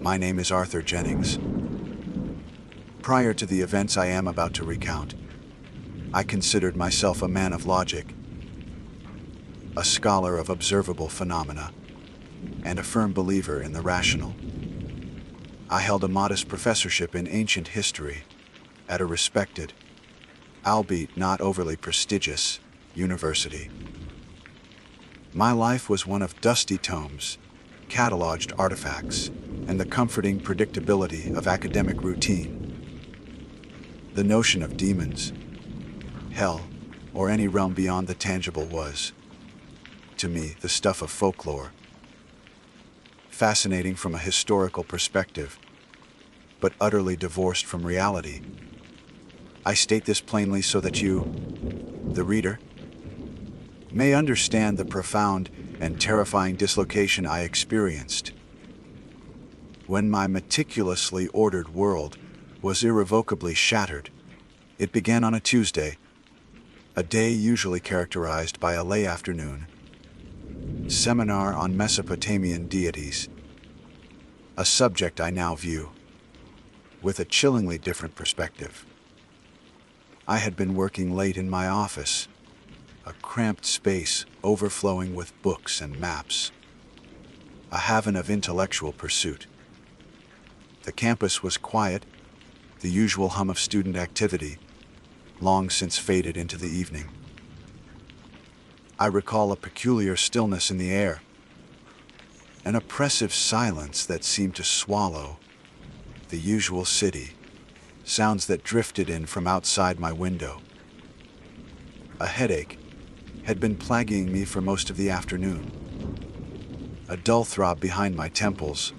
My name is Arthur Jennings. Prior to the events I am about to recount, I considered myself a man of logic, a scholar of observable phenomena, and a firm believer in the rational. I held a modest professorship in ancient history at a respected, albeit not overly prestigious, university. My life was one of dusty tomes, cataloged artifacts, and the comforting predictability of academic routine. The notion of demons, hell, or any realm beyond the tangible was, to me, the stuff of folklore. Fascinating from a historical perspective, but utterly divorced from reality. I state this plainly so that you, the reader, may understand the profound and terrifying dislocation I experienced when my meticulously ordered world was irrevocably shattered. It began on a Tuesday, a day usually characterized by a late afternoon seminar on Mesopotamian deities, a subject I now view with a chillingly different perspective. I had been working late in my office, a cramped space overflowing with books and maps, a haven of intellectual pursuit. The campus was quiet, the usual hum of student activity, long since faded into the evening. I recall a peculiar stillness in the air, an oppressive silence that seemed to swallow the usual city, sounds that drifted in from outside my window. A headache had been plaguing me for most of the afternoon, a dull throb behind my temples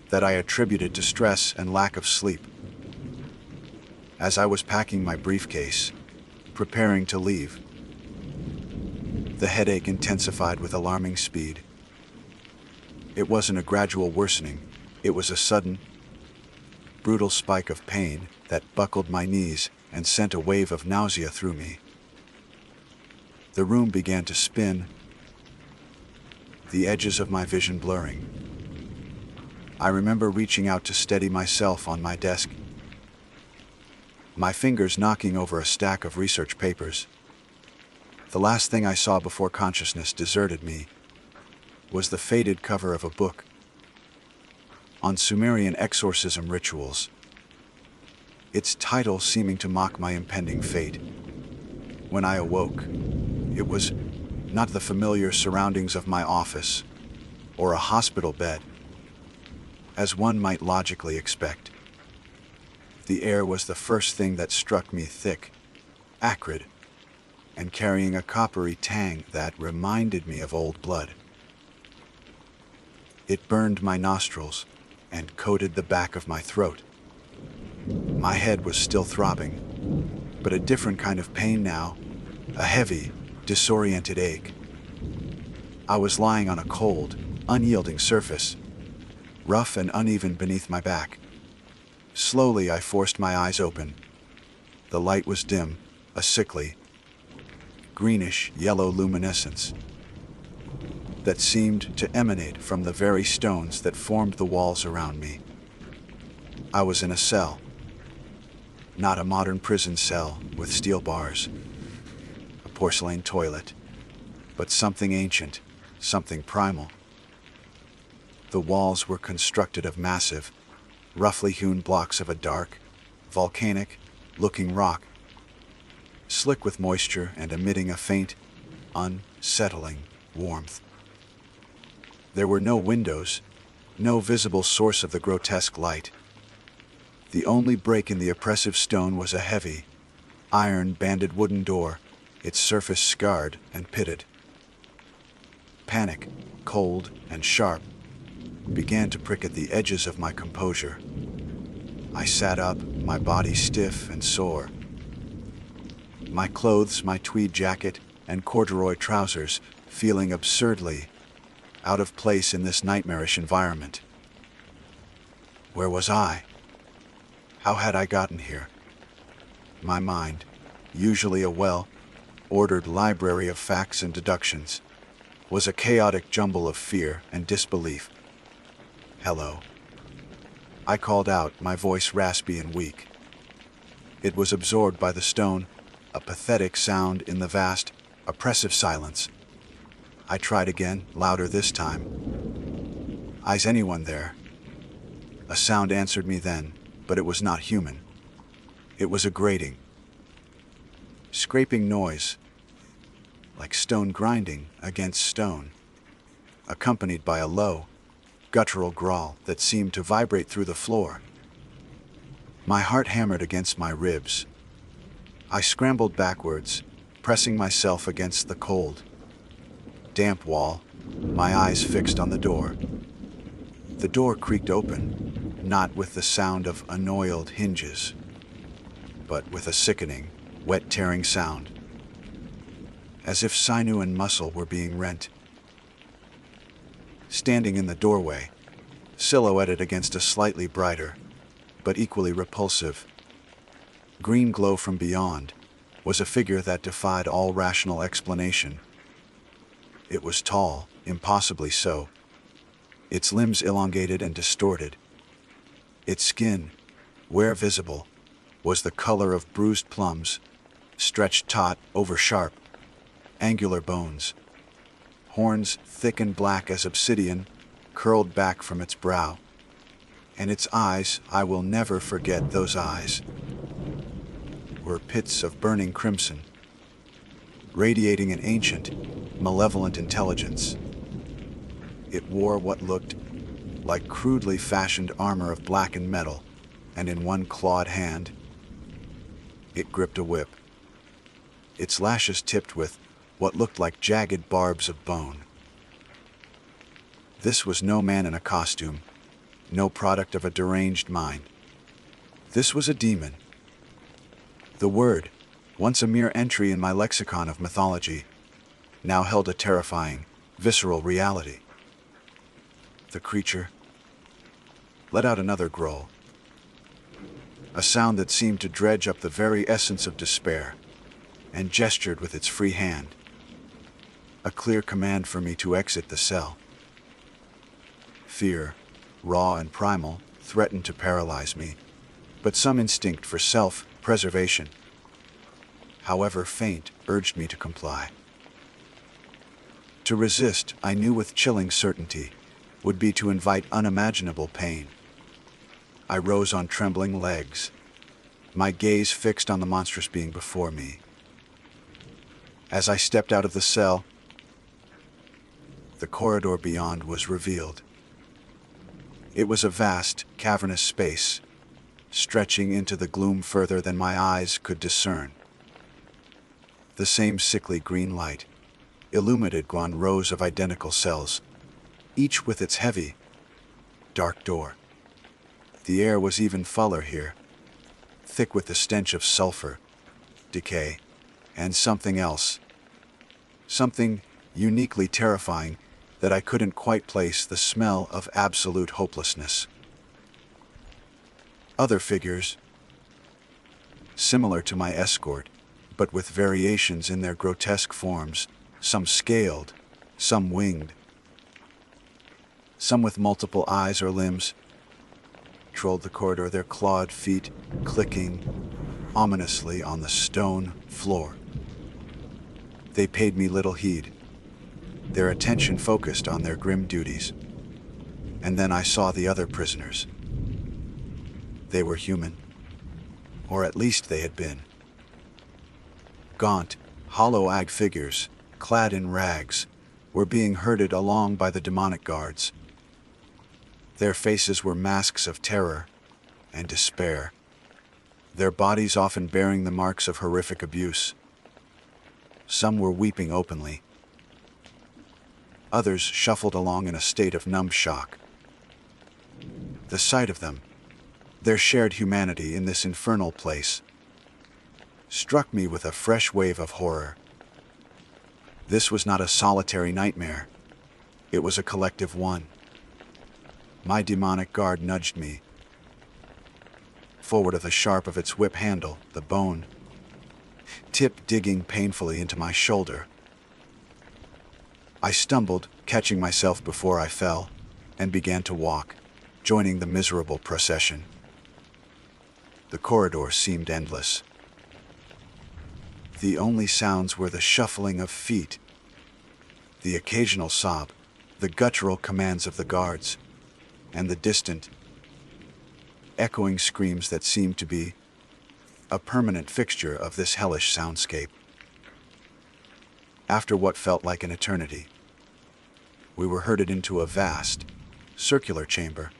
that I attributed to stress and lack of sleep. As I was packing my briefcase, preparing to leave, the headache intensified with alarming speed. It wasn't a gradual worsening, it was a sudden, brutal spike of pain that buckled my knees and sent a wave of nausea through me. The room began to spin, the edges of my vision blurring. I remember reaching out to steady myself on my desk, my fingers knocking over a stack of research papers. The last thing I saw before consciousness deserted me was the faded cover of a book on Sumerian exorcism rituals, its title seeming to mock my impending fate. When I awoke, it was not the familiar surroundings of my office or a hospital bed, as one might logically expect. The air was the first thing that struck me, thick, acrid, and carrying a coppery tang that reminded me of old blood. It burned my nostrils and coated the back of my throat. My head was still throbbing, but a different kind of pain now, a heavy, disoriented ache. I was lying on a cold, unyielding surface, rough and uneven beneath my back. Slowly I forced my eyes open. The light was dim, a sickly, greenish-yellow luminescence that seemed to emanate from the very stones that formed the walls around me. I was in a cell, not a modern prison cell with steel bars, a porcelain toilet, but something ancient, something primal. The walls were constructed of massive, roughly hewn blocks of a dark, volcanic-looking rock, slick with moisture and emitting a faint, unsettling warmth. There were no windows, no visible source of the grotesque light. The only break in the oppressive stone was a heavy, iron-banded wooden door, its surface scarred and pitted. Panic, cold and sharp, began to prick at the edges of my composure. I sat up, my body stiff and sore. My clothes, my tweed jacket and corduroy trousers, feeling absurdly out of place in this nightmarish environment. Where was I? How had I gotten here? My mind, usually a well-ordered library of facts and deductions, was a chaotic jumble of fear and disbelief. Hello. I called out, my voice raspy and weak. It was absorbed by the stone, a pathetic sound in the vast, oppressive silence. I tried again, louder this time. "Is anyone there?" A sound answered me then, but it was not human. It was a grating, scraping noise, like stone grinding against stone, accompanied by a low, guttural growl that seemed to vibrate through the floor. My heart hammered against my ribs. I scrambled backwards, pressing myself against the cold, damp wall, my eyes fixed on the door. The door creaked open, not with the sound of annoyed hinges, but with a sickening, wet-tearing sound, as if sinew and muscle were being rent. Standing in the doorway, silhouetted against a slightly brighter, but equally repulsive, green glow from beyond, was a figure that defied all rational explanation. It was tall, impossibly so, its limbs elongated and distorted. Its skin, where visible, was the color of bruised plums, stretched taut over sharp, angular bones. Horns, thick and black as obsidian, curled back from its brow. And its eyes, I will never forget those eyes, were pits of burning crimson, radiating an ancient, malevolent intelligence. It wore what looked like crudely fashioned armor of blackened metal, and in one clawed hand, it gripped a whip, its lashes tipped with what looked like jagged barbs of bone. This was no man in a costume, no product of a deranged mind. This was a demon. The word, once a mere entry in my lexicon of mythology, now held a terrifying, visceral reality. The creature let out another growl, a sound that seemed to dredge up the very essence of despair, and gestured with its free hand, a clear command for me to exit the cell. Fear, raw and primal, threatened to paralyze me, but some instinct for self-preservation, however faint, urged me to comply. To resist, I knew with chilling certainty, would be to invite unimaginable pain. I rose on trembling legs, my gaze fixed on the monstrous being before me. As I stepped out of the cell, the corridor beyond was revealed. It was a vast, cavernous space, stretching into the gloom further than my eyes could discern. The same sickly green light illuminated one rows of identical cells, each with its heavy, dark door. The air was even fuller here, thick with the stench of sulfur, decay, and something else, something uniquely terrifying that I couldn't quite place, the smell of absolute hopelessness. Other figures, similar to my escort, but with variations in their grotesque forms, some scaled, some winged, some with multiple eyes or limbs, patrolled the corridor, their clawed feet clicking ominously on the stone floor. They paid me little heed, their attention focused on their grim duties. And then I saw the other prisoners. They were human, or at least they had been. Gaunt, hollow-eyed figures, clad in rags, were being herded along by the demonic guards. Their faces were masks of terror and despair, their bodies often bearing the marks of horrific abuse. Some were weeping openly. Others shuffled along in a state of numb shock. The sight of them, their shared humanity in this infernal place, struck me with a fresh wave of horror. This was not a solitary nightmare. It was a collective one. My demonic guard nudged me forward of the sharp of its whip handle, the bone tip digging painfully into my shoulder. I stumbled, catching myself before I fell, and began to walk, joining the miserable procession. The corridor seemed endless. The only sounds were the shuffling of feet, the occasional sob, the guttural commands of the guards, and the distant, echoing screams that seemed to be a permanent fixture of this hellish soundscape. After what felt like an eternity, we were herded into a vast, circular chamber.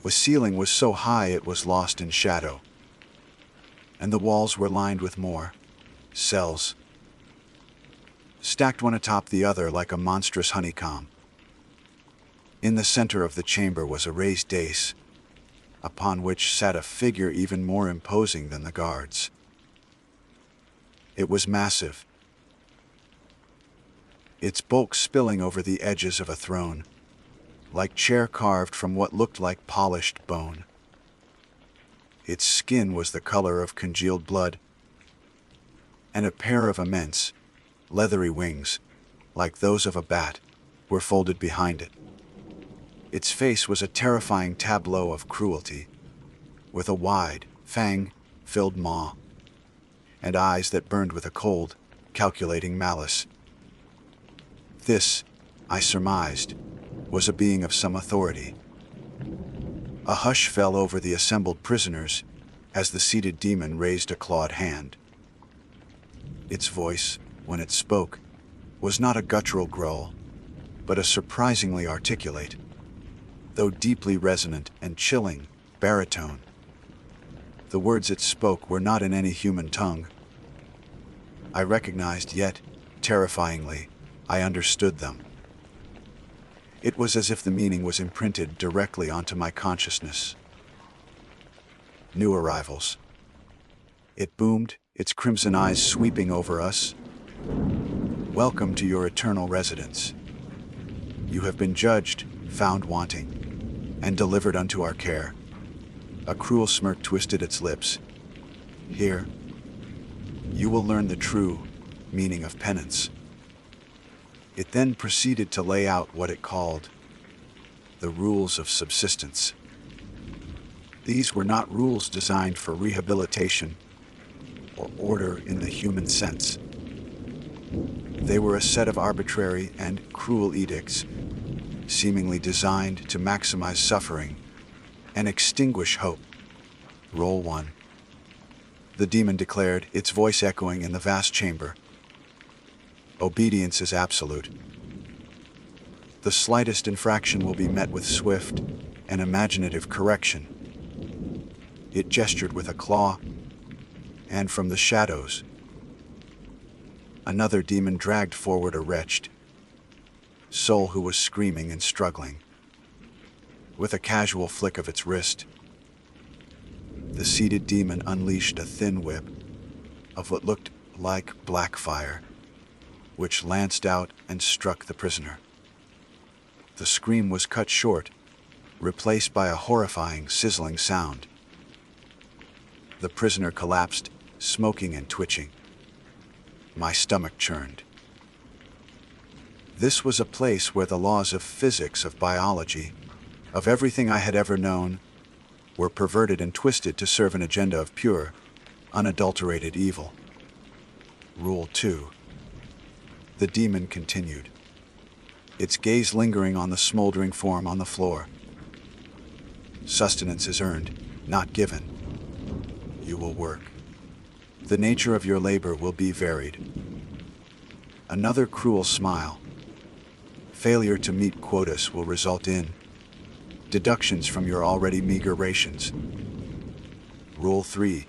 The ceiling was so high it was lost in shadow, and the walls were lined with more cells, stacked one atop the other like a monstrous honeycomb. In the center of the chamber was a raised dais, upon which sat a figure even more imposing than the guards. It was massive, its bulk spilling over the edges of a throne, like chair carved from what looked like polished bone. Its skin was the color of congealed blood, and a pair of immense, leathery wings, like those of a bat, were folded behind it. Its face was a terrifying tableau of cruelty, with a wide, fang-filled maw, and eyes that burned with a cold, calculating malice. This, I surmised, was a being of some authority. A hush fell over the assembled prisoners as the seated demon raised a clawed hand. Its voice, when it spoke, was not a guttural growl, but a surprisingly articulate, though deeply resonant and chilling, baritone. The words it spoke were not in any human tongue. I recognized, yet, terrifyingly, I understood them. It was as if the meaning was imprinted directly onto my consciousness. New arrivals. It boomed, its crimson eyes sweeping over us. Welcome to your eternal residence. You have been judged, found wanting, and delivered unto our care. A cruel smirk twisted its lips. Here, you will learn the true meaning of penance. It then proceeded to lay out what it called the rules of subsistence. These were not rules designed for rehabilitation or order in the human sense. They were a set of arbitrary and cruel edicts, seemingly designed to maximize suffering and extinguish hope. Roll 1. The demon declared, its voice echoing in the vast chamber. Obedience is absolute. The slightest infraction will be met with swift and imaginative correction. It gestured with a claw, and from the shadows, another demon dragged forward a wretched soul who was screaming and struggling. With a casual flick of its wrist, the seated demon unleashed a thin whip of what looked like black fire, which lanced out and struck the prisoner. The scream was cut short, replaced by a horrifying, sizzling sound. The prisoner collapsed, smoking and twitching. My stomach churned. This was a place where the laws of physics, of biology, of everything I had ever known, were perverted and twisted to serve an agenda of pure, unadulterated evil. Rule 2. The demon continued, its gaze lingering on the smoldering form on the floor. Sustenance is earned, not given. You will work. The nature of your labor will be varied. Another cruel smile. Failure to meet quotas will result in deductions from your already meager rations. Rule 3.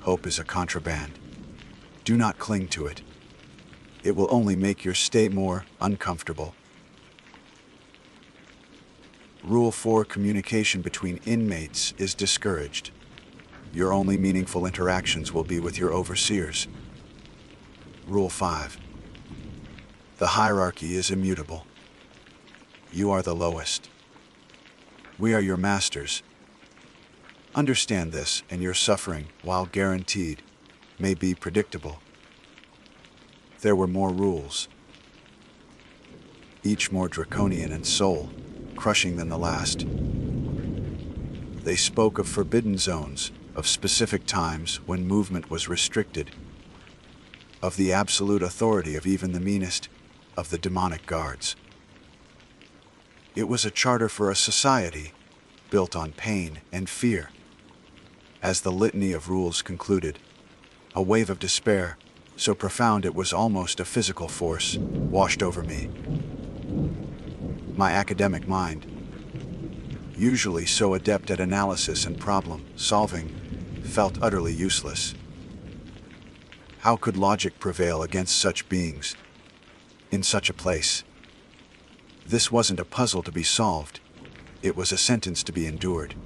Hope is a contraband. Do not cling to it. It will only make your stay more uncomfortable. Rule 4. Communication between inmates is discouraged. Your only meaningful interactions will be with your overseers. Rule 5. The hierarchy is immutable. You are the lowest. We are your masters. Understand this, and your suffering, while guaranteed, may be predictable. There were more rules, each more draconian in soul crushing than the last. They spoke of forbidden zones, of specific times when movement was restricted, of the absolute authority of even the meanest of the demonic guards. It was a charter for a society built on pain and fear. As the litany of rules concluded, a wave of despair, so profound it was almost a physical force, washed over me. My academic mind, usually so adept at analysis and problem-solving, felt utterly useless. How could logic prevail against such beings, in such a place? This wasn't a puzzle to be solved, it was a sentence to be endured.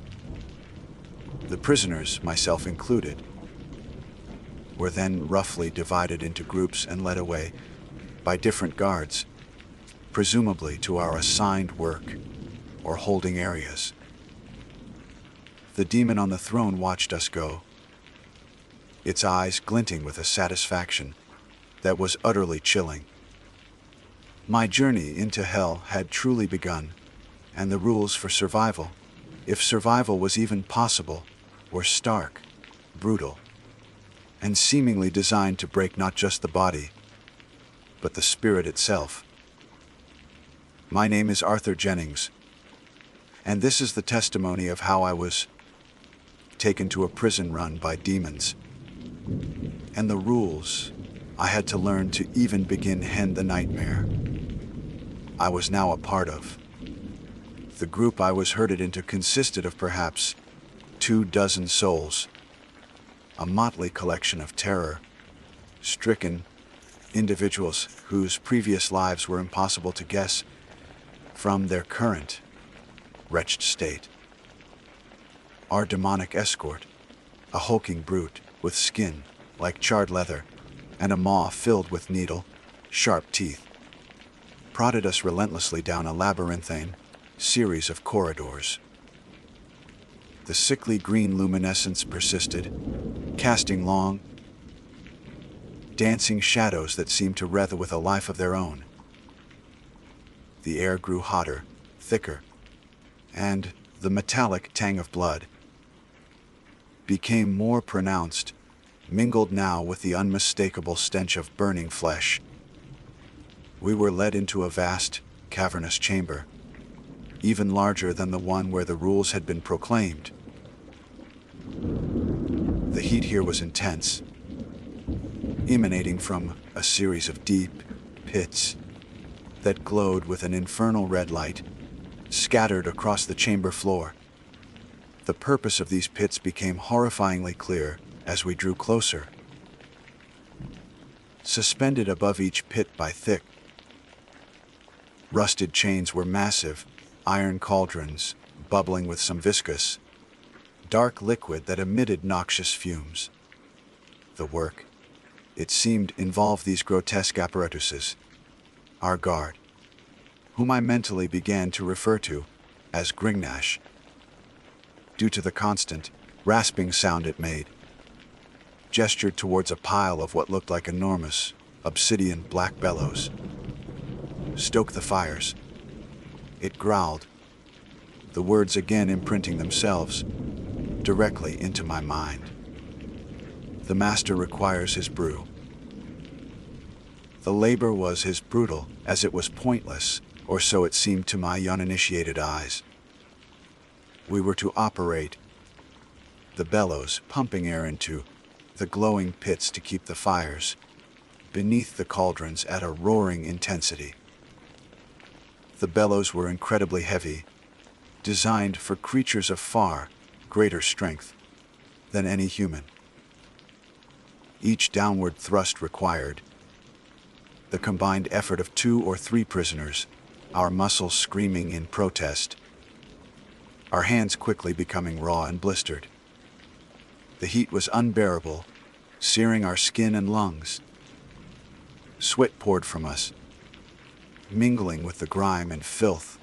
The prisoners, myself included, were then roughly divided into groups and led away by different guards, presumably to our assigned work or holding areas. The demon on the throne watched us go, its eyes glinting with a satisfaction that was utterly chilling. My journey into hell had truly begun, and the rules for survival, if survival was even possible, were stark, brutal, and seemingly designed to break not just the body, but the spirit itself. My name is Arthur Jennings, and this is the testimony of how I was taken to a prison run by demons, and the rules I had to learn to even begin Hen the Nightmare I was now a part of. The group I was herded into consisted of perhaps 24 souls, a motley collection of terror-stricken individuals whose previous lives were impossible to guess from their current wretched state. Our demonic escort, a hulking brute with skin like charred leather and a maw filled with needle-sharp teeth, prodded us relentlessly down a labyrinthine series of corridors. The sickly green luminescence persisted, casting long, dancing shadows that seemed to writhe with a life of their own. The air grew hotter, thicker, and the metallic tang of blood became more pronounced, mingled now with the unmistakable stench of burning flesh. We were led into a vast, cavernous chamber, even larger than the one where the rules had been proclaimed. The heat here was intense, emanating from a series of deep pits that glowed with an infernal red light scattered across the chamber floor. The purpose of these pits became horrifyingly clear as we drew closer. Suspended above each pit by thick, rusted chains were massive iron cauldrons bubbling with some viscous, dark liquid that emitted noxious fumes. The work, it seemed, involved these grotesque apparatuses. Our guard, whom I mentally began to refer to as Gringnash, due to the constant, rasping sound it made, gestured towards a pile of what looked like enormous, obsidian black bellows. "Stoke the fires," it growled, the words again imprinting themselves directly into my mind. The master requires his brew. The labor was as brutal as it was pointless, or so it seemed to my uninitiated eyes. We were to operate the bellows, pumping air into the glowing pits to keep the fires beneath the cauldrons at a roaring intensity. The bellows were incredibly heavy, designed for creatures of far greater strength than any human. Each downward thrust required the combined effort of 2 or 3 prisoners, our muscles screaming in protest, our hands quickly becoming raw and blistered. The heat was unbearable, searing our skin and lungs. Sweat poured from us, mingling with the grime and filth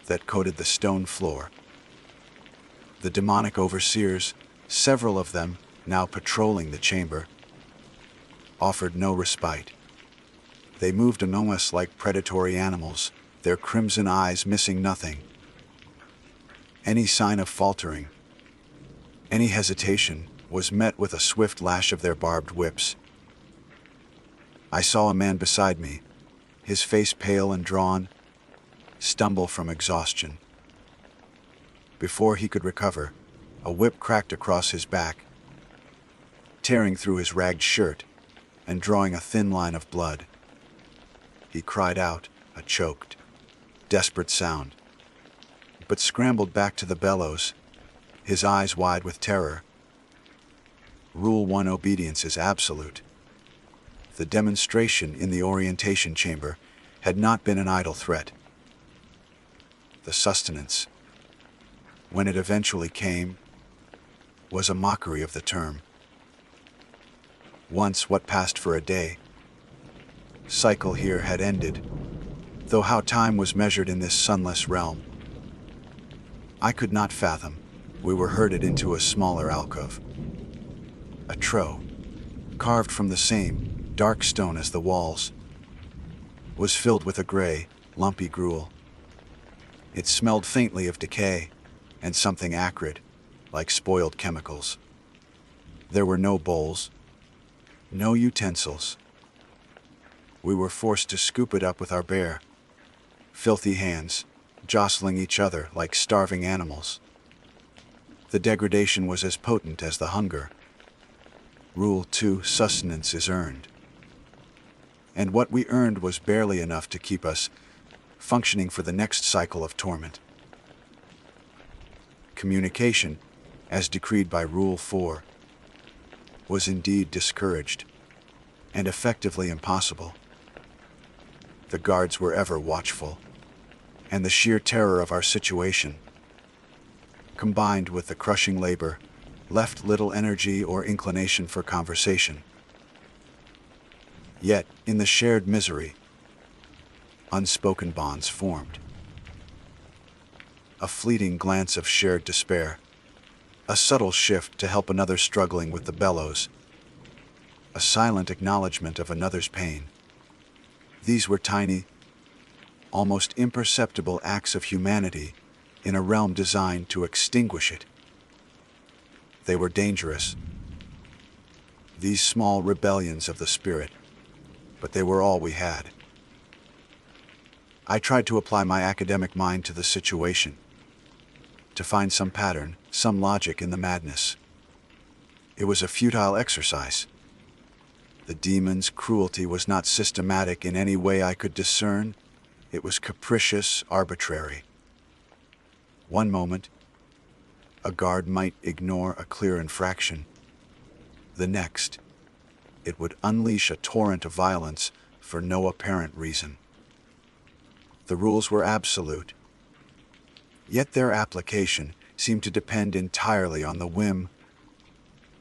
that coated the stone floor. The demonic overseers, several of them now patrolling the chamber, offered no respite. They moved among us like predatory animals, their crimson eyes missing nothing. Any sign of faltering, any hesitation, was met with a swift lash of their barbed whips. I saw a man beside me, his face pale and drawn, stumble from exhaustion. Before he could recover, a whip cracked across his back, tearing through his ragged shirt and drawing a thin line of blood. He cried out, a choked, desperate sound, but scrambled back to the bellows, his eyes wide with terror. Rule 1: obedience is absolute. The demonstration in the orientation chamber had not been an idle threat. The sustenance, when it eventually came, was a mockery of the term. Once what passed for a day, cycle here had ended, though how time was measured in this sunless realm, I could not fathom. We were herded into a smaller alcove. A trough, carved from the same dark stone as the walls, was filled with a gray, lumpy gruel. It smelled faintly of decay and something acrid, like spoiled chemicals. There were no bowls, no utensils. We were forced to scoop it up with our bare, filthy hands, jostling each other like starving animals. The degradation was as potent as the hunger. Rule 2: sustenance is earned. And what we earned was barely enough to keep us functioning for the next cycle of torment. Communication, as decreed by Rule 4, was indeed discouraged and effectively impossible. The guards were ever watchful, and the sheer terror of our situation, combined with the crushing labor, left little energy or inclination for conversation. Yet, in the shared misery, unspoken bonds formed. A fleeting glance of shared despair, a subtle shift to help another struggling with the bellows, a silent acknowledgement of another's pain. These were tiny, almost imperceptible acts of humanity in a realm designed to extinguish it. They were dangerous, these small rebellions of the spirit, but they were all we had. I tried to apply my academic mind to the situation, to find some pattern, some logic in the madness. It was a futile exercise. The demon's cruelty was not systematic in any way I could discern. It was capricious, arbitrary. One moment, a guard might ignore a clear infraction. The next, it would unleash a torrent of violence for no apparent reason. The rules were absolute, yet their application seemed to depend entirely on the whim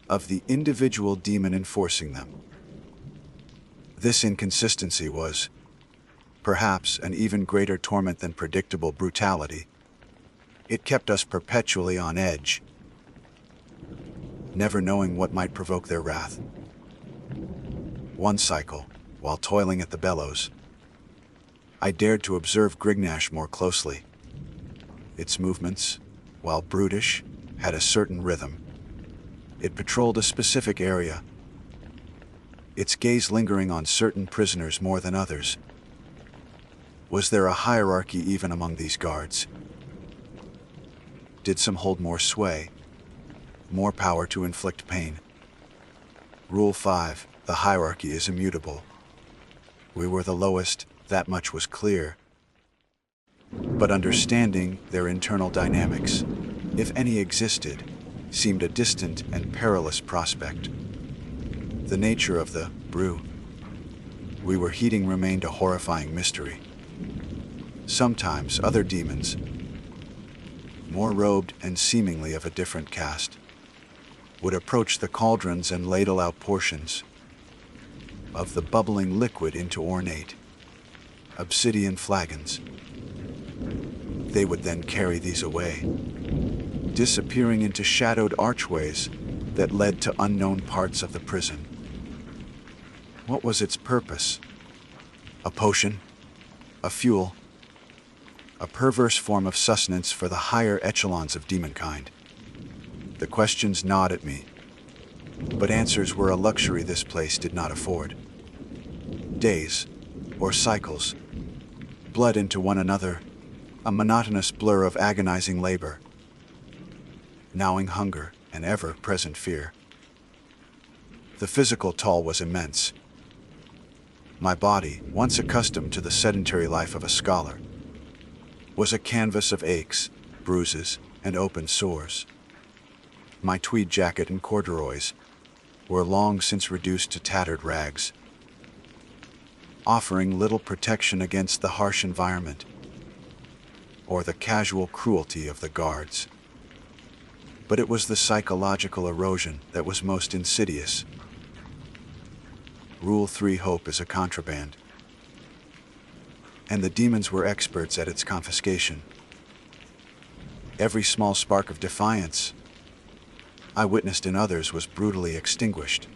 of the individual demon enforcing them. This inconsistency was, perhaps, an even greater torment than predictable brutality. It kept us perpetually on edge, never knowing what might provoke their wrath. One cycle, while toiling at the bellows, I dared to observe Grignash more closely. Its movements, while brutish, had a certain rhythm. It patrolled a specific area, its gaze lingering on certain prisoners more than others. Was there a hierarchy even among these guards? Did some hold more sway, more power to inflict pain? Rule 5: the hierarchy is immutable. We were the lowest, that much was clear. But understanding their internal dynamics, if any existed, seemed a distant and perilous prospect. The nature of the brew we were heating remained a horrifying mystery. Sometimes other demons, more robed and seemingly of a different caste, would approach the cauldrons and ladle out portions of the bubbling liquid into ornate, obsidian flagons. They would then carry these away, disappearing into shadowed archways that led to unknown parts of the prison. What was its purpose? A potion? A fuel? a perverse form of sustenance for the higher echelons of demonkind. The questions gnawed at me, but answers were a luxury this place did not afford. Days, or cycles, bled into one another, a monotonous blur of agonizing labor, gnawing hunger and ever-present fear. The physical toll was immense. My body, once accustomed to the sedentary life of a scholar, was a canvas of aches, bruises, and open sores. My tweed jacket and corduroys were long since reduced to tattered rags, offering little protection against the harsh environment or the casual cruelty of the guards. But it was the psychological erosion that was most insidious. Rule 3: hope is a contraband, and the demons were experts at its confiscation. Every small spark of defiance I witnessed in others was brutally extinguished.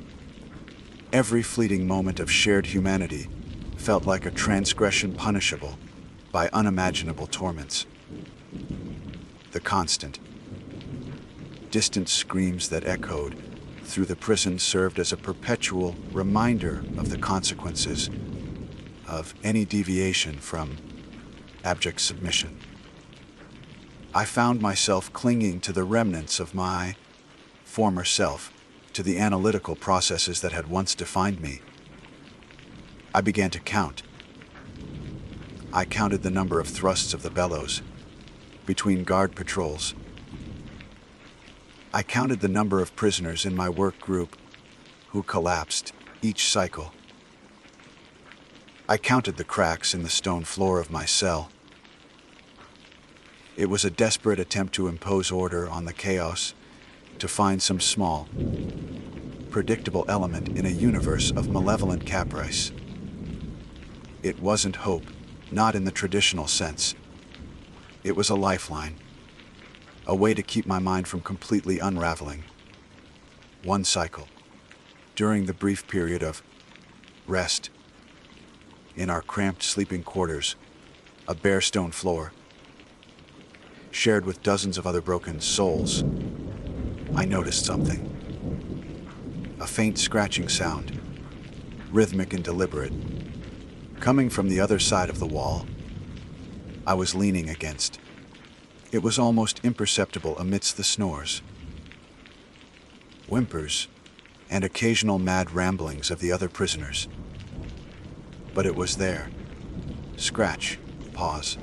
Every fleeting moment of shared humanity felt like a transgression punishable by unimaginable torments. The constant, distant screams that echoed through the prison served as a perpetual reminder of the consequences of any deviation from abject submission. I found myself clinging to the remnants of my former self, to the analytical processes that had once defined me. I began to count. I counted the number of thrusts of the bellows between guard patrols. I counted the number of prisoners in my work group who collapsed each cycle. I counted the cracks in the stone floor of my cell. It was a desperate attempt to impose order on the chaos, to find some small, predictable element in a universe of malevolent caprice. It wasn't hope, not in the traditional sense. It was a lifeline, a way to keep my mind from completely unraveling. One cycle, during the brief period of rest, in our cramped sleeping quarters, a bare stone floor, shared with dozens of other broken souls, I noticed something. A faint scratching sound, rhythmic and deliberate, coming from the other side of the wall I was leaning against. It was almost imperceptible amidst the snores, whimpers, and occasional mad ramblings of the other prisoners. But it was there. Scratch, pause,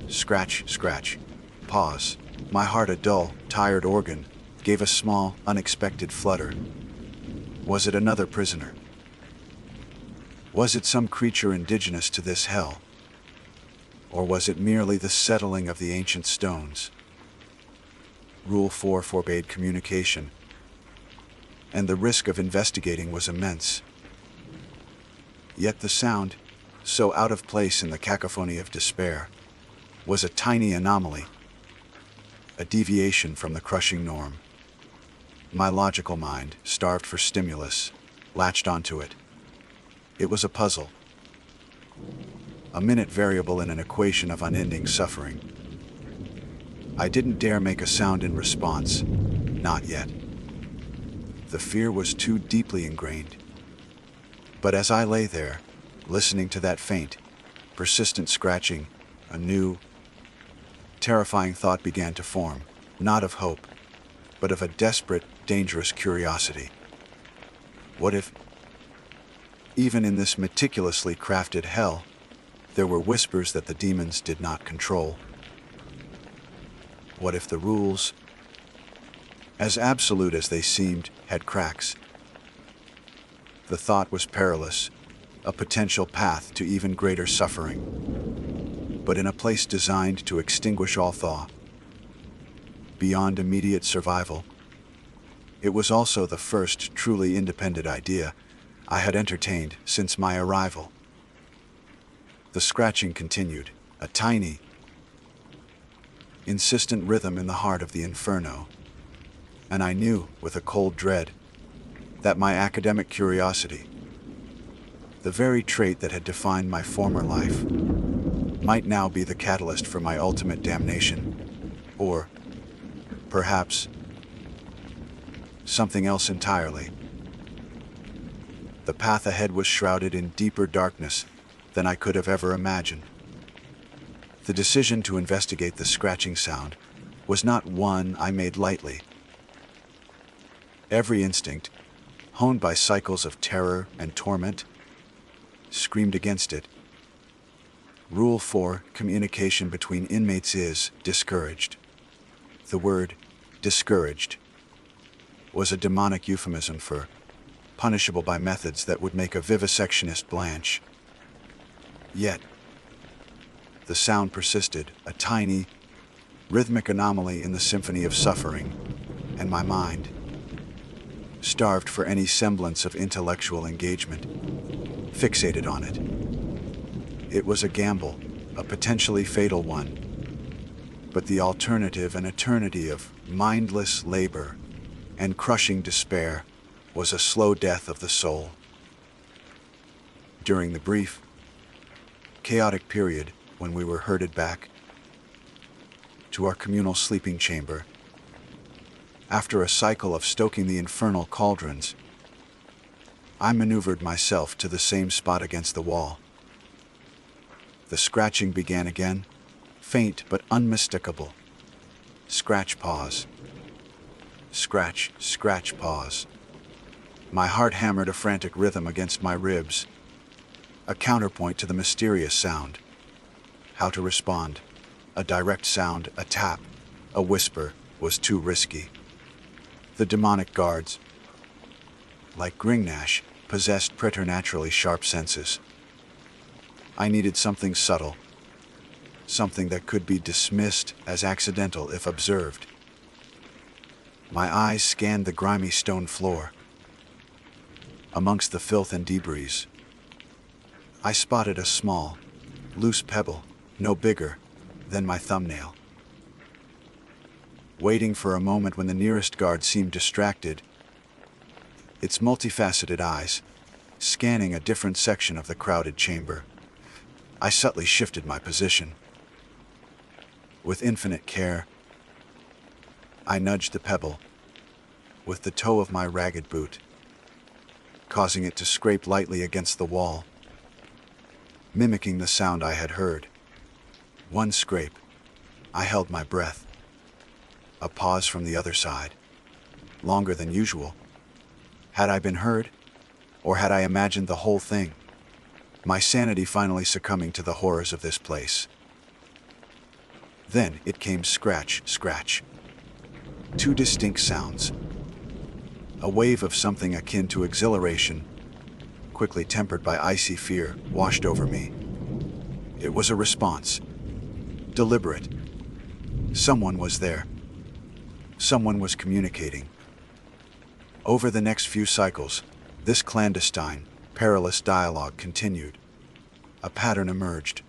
scratch, scratch, pause. My heart, a dull, tired organ, gave a small, unexpected flutter. Was it another prisoner? Was it some creature indigenous to this hell? Or was it merely the settling of the ancient stones? Rule 4 forbade communication, and the risk of investigating was immense. Yet the sound, so out of place in the cacophony of despair, was a tiny anomaly, a deviation from the crushing norm. My logical mind, starved for stimulus, latched onto it. It was a puzzle, a minute variable in an equation of unending suffering. I didn't dare make a sound in response, not yet. The fear was too deeply ingrained. But as I lay there, listening to that faint, persistent scratching, a new, terrifying thought began to form, not of hope, but of a desperate, dangerous curiosity. What if, even in this meticulously crafted hell, there were whispers that the demons did not control? What if the rules, as absolute as they seemed, had cracks? The thought was perilous, a potential path to even greater suffering. But in a place designed to extinguish all thaw, beyond immediate survival, it was also the first truly independent idea I had entertained since my arrival. The scratching continued, a tiny, insistent rhythm in the heart of the inferno, and I knew, with a cold dread, that my academic curiosity, the very trait that had defined my former life, might now be the catalyst for my ultimate damnation. Or, perhaps, something else entirely. The path ahead was shrouded in deeper darkness than I could have ever imagined. The decision to investigate the scratching sound was not one I made lightly. Every instinct, honed by cycles of terror and torment, screamed against it. Rule 4: communication between inmates is discouraged. The word discouraged was a demonic euphemism for punishable by methods that would make a vivisectionist blanch. Yet, the sound persisted, a tiny, rhythmic anomaly in the symphony of suffering, and my mind, starved for any semblance of intellectual engagement, fixated on it. It was a gamble, a potentially fatal one, but the alternative, an eternity of mindless labor and crushing despair, was a slow death of the soul. During the brief, chaotic period when we were herded back to our communal sleeping chamber, after a cycle of stoking the infernal cauldrons, I maneuvered myself to the same spot against the wall. The scratching began again, faint but unmistakable. Scratch, pause. Scratch, scratch, pause. My heart hammered a frantic rhythm against my ribs, a counterpoint to the mysterious sound. How to respond? A direct sound, a tap, a whisper, was too risky. The demonic guards, like Gringnash, possessed preternaturally sharp senses. I needed something subtle, something that could be dismissed as accidental if observed. My eyes scanned the grimy stone floor. Amongst the filth and debris, I spotted a small, loose pebble, no bigger than my thumbnail. Waiting for a moment when the nearest guard seemed distracted, its multifaceted eyes scanning a different section of the crowded chamber, I subtly shifted my position. With infinite care, I nudged the pebble with the toe of my ragged boot, causing it to scrape lightly against the wall, mimicking the sound I had heard. One scrape, I held my breath. A pause from the other side, longer than usual. Had I been heard, or had I imagined the whole thing? My sanity finally succumbing to the horrors of this place. Then it came: scratch, scratch. Two distinct sounds. A wave of something akin to exhilaration, quickly tempered by icy fear, washed over me. It was a response. Deliberate. Someone was there. Someone was communicating. Over the next few cycles, this clandestine, perilous dialogue continued. A pattern emerged.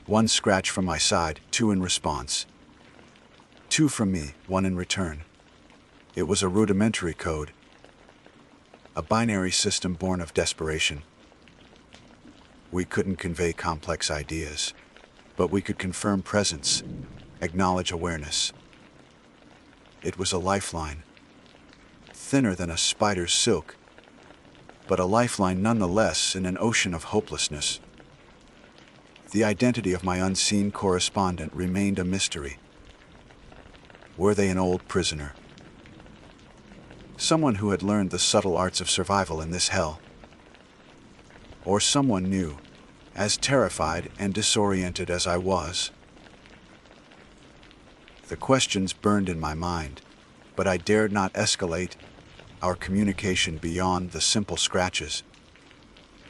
One scratch from my side, two in response. Two from me, one in return. It was a rudimentary code, a binary system born of desperation. We couldn't convey complex ideas, but we could confirm presence, acknowledge awareness. It was a lifeline, thinner than a spider's silk, but a lifeline nonetheless in an ocean of hopelessness. The identity of my unseen correspondent remained a mystery. Were they an old prisoner? Someone who had learned the subtle arts of survival in this hell? Or someone new, as terrified and disoriented as I was? The questions burned in my mind, but I dared not escalate our communication beyond the simple scratches.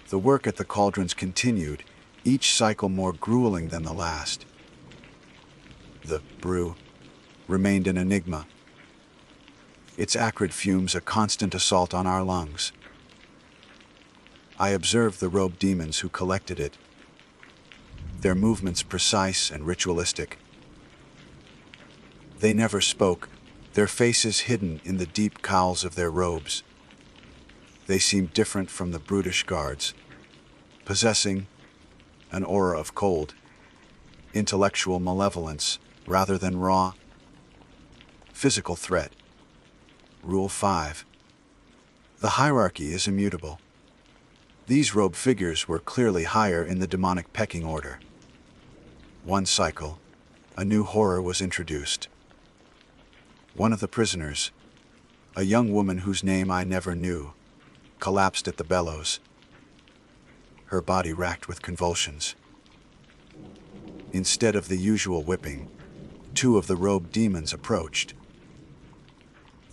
The work at the cauldrons continued, each cycle more grueling than the last. The brew remained an enigma, its acrid fumes a constant assault on our lungs. I observed the robed demons who collected it, their movements precise and ritualistic. They never spoke, their faces hidden in the deep cowls of their robes. They seemed different from the brutish guards, possessing an aura of cold, intellectual malevolence rather than raw physical threat. Rule 5. The hierarchy is immutable. These robed figures were clearly higher in the demonic pecking order. One cycle, a new horror was introduced. One of the prisoners, a young woman whose name I never knew, collapsed at the bellows, her body racked with convulsions. Instead of the usual whipping, two of the robed demons approached.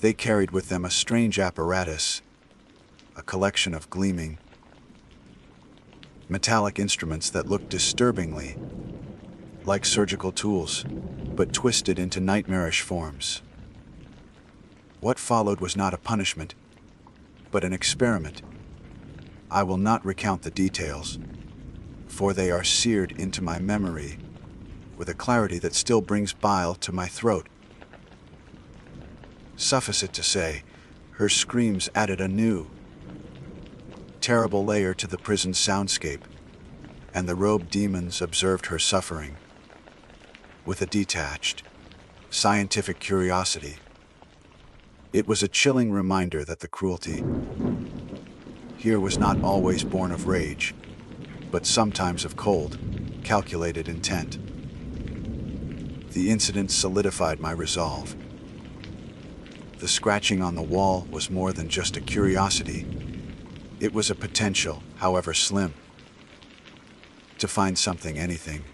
They carried with them a strange apparatus, a collection of gleaming, metallic instruments that looked disturbingly like surgical tools, but twisted into nightmarish forms. What followed was not a punishment, but an experiment. I will not recount the details, for they are seared into my memory with a clarity that still brings bile to my throat. Suffice it to say, her screams added a new, terrible layer to the prison's soundscape, and the robed demons observed her suffering with a detached, scientific curiosity. It was a chilling reminder that the cruelty here was not always born of rage, but sometimes of cold, calculated intent. The incident solidified my resolve. The scratching on the wall was more than just a curiosity. It was a potential, however slim, to find something, anything,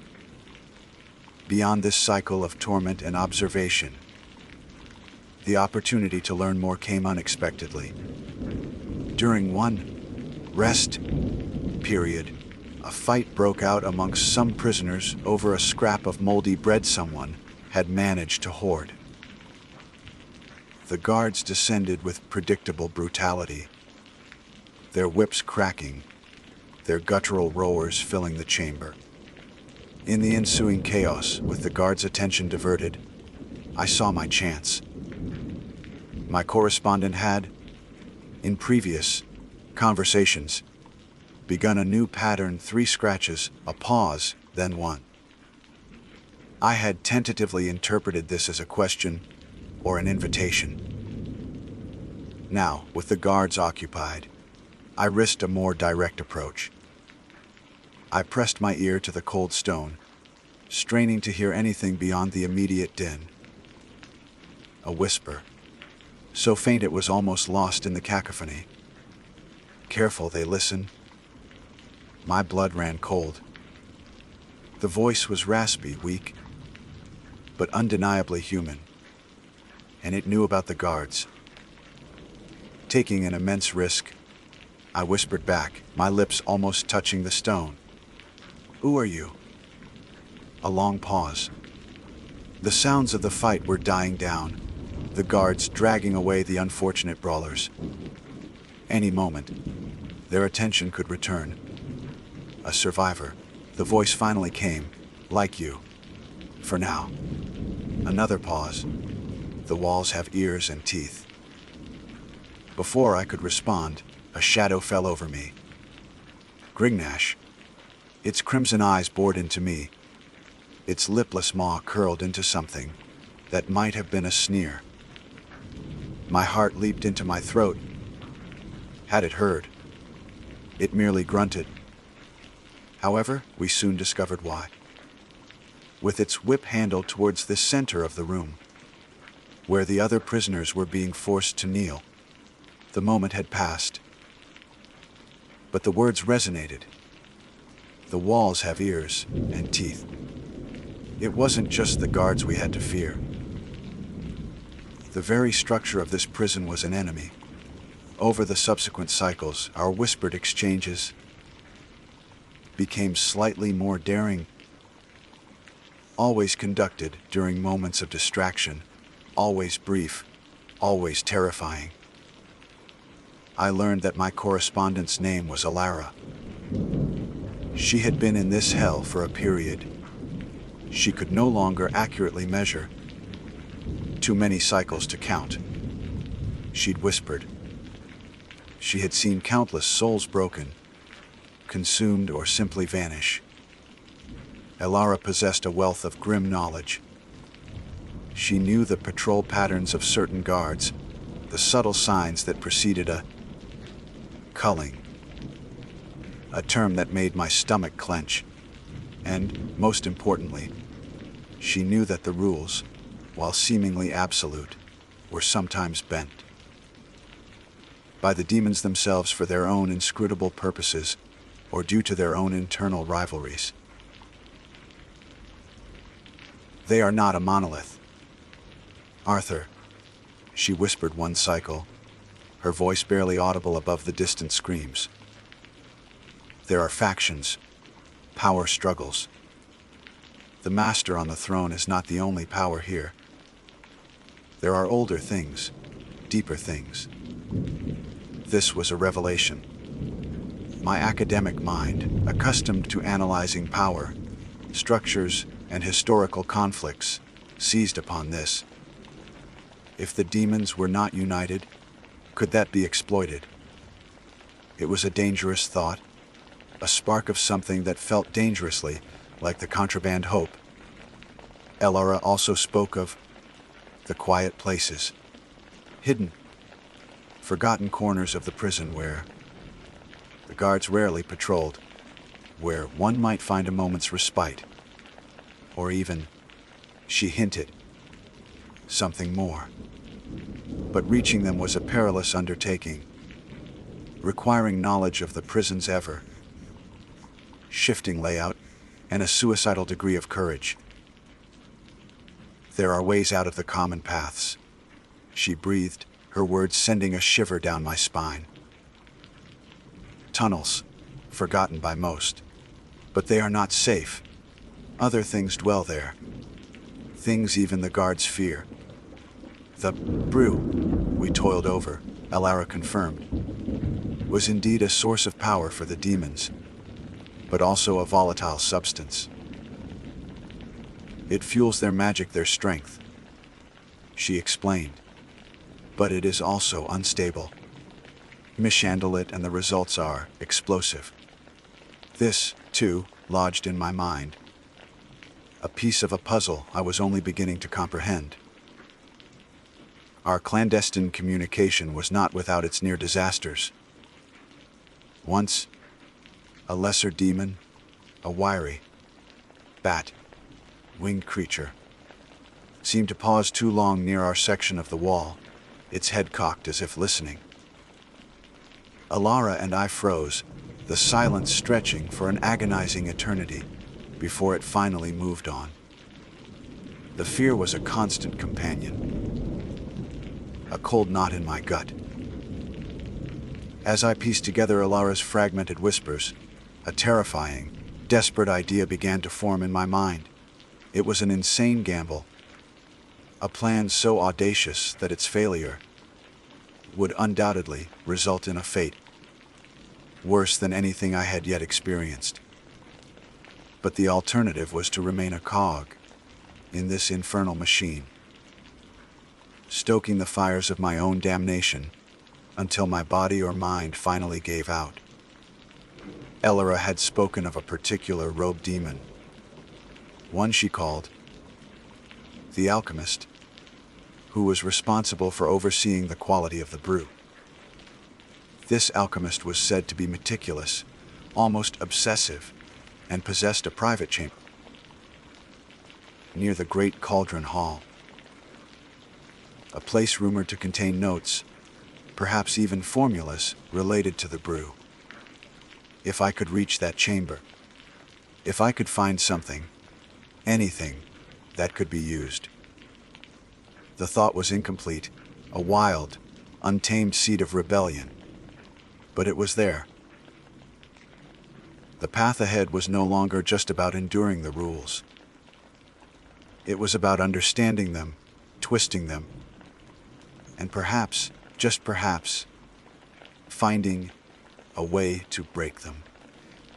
beyond this cycle of torment and observation. The opportunity to learn more came unexpectedly. During one rest period, a fight broke out amongst some prisoners over a scrap of moldy bread someone had managed to hoard. The guards descended with predictable brutality, their whips cracking, their guttural roars filling the chamber. In the ensuing chaos, with the guards' attention diverted, I saw my chance. My correspondent had, in previous conversations, begun a new pattern: 3 scratches, a pause, then 1. I had tentatively interpreted this as a question or an invitation. Now, with the guards occupied, I risked a more direct approach. I pressed my ear to the cold stone, straining to hear anything beyond the immediate din. A whisper, so faint it was almost lost in the cacophony. Careful, they listen. My blood ran cold. The voice was raspy, weak, but undeniably human, and it knew about the guards. Taking an immense risk, I whispered back, my lips almost touching the stone. "Who are you?" A long pause. The sounds of the fight were dying down, the guards dragging away the unfortunate brawlers. Any moment, their attention could return. "A survivor," the voice finally came, "like you. For now." Another pause. "The walls have ears and teeth." Before I could respond, a shadow fell over me. Grignash. Its crimson eyes bored into me. Its lipless maw curled into something that might have been a sneer. My heart leaped into my throat. Had it heard? It merely grunted. However, we soon discovered why. With its whip handle towards the center of the room, where the other prisoners were being forced to kneel, the moment had passed. But the words resonated. The walls have ears and teeth. It wasn't just the guards we had to fear. The very structure of this prison was an enemy. Over the subsequent cycles, our whispered exchanges became slightly more daring, always conducted during moments of distraction, always brief, always terrifying. I learned that my correspondent's name was Alara. She had been in this hell for a period she could no longer accurately measure. Too many cycles to count. She'd whispered. She had seen countless souls broken, consumed, or simply vanish. Elara possessed a wealth of grim knowledge. She knew the patrol patterns of certain guards, the subtle signs that preceded a culling, a term that made my stomach clench. And, most importantly, she knew that the rules, while seemingly absolute, were sometimes bent by the demons themselves for their own inscrutable purposes or due to their own internal rivalries. They are not a monolith. Arthur, she whispered one cycle, her voice barely audible above the distant screams. There are factions, power struggles. The master on the throne is not the only power here. There are older things, deeper things. This was a revelation. My academic mind, accustomed to analyzing power, structures, and historical conflicts, seized upon this. If the demons were not united, could that be exploited? It was a dangerous thought, a spark of something that felt dangerously like the contraband hope. Elara also spoke of the quiet places, hidden, forgotten corners of the prison where the guards rarely patrolled, where one might find a moment's respite, or even, she hinted, something more. But reaching them was a perilous undertaking, requiring knowledge of the prison's ever-shifting layout and a suicidal degree of courage. There are ways out of the common paths, she breathed, her words sending a shiver down my spine. Tunnels, forgotten by most, but they are not safe. Other things dwell there, things even the guards fear. The brew we toiled over, Elara confirmed, was indeed a source of power for the demons, but also a volatile substance. It fuels their magic, their strength, she explained, but it is also unstable. Mishandle it and the results are explosive. This, too, lodged in my mind, a piece of a puzzle I was only beginning to comprehend. Our clandestine communication was not without its near disasters. Once, a lesser demon, a wiry, bat-winged creature, seemed to pause too long near our section of the wall, its head cocked as if listening. Elara and I froze, the silence stretching for an agonizing eternity before it finally moved on. The fear was a constant companion, a cold knot in my gut. As I pieced together Elara's fragmented whispers, a terrifying, desperate idea began to form in my mind. It was an insane gamble, a plan so audacious that its failure would undoubtedly result in a fate worse than anything I had yet experienced. But the alternative was to remain a cog in this infernal machine, stoking the fires of my own damnation until my body or mind finally gave out. Elara had spoken of a particular robed demon, one she called the alchemist, who was responsible for overseeing the quality of the brew. This alchemist was said to be meticulous, almost obsessive, and possessed a private chamber near the great cauldron hall, a place rumored to contain notes, perhaps even formulas related to the brew. If I could reach that chamber, if I could find something, anything, that could be used. The thought was incomplete, a wild, untamed seed of rebellion, but it was there. The path ahead was no longer just about enduring the rules. It was about understanding them, twisting them, and perhaps, just perhaps, finding a way to break them,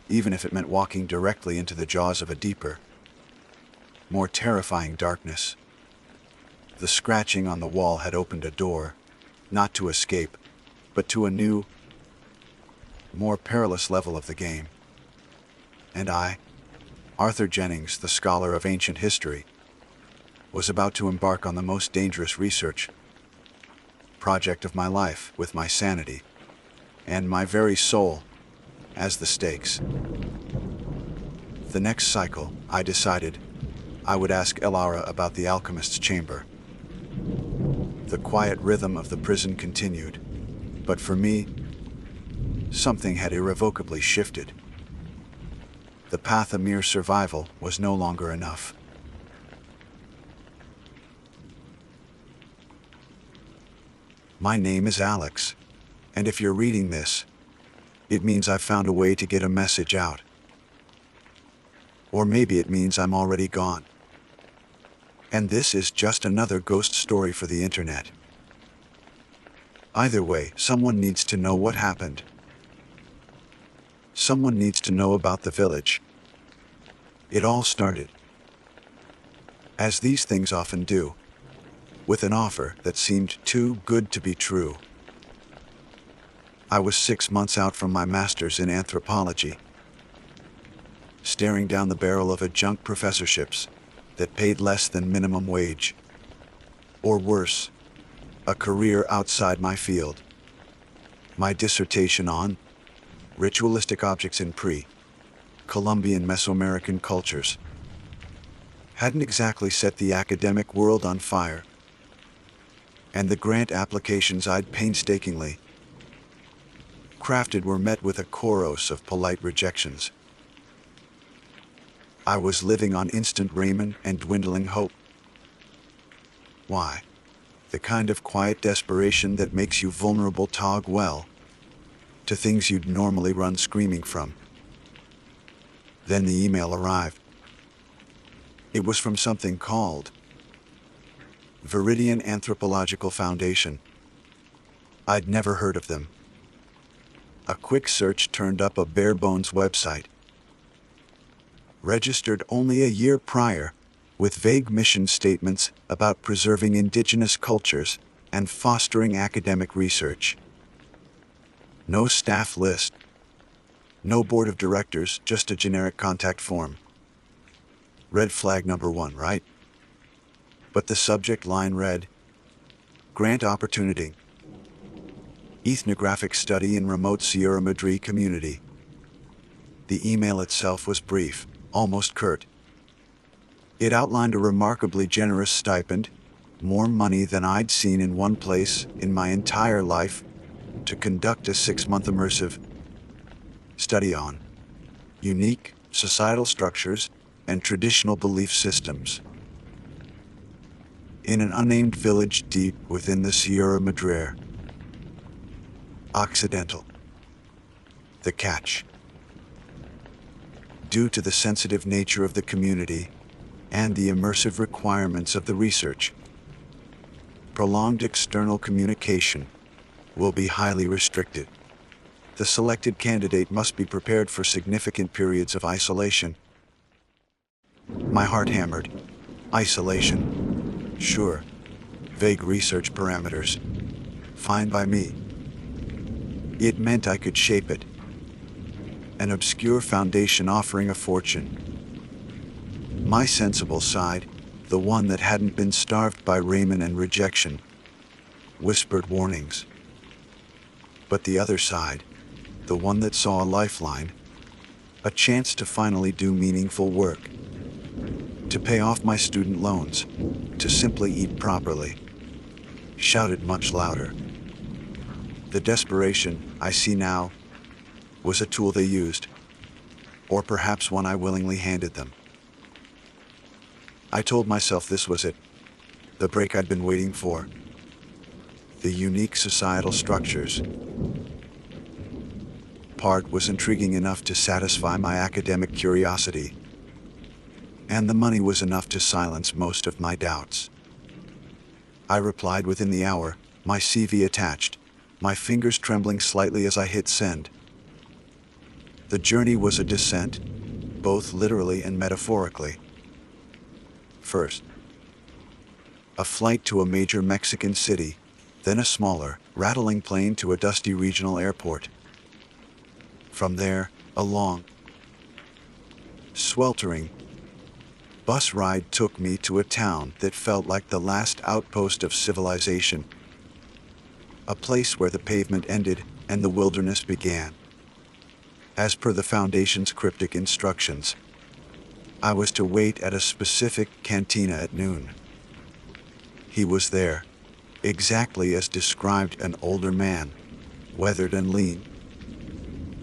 even if it meant walking directly into the jaws of a deeper, more terrifying darkness. The scratching on the wall had opened a door, not to escape, but to a new, more perilous level of the game. And I, Arthur Jennings, the scholar of ancient history, was about to embark on the most dangerous research project of my life, with my sanity and my very soul as the stakes. The next cycle, I decided I would ask Elara about the alchemist's chamber. The quiet rhythm of the prison continued, but for me, something had irrevocably shifted. The path of mere survival was no longer enough. My name is Alex, and if you're reading this, it means I've found a way to get a message out. Or maybe it means I'm already gone. And this is just another ghost story for the internet. Either way, someone needs to know what happened. Someone needs to know about the village. It all started, as these things often do, with an offer that seemed too good to be true. I was 6 months out from my master's in anthropology, staring down the barrel of adjunct professorships that paid less than minimum wage. Or worse, a career outside my field. My dissertation on ritualistic objects in pre-Columbian Mesoamerican cultures hadn't exactly set the academic world on fire, and the grant applications I'd painstakingly crafted were met with a chorus of polite rejections. I was living on instant raiment and dwindling hope. Why? The kind of quiet desperation that makes you vulnerable well to things you'd normally run screaming from. Then the email arrived. It was from something called Viridian Anthropological Foundation. I'd never heard of them. A quick search turned up a bare-bones website, registered only a year prior, with vague mission statements about preserving indigenous cultures and fostering academic research. No staff list, no board of directors, just a generic contact form. Red flag number 1, right? But the subject line read, Grant Opportunity, Ethnographic Study in Remote Sierra Madre Community. The email itself was brief, almost curt. It outlined a remarkably generous stipend, more money than I'd seen in one place in my entire life, to conduct a 6-month immersive study on unique societal structures and traditional belief systems in an unnamed village deep within the Sierra Madre Occidental. The catch: due to the sensitive nature of the community and the immersive requirements of the research, prolonged external communication will be highly restricted. The selected candidate must be prepared for significant periods of isolation. My heart hammered. Isolation? Sure. Vague research parameters. Fine by me. It meant I could shape it. An obscure foundation offering a fortune. My sensible side, the one that hadn't been starved by raiment and rejection, whispered warnings. But the other side, the one that saw a lifeline, a chance to finally do meaningful work, to pay off my student loans, to simply eat properly, shouted much louder. The desperation, I see now, was a tool they used, or perhaps one I willingly handed them. I told myself this was it, the break I'd been waiting for. The unique societal structures part was intriguing enough to satisfy my academic curiosity, and the money was enough to silence most of my doubts. I replied within the hour, my CV attached, my fingers trembling slightly as I hit send. The journey was a descent, both literally and metaphorically. First, a flight to a major Mexican city, then a smaller, rattling plane to a dusty regional airport. From there, a long, sweltering bus ride took me to a town that felt like the last outpost of civilization, a place where the pavement ended and the wilderness began. As per the Foundation's cryptic instructions, I was to wait at a specific cantina at noon. He was there, exactly as described, an older man, weathered and lean,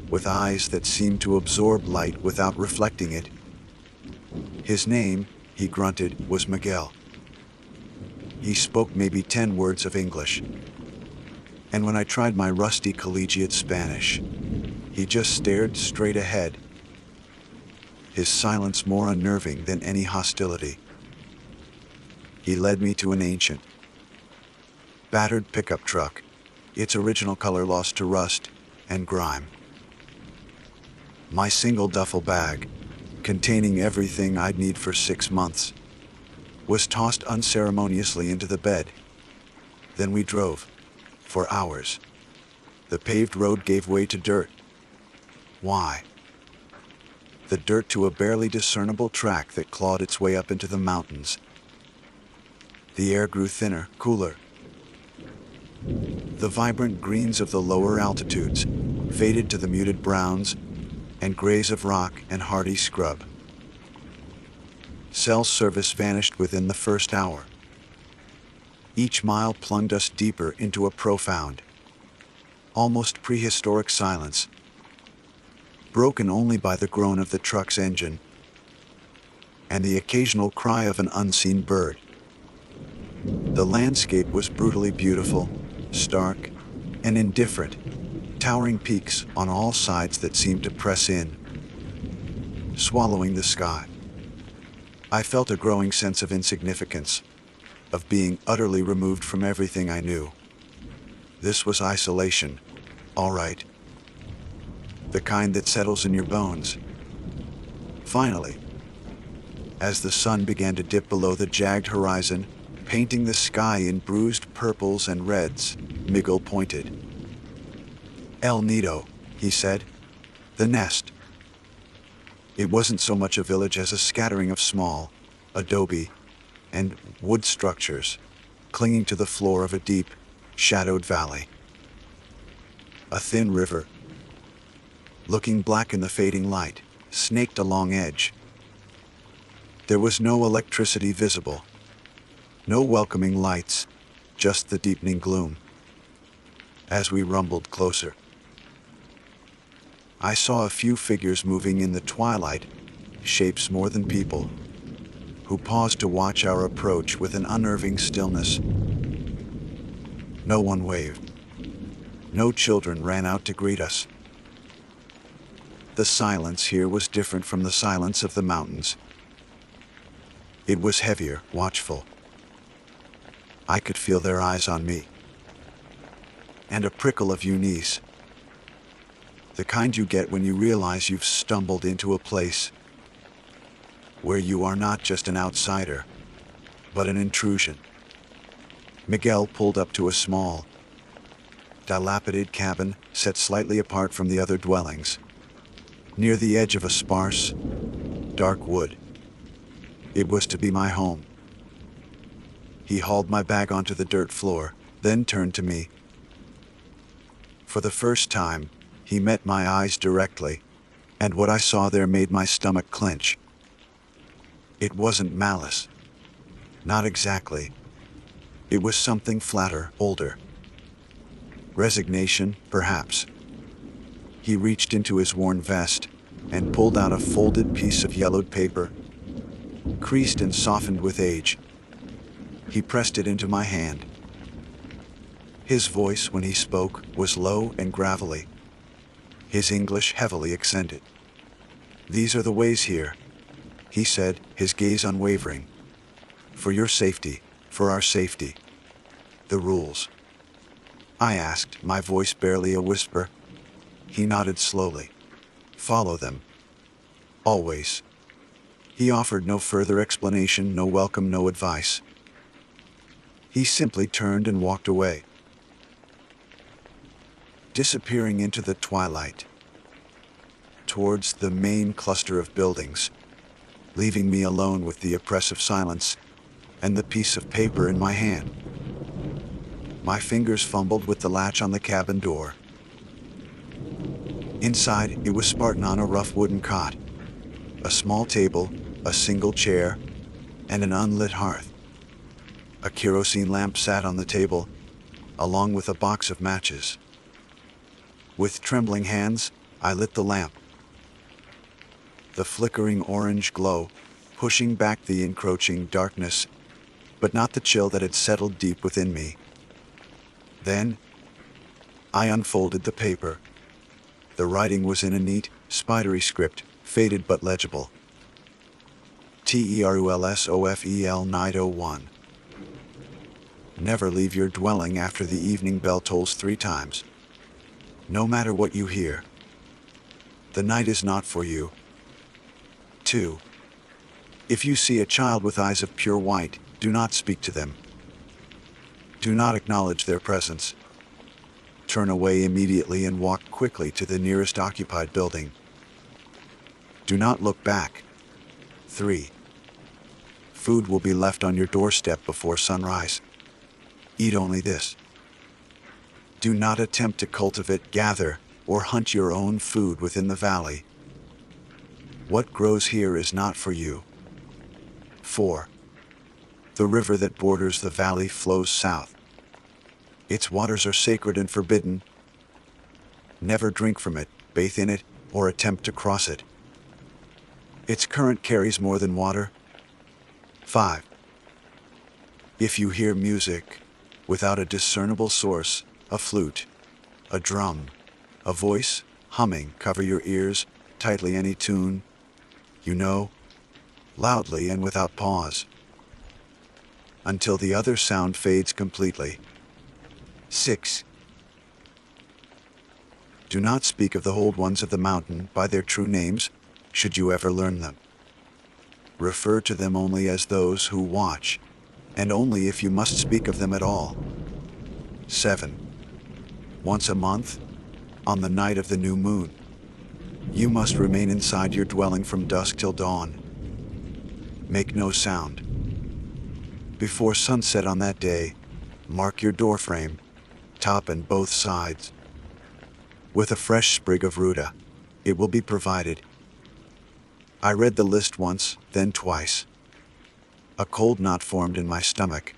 with eyes that seemed to absorb light without reflecting it. His name, he grunted, was Miguel. He spoke maybe 10 words of English, and when I tried my rusty collegiate Spanish, he just stared straight ahead, his silence more unnerving than any hostility. He led me to an ancient, battered pickup truck, its original color lost to rust and grime. My single duffel bag, containing everything I'd need for 6 months, was tossed unceremoniously into the bed. Then we drove, for hours. The paved road gave way to dirt. Why? The dirt to a barely discernible track that clawed its way up into the mountains. The air grew thinner, cooler. The vibrant greens of the lower altitudes faded to the muted browns and grays of rock and hardy scrub. Cell service vanished within the first hour. Each mile plunged us deeper into a profound, almost prehistoric silence, broken only by the groan of the truck's engine and the occasional cry of an unseen bird. The landscape was brutally beautiful, stark, and indifferent, towering peaks on all sides that seemed to press in, swallowing the sky. I felt a growing sense of insignificance, of being utterly removed from everything I knew. This was isolation, all right. The kind that settles in your bones. Finally, as the sun began to dip below the jagged horizon, painting the sky in bruised purples and reds, Miguel pointed. El Nido, he said. The nest. It wasn't so much a village as a scattering of small, adobe, and wood structures, clinging to the floor of a deep, shadowed valley. A thin river, looking black in the fading light, snaked along edge. There was no electricity visible, no welcoming lights, just the deepening gloom. As we rumbled closer, I saw a few figures moving in the twilight, shapes more than people, who paused to watch our approach with an unnerving stillness. No one waved. No children ran out to greet us. The silence here was different from the silence of the mountains. It was heavier, watchful. I could feel their eyes on me. And a prickle of unease. The kind you get when you realize you've stumbled into a place where you are not just an outsider, but an intrusion. Miguel pulled up to a small, dilapidated cabin set slightly apart from the other dwellings, near the edge of a sparse, dark wood. It was to be my home. He hauled my bag onto the dirt floor, then turned to me. For the first time, he met my eyes directly, and what I saw there made my stomach clench. It wasn't malice. Not exactly. It was something flatter, older. Resignation, perhaps. He reached into his worn vest and pulled out a folded piece of yellowed paper, creased and softened with age. He pressed it into my hand. His voice, when he spoke, was low and gravelly, his English heavily accented. "These are the ways here," he said, his gaze unwavering. "For your safety, for our safety. The rules." I asked, my voice barely a whisper. He nodded slowly. "Follow them. Always." He offered no further explanation, no welcome, no advice. He simply turned and walked away, disappearing into the twilight, towards the main cluster of buildings. leaving me alone with the oppressive silence and the piece of paper in my hand. My fingers fumbled with the latch on the cabin door. Inside, it was Spartan on a rough wooden cot, a small table, a single chair, and an unlit hearth. A kerosene lamp sat on the table, along with a box of matches. With trembling hands, I lit the lamp. The flickering orange glow, pushing back the encroaching darkness, but not the chill that had settled deep within me. Then, I unfolded the paper. The writing was in a neat, spidery script, faded but legible. TERULSOFEL Night 01. Never leave your dwelling after the evening bell tolls 3 times. No matter what you hear, the night is not for you. 2. If you see a child with eyes of pure white, do not speak to them. Do not acknowledge their presence. Turn away immediately and walk quickly to the nearest occupied building. Do not look back. 3. Food will be left on your doorstep before sunrise. Eat only this. Do not attempt to cultivate, gather, or hunt your own food within the valley. What grows here is not for you. 4. The river that borders the valley flows south. Its waters are sacred and forbidden. Never drink from it, bathe in it, or attempt to cross it. Its current carries more than water. 5. If you hear music, without a discernible source, a flute, a drum, a voice, humming, cover your ears, tightly any tune, you know, loudly and without pause, until the other sound fades completely. 6. Do not speak of the old ones of the mountain by their true names, should you ever learn them. Refer to them only as those who watch, and only if you must speak of them at all. 7. Once a month, on the night of the new moon, you must remain inside your dwelling from dusk till dawn. Make no sound. Before sunset on that day, mark your doorframe, top and both sides, with a fresh sprig of ruta. It will be provided. I read the list once, then twice. A cold knot formed in my stomach.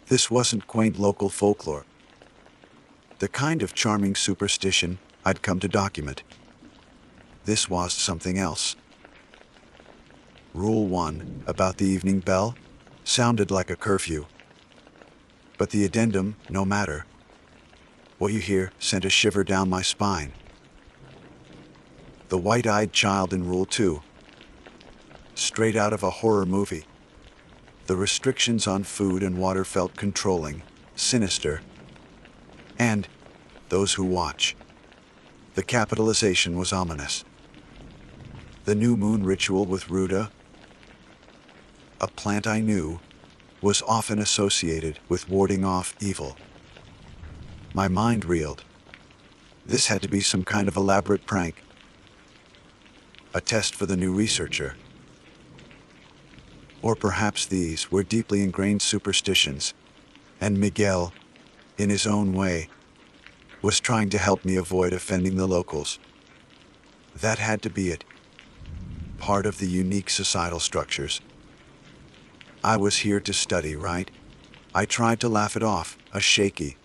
This wasn't quaint local folklore. The kind of charming superstition I'd come to document. This was something else. Rule 1, about the evening bell, sounded like a curfew. But the addendum, no matter. What you hear sent a shiver down my spine. The white-eyed child in Rule 2. Straight out of a horror movie. The restrictions on food and water felt controlling, sinister. And those who watch. The capitalization was ominous. The new moon ritual with ruta, a plant I knew, was often associated with warding off evil. My mind reeled. This had to be some kind of elaborate prank. A test for the new researcher. Or perhaps these were deeply ingrained superstitions, and Miguel, in his own way, was trying to help me avoid offending the locals. That had to be it. Part of the unique societal structures. I was here to study, right? I tried to laugh it off, a shaky,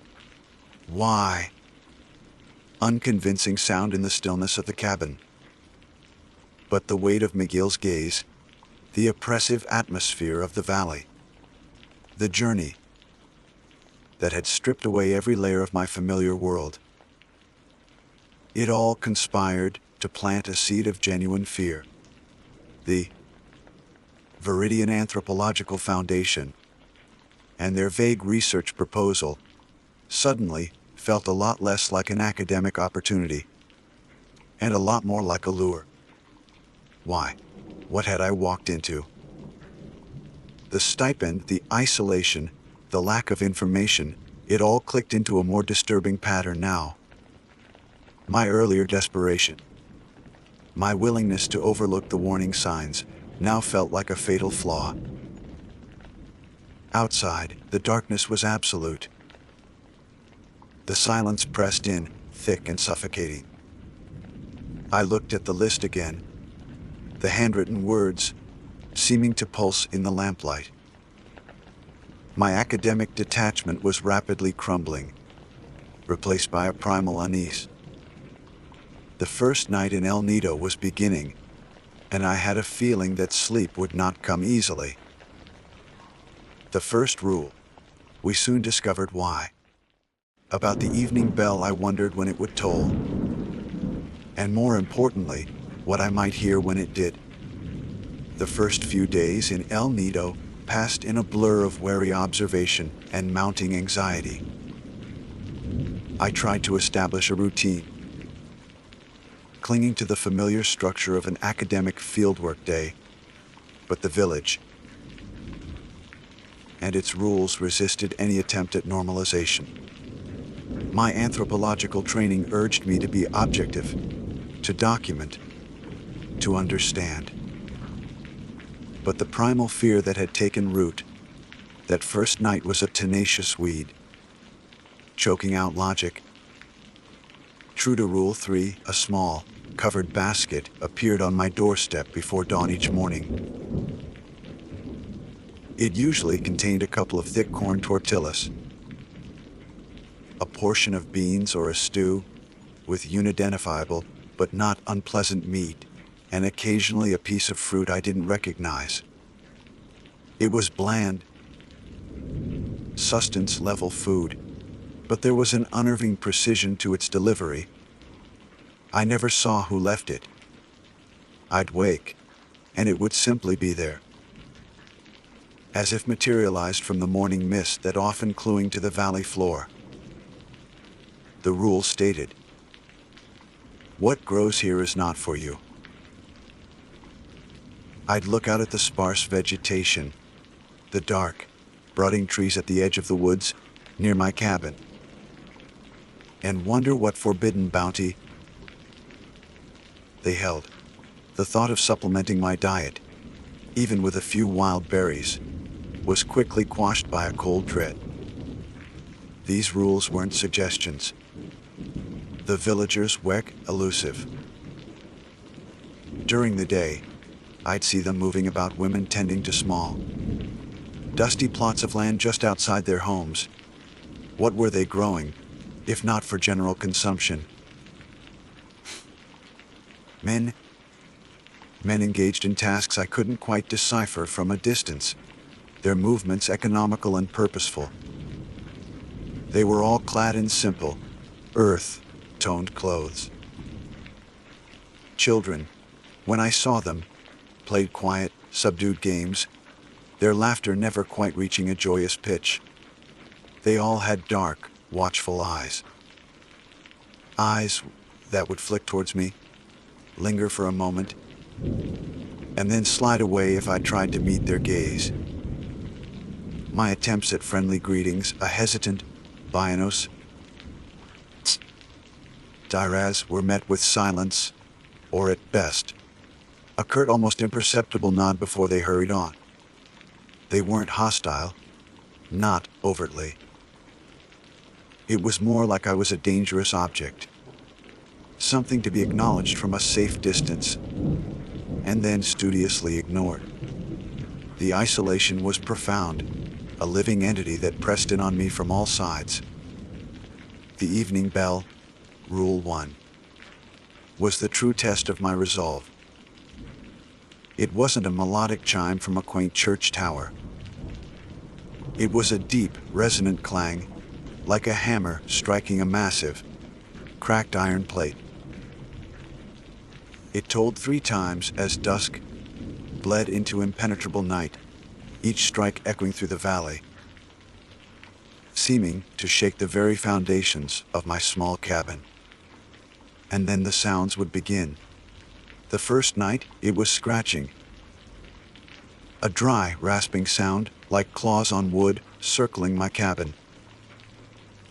why? Unconvincing sound in the stillness of the cabin. But the weight of Miguel's gaze, the oppressive atmosphere of the valley, the journey that had stripped away every layer of my familiar world. It all conspired to plant a seed of genuine fear. The Viridian Anthropological Foundation and their vague research proposal suddenly felt a lot less like an academic opportunity and a lot more like a lure. Why? What had I walked into? The stipend, the isolation, the lack of information, it all clicked into a more disturbing pattern now. My earlier desperation, my willingness to overlook the warning signs, now felt like a fatal flaw. Outside, the darkness was absolute. The silence pressed in, thick and suffocating. I looked at the list again, the handwritten words seeming to pulse in the lamplight. My academic detachment was rapidly crumbling, replaced by a primal unease. The first night in El Nido was beginning, and I had a feeling that sleep would not come easily. The first rule, we soon discovered why. About the evening bell, I wondered when it would toll, and more importantly, what I might hear when it did. The first few days in El Nido passed in a blur of wary observation and mounting anxiety. I tried to establish a routine, clinging to the familiar structure of an academic fieldwork day, but the village and its rules resisted any attempt at normalization. My anthropological training urged me to be objective, to document, to understand. But the primal fear that had taken root that first night was a tenacious weed, choking out logic. True to Rule 3, a small, covered basket appeared on my doorstep before dawn each morning. It usually contained a couple of thick corn tortillas, a portion of beans or a stew with unidentifiable but not unpleasant meat, and occasionally a piece of fruit I didn't recognize. It was bland, sustenance-level food, but there was an unnerving precision to its delivery. I never saw who left it. I'd wake, and it would simply be there, as if materialized from the morning mist that often clung to the valley floor. The rule stated, "What grows here is not for you." I'd look out at the sparse vegetation, the dark, budding trees at the edge of the woods near my cabin, and wonder what forbidden bounty they held. The thought of supplementing my diet, even with a few wild berries, was quickly quashed by a cold dread. These rules weren't suggestions. The villagers were elusive. During the day, I'd see them moving about, women tending to small, dusty plots of land just outside their homes. What were they growing, if not for general consumption? Men engaged in tasks I couldn't quite decipher from a distance, their movements economical and purposeful. They were all clad in simple, earth-toned clothes. Children, when I saw them, played quiet, subdued games, their laughter never quite reaching a joyous pitch. They all had dark, watchful eyes. Eyes that would flick towards me, linger for a moment, and then slide away if I tried to meet their gaze. My attempts at friendly greetings, a hesitant, "Buenos Dias," were met with silence, or at best, a curt, almost imperceptible nod before they hurried on. They weren't hostile, not overtly. It was more like I was a dangerous object, something to be acknowledged from a safe distance, and then studiously ignored. The isolation was profound, a living entity that pressed in on me from all sides. The evening bell, Rule 1, was the true test of my resolve. It wasn't a melodic chime from a quaint church tower. It was a deep, resonant clang, like a hammer striking a massive, cracked iron plate. It tolled 3 times as dusk bled into impenetrable night, each strike echoing through the valley, seeming to shake the very foundations of my small cabin. And then the sounds would begin. The first night, it was scratching. A dry, rasping sound, like claws on wood, circling my cabin.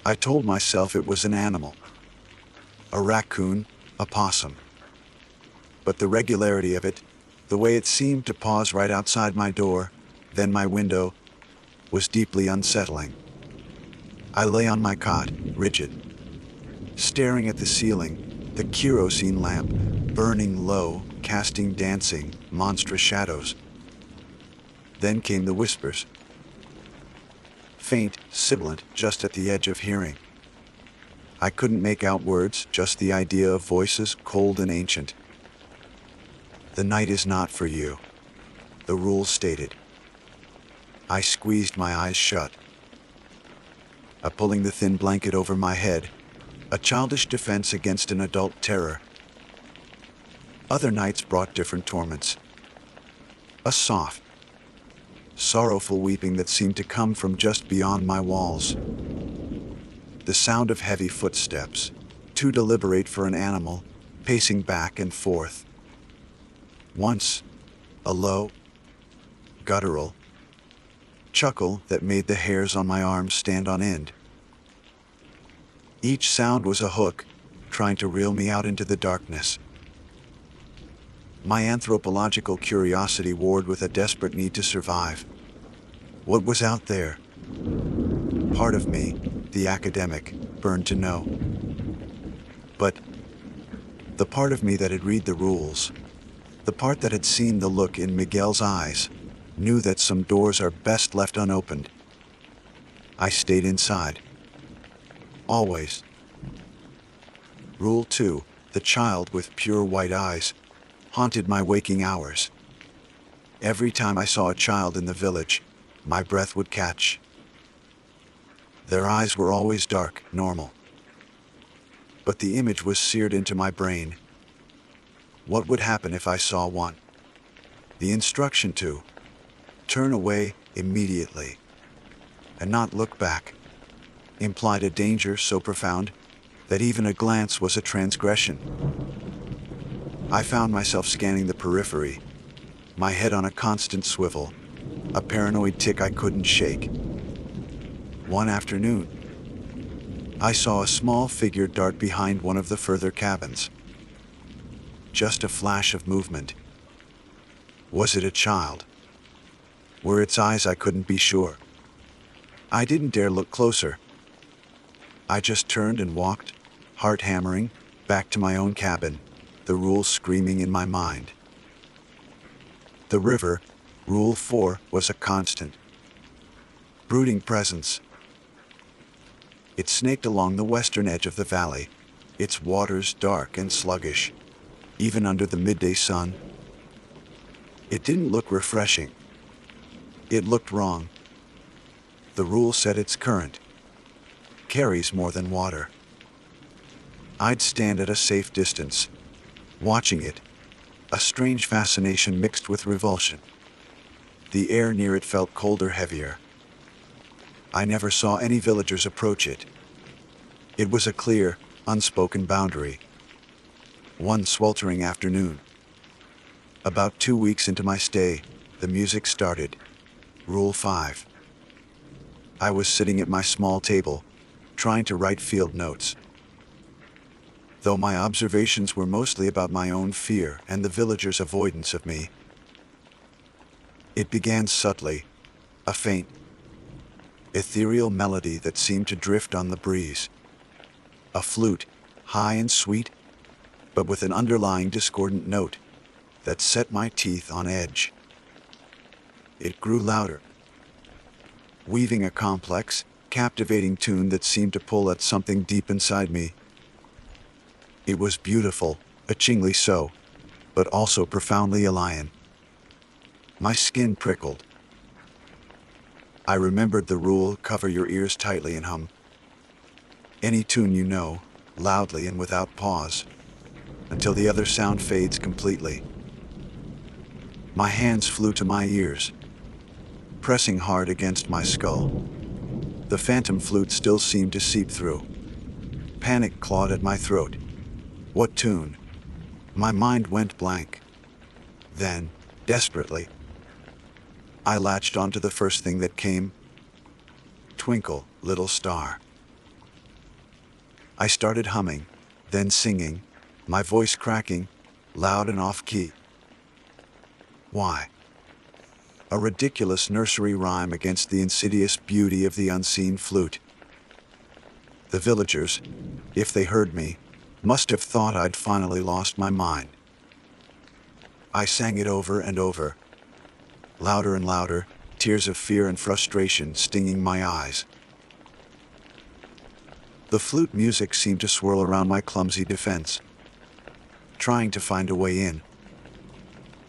I told myself it was an animal, a raccoon, a possum. But the regularity of it, The way it seemed to pause right outside my door, then my window, was deeply unsettling. I lay on my cot, rigid, staring at the ceiling, the kerosene lamp burning low, casting dancing, monstrous shadows. Then came the whispers. Faint, sibilant, just at the edge of hearing. I couldn't make out words, just the idea of voices, cold and ancient. The night is not for you, the rules stated. I squeezed my eyes shut, pulling the thin blanket over my head, a childish defense against an adult terror. Other nights brought different torments. A soft, sorrowful weeping that seemed to come from just beyond my walls. The sound of heavy footsteps, too deliberate for an animal, pacing back and forth. Once, a low, guttural chuckle that made the hairs on my arms stand on end. Each sound was a hook, trying to reel me out into the darkness. My anthropological curiosity warred with a desperate need to survive. What was out there? Part of me, the academic, burned to know. But the part of me that had read the rules, the part that had seen the look in Miguel's eyes, knew that some doors are best left unopened. I stayed inside. Always. Rule 2, the child with pure white eyes, haunted my waking hours. Every time I saw a child in the village, my breath would catch. Their eyes were always dark, normal. But the image was seared into my brain. What would happen if I saw one? The instruction to turn away immediately and not look back implied a danger so profound that even a glance was a transgression. I found myself scanning the periphery, my head on a constant swivel, a paranoid tic I couldn't shake. One afternoon, I saw a small figure dart behind one of the further cabins. Just a flash of movement. Was it a child? Were its eyes? I couldn't be sure. I didn't dare look closer. I just turned and walked, heart hammering, back to my own cabin, the rules screaming in my mind. The river, Rule 4, was a constant, brooding presence. It snaked along the western edge of the valley, its waters dark and sluggish, even under the midday sun. It didn't look refreshing. It looked wrong. The rule said its current carries more than water. I'd stand at a safe distance, watching it, a strange fascination mixed with revulsion. The air near it felt colder, heavier. I never saw any villagers approach it. It was a clear, unspoken boundary. One sweltering afternoon, about 2 weeks into my stay, the music started. Rule 5. I was sitting at my small table, trying to write field notes. Though my observations were mostly about my own fear and the villagers' avoidance of me. It began subtly, a faint, ethereal melody that seemed to drift on the breeze. A flute, high and sweet, but with an underlying discordant note that set my teeth on edge. It grew louder, weaving a complex, captivating tune that seemed to pull at something deep inside me. It was beautiful, etchingly so, but also profoundly alien. My skin prickled. I remembered the rule: cover your ears tightly and hum any tune you know, loudly and without pause, until the other sound fades completely. My hands flew to my ears, pressing hard against my skull. The phantom flute still seemed to seep through. Panic clawed at my throat. What tune? My mind went blank. Then, desperately, I latched onto the first thing that came. Twinkle, Little Star. I started humming, then singing, my voice cracking, loud and off-key. Why? A ridiculous nursery rhyme against the insidious beauty of the unseen flute. The villagers, if they heard me, must have thought I'd finally lost my mind. I sang it over and over, louder and louder, tears of fear and frustration stinging my eyes. The flute music seemed to swirl around my clumsy defense, trying to find a way in.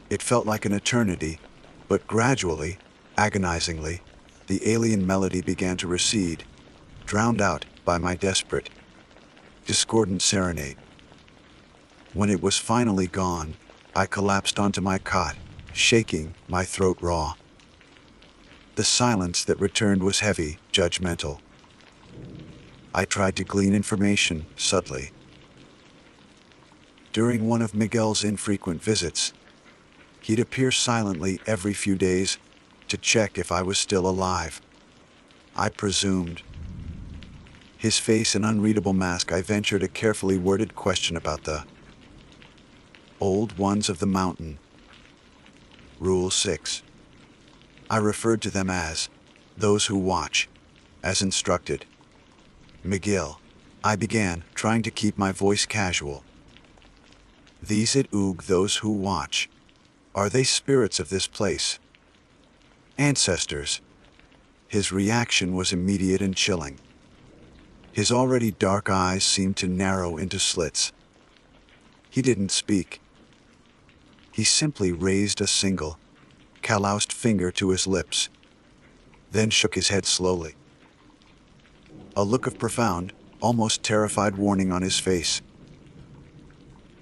It felt like an eternity, but gradually, agonizingly, the alien melody began to recede, drowned out by my desperate, discordant serenade. When it was finally gone, I collapsed onto my cot, shaking, my throat raw. The silence that returned was heavy, judgmental. I tried to glean information, subtly. During one of Miguel's infrequent visits, he'd appear silently every few days to check if I was still alive. I presumed. His face an unreadable mask, I ventured a carefully worded question about the Old Ones of the Mountain. Rule 6. I referred to them as those who watch, as instructed. Miguel, I began, trying to keep my voice casual. These at Oog, those who watch. Are they spirits of this place? Ancestors? His reaction was immediate and chilling. His already dark eyes seemed to narrow into slits. He didn't speak. He simply raised a single, calloused finger to his lips, then shook his head slowly. A look of profound, almost terrified warning on his face.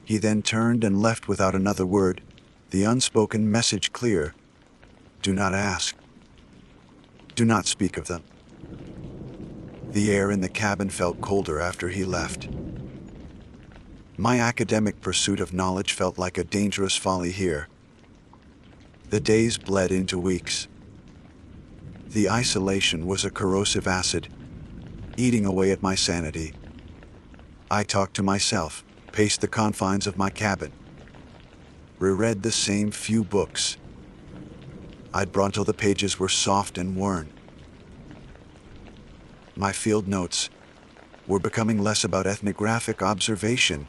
He then turned and left without another word, the unspoken message clear. Do not ask. Do not speak of them. The air in the cabin felt colder after he left. My academic pursuit of knowledge felt like a dangerous folly here. The days bled into weeks. The isolation was a corrosive acid, eating away at my sanity. I talked to myself, paced the confines of my cabin, reread the same few books I'd brought till the pages were soft and worn. My field notes were becoming less about ethnographic observation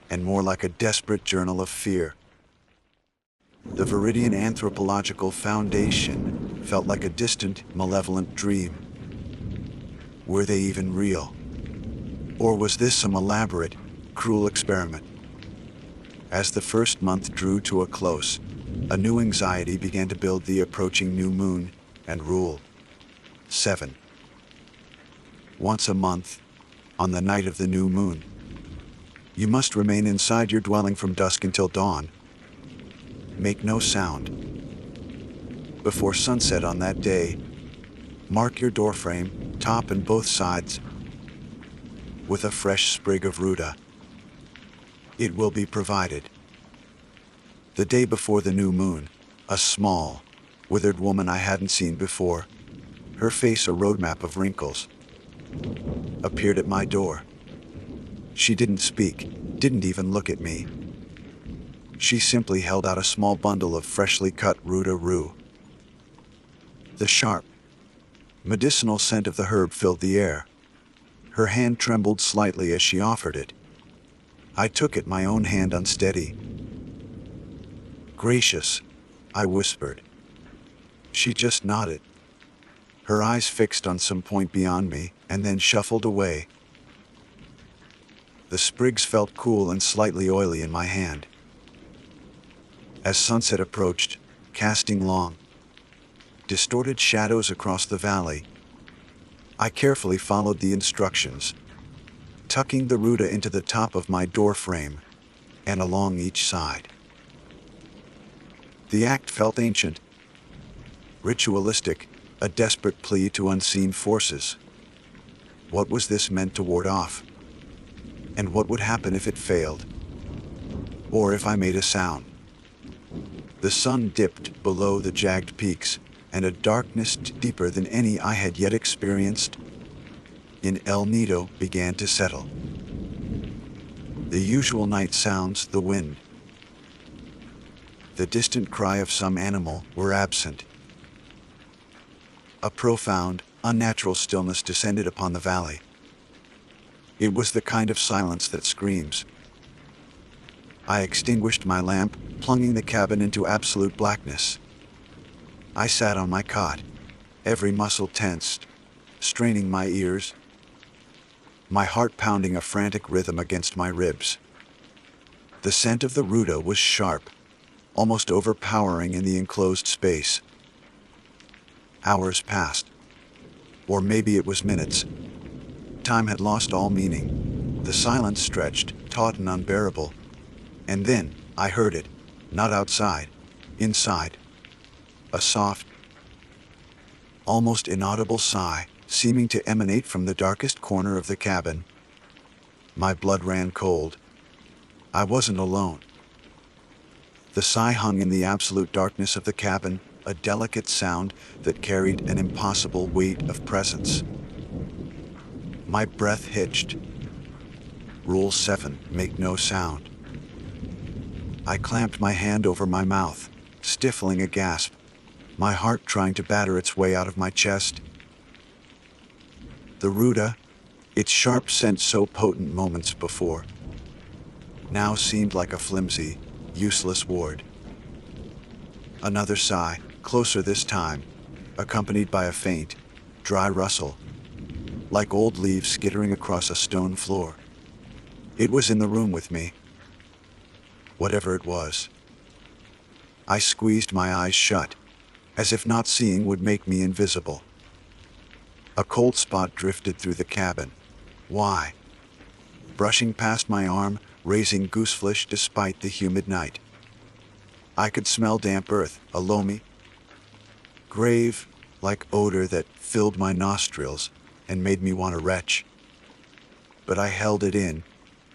and more like a desperate journal of fear. The Viridian anthropological foundation felt like a distant, malevolent dream. Were they even real? Or was this some elaborate, cruel experiment? As the first month drew to a close, a new anxiety began to build: the approaching new moon and Rule 7. Once a month, on the night of the new moon, you must remain inside your dwelling from dusk until dawn. Make no sound. Before sunset on that day, mark your doorframe, top and both sides, with a fresh sprig of ruta. It will be provided. The day before the new moon, a small, withered woman I hadn't seen before, her face a roadmap of wrinkles, appeared at my door. She didn't speak, didn't even look at me. She simply held out a small bundle of freshly cut ruta rue. The sharp, medicinal scent of the herb filled the air. Her hand trembled slightly as she offered it. I took it, my own hand unsteady. Gracious, I whispered. She just nodded, her eyes fixed on some point beyond me, and then shuffled away. The sprigs felt cool and slightly oily in my hand. As sunset approached, casting long, distorted shadows across the valley, I carefully followed the instructions, tucking the ruta into the top of my door frame and along each side. The act felt ancient, ritualistic, a desperate plea to unseen forces. What was this meant to ward off? And what would happen if it failed? Or if I made a sound? The sun dipped below the jagged peaks, and a darkness deeper than any I had yet experienced in El Nido began to settle. The usual night sounds, the wind, the distant cry of some animal were absent. A profound, unnatural stillness descended upon the valley. It was the kind of silence that screams. I extinguished my lamp, plunging the cabin into absolute blackness. I sat on my cot, every muscle tensed, straining my ears, my heart pounding a frantic rhythm against my ribs. The scent of the ruta was sharp, almost overpowering in the enclosed space. Hours passed, or maybe it was minutes. Time had lost all meaning. The silence stretched, taut and unbearable. And then I heard it, not outside, inside. A soft, almost inaudible sigh, seeming to emanate from the darkest corner of the cabin. My blood ran cold. I wasn't alone. The sigh hung in the absolute darkness of the cabin, a delicate sound that carried an impossible weight of presence. My breath hitched. Rule 7, make no sound. I clamped my hand over my mouth, stifling a gasp, my heart trying to batter its way out of my chest. The ruta, its sharp scent so potent moments before, now seemed like a flimsy, useless ward. Another sigh, closer this time, accompanied by a faint, dry rustle, like old leaves skittering across a stone floor. It was in the room with me. Whatever it was. I squeezed my eyes shut, as if not seeing would make me invisible. A cold spot drifted through the cabin. Why? Brushing past my arm, raising gooseflesh despite the humid night. I could smell damp earth, a loamy, grave-like odor that filled my nostrils and made me want to retch. But I held it in,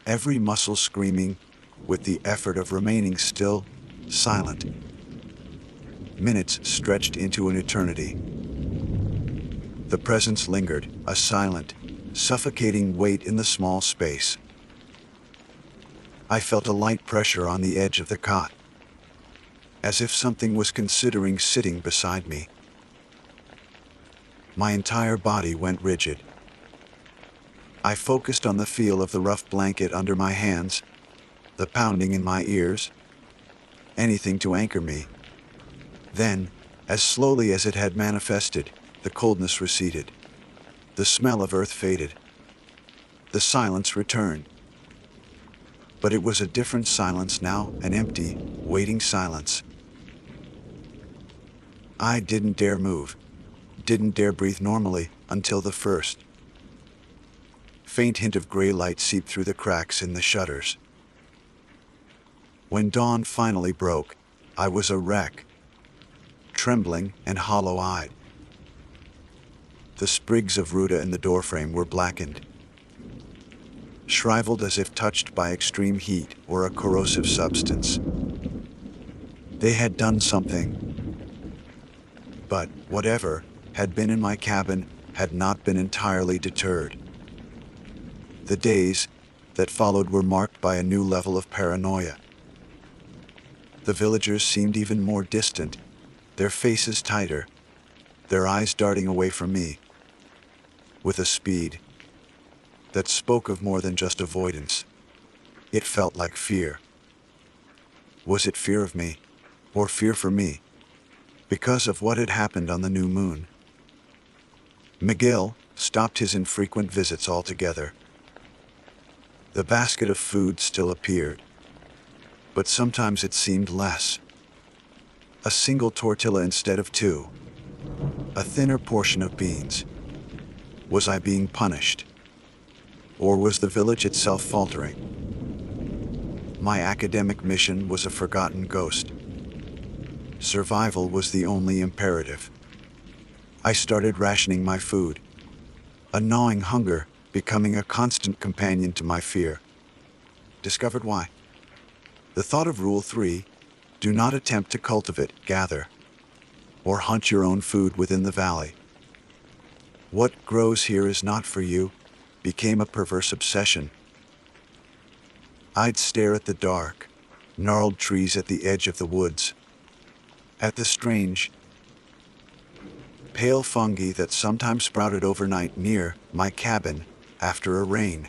every muscle screaming, with the effort of remaining still, silent. Minutes stretched into an eternity. The presence lingered, a silent, suffocating weight in the small space. I felt a light pressure on the edge of the cot, as if something was considering sitting beside me. My entire body went rigid. I focused on the feel of the rough blanket under my hands, the pounding in my ears, anything to anchor me. Then, as slowly as it had manifested, the coldness receded. The smell of earth faded. The silence returned. But it was a different silence now, an empty, waiting silence. I didn't dare move, didn't dare breathe normally until the first faint hint of gray light seeped through the cracks in the shutters. When dawn finally broke, I was a wreck, trembling and hollow-eyed. The sprigs of ruta in the doorframe were blackened, shriveled as if touched by extreme heat or a corrosive substance. They had done something, but whatever had been in my cabin had not been entirely deterred. The days that followed were marked by a new level of paranoia. The villagers seemed even more distant, their faces tighter, their eyes darting away from me, with a speed that spoke of more than just avoidance. It felt like fear. Was it fear of me, or fear for me, because of what had happened on the new moon? Miguel stopped his infrequent visits altogether. The basket of food still appeared, but sometimes it seemed less. A single tortilla instead of two, a thinner portion of beans. Was I being punished? Or was the village itself faltering? My academic mission was a forgotten ghost. Survival was the only imperative. I started rationing my food, a gnawing hunger becoming a constant companion to my fear. Discovered why. The thought of Rule 3, do not attempt to cultivate, gather, or hunt your own food within the valley. What grows here is not for you, became a perverse obsession. I'd stare at the dark, gnarled trees at the edge of the woods, at the strange, pale fungi that sometimes sprouted overnight near my cabin after a rain.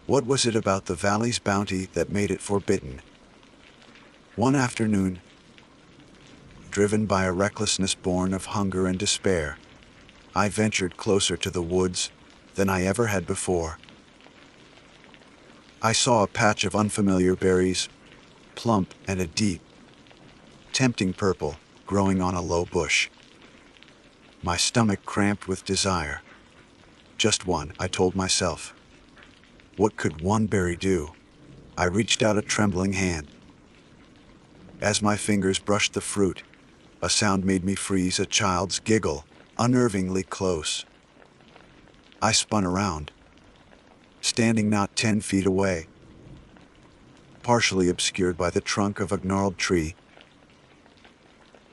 What was it about the valley's bounty that made it forbidden? One afternoon, driven by a recklessness born of hunger and despair, I ventured closer to the woods than I ever had before. I saw a patch of unfamiliar berries, plump and a deep, tempting purple, growing on a low bush. My stomach cramped with desire. Just one, I told myself. What could one berry do? I reached out a trembling hand. As my fingers brushed the fruit, a sound made me freeze, a child's giggle, unnervingly close. I spun around, standing not 10 feet away, partially obscured by the trunk of a gnarled tree,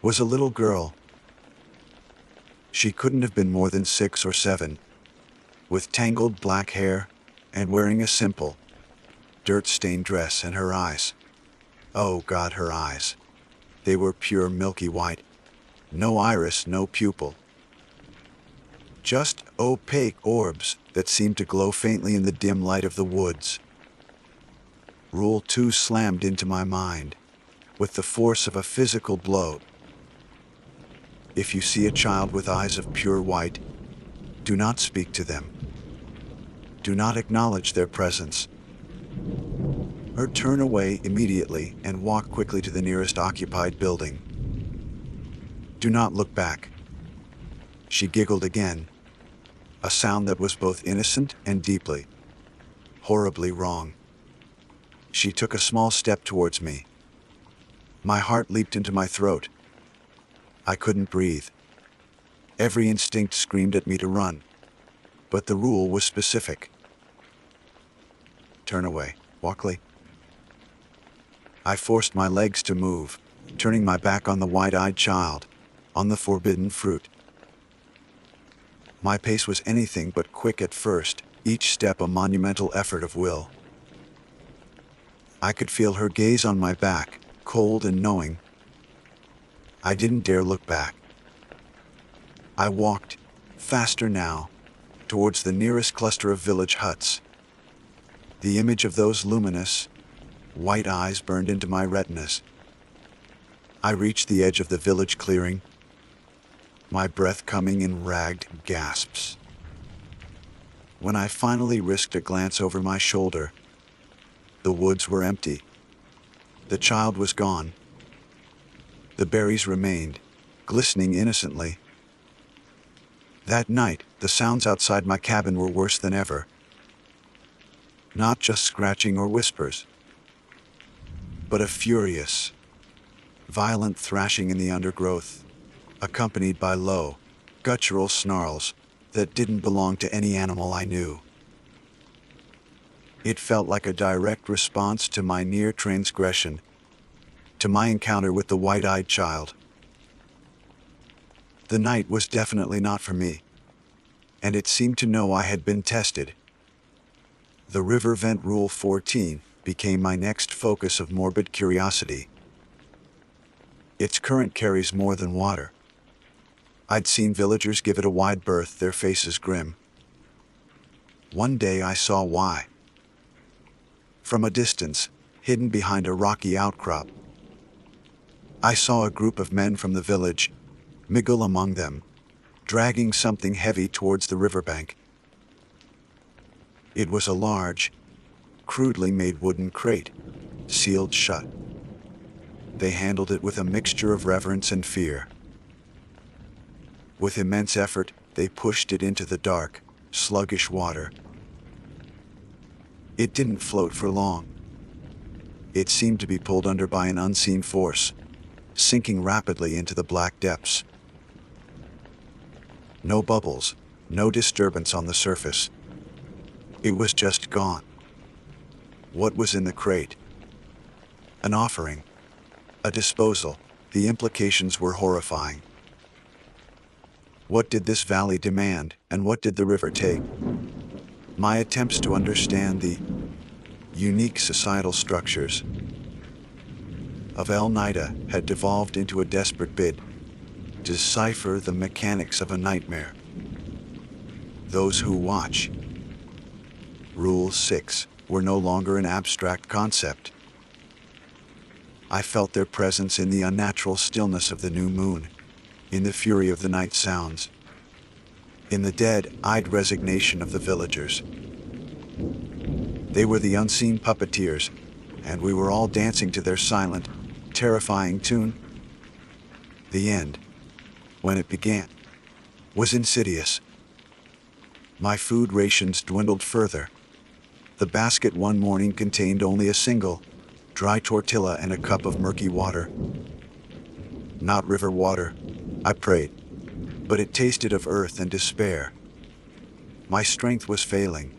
was a little girl. She couldn't have been more than 6 or 7, with tangled black hair and wearing a simple, dirt-stained dress, and her eyes. Oh God, her eyes. They were pure milky white. No iris, no pupil. Just opaque orbs that seemed to glow faintly in the dim light of the woods. Rule 2 slammed into my mind with the force of a physical blow. If you see a child with eyes of pure white, do not speak to them. Do not acknowledge their presence. Or turn away immediately and walk quickly to the nearest occupied building. Do not look back. She giggled again, a sound that was both innocent and deeply, horribly wrong. She took a small step towards me. My heart leaped into my throat. I couldn't breathe. Every instinct screamed at me to run, but the rule was specific. Turn away, Walkley. I forced my legs to move, turning my back on the wide-eyed child, on the forbidden fruit. My pace was anything but quick at first, each step a monumental effort of will. I could feel her gaze on my back, cold and knowing. I didn't dare look back. I walked, faster now, towards the nearest cluster of village huts. The image of those luminous, white eyes burned into my retinas. I reached the edge of the village clearing, my breath coming in ragged gasps. When I finally risked a glance over my shoulder, the woods were empty. The child was gone. The berries remained, glistening innocently. That night, the sounds outside my cabin were worse than ever. Not just scratching or whispers, but a furious, violent thrashing in the undergrowth, accompanied by low, guttural snarls that didn't belong to any animal I knew. It felt like a direct response to my near transgression, to my encounter with the white-eyed child. The night was definitely not for me, and it seemed to know I had been tested. The river vent Rule 14 became my next focus of morbid curiosity. Its current carries more than water. I'd seen villagers give it a wide berth, their faces grim. One day I saw why. From a distance, hidden behind a rocky outcrop, I saw a group of men from the village, Miguel among them, dragging something heavy towards the riverbank. It was a large, crudely made wooden crate, sealed shut. They handled it with a mixture of reverence and fear. With immense effort, they pushed it into the dark, sluggish water. It didn't float for long. It seemed to be pulled under by an unseen force, sinking rapidly into the black depths. No bubbles, no disturbance on the surface. It was just gone. What was in the crate? An offering. A disposal. The implications were horrifying. What did this valley demand, and what did the river take? My attempts to understand the unique societal structures of El Nido had devolved into a desperate bid to decipher the mechanics of a nightmare. Those who watch. Rule 6 were no longer an abstract concept. I felt their presence in the unnatural stillness of the new moon, in the fury of the night sounds, in the dead-eyed resignation of the villagers. They were the unseen puppeteers, and we were all dancing to their silent, terrifying tune. The end, when it began, was insidious. My food rations dwindled further. The basket one morning contained only a single, dry tortilla and a cup of murky water. Not river water, I prayed, but it tasted of earth and despair. My strength was failing.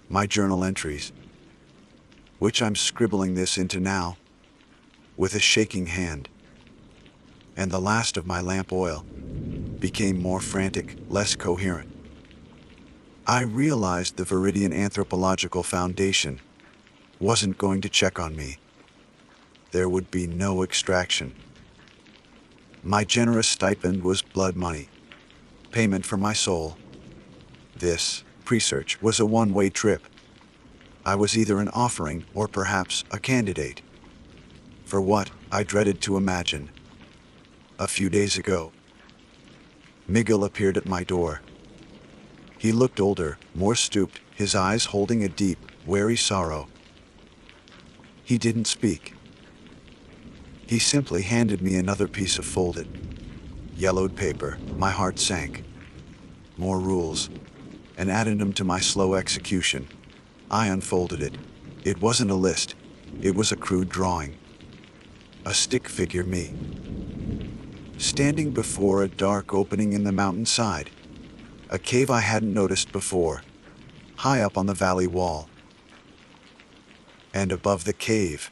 My journal entries, which I'm scribbling this into now, with a shaking hand, and the last of my lamp oil, became more frantic, less coherent. I realized the Viridian Anthropological Foundation wasn't going to check on me. There would be no extraction. My generous stipend was blood money, payment for my soul. This research was a one-way trip. I was either an offering or perhaps a candidate for what I dreaded to imagine. A few days ago, Miguel appeared at my door. He looked older, more stooped, his eyes holding a deep, wary sorrow. He didn't speak. He simply handed me another piece of folded, yellowed paper. My heart sank. More rules, an addendum to my slow execution. I unfolded it. It wasn't a list. It was a crude drawing. A stick figure me, standing before a dark opening in the mountainside. A cave I hadn't noticed before, high up on the valley wall. And above the cave,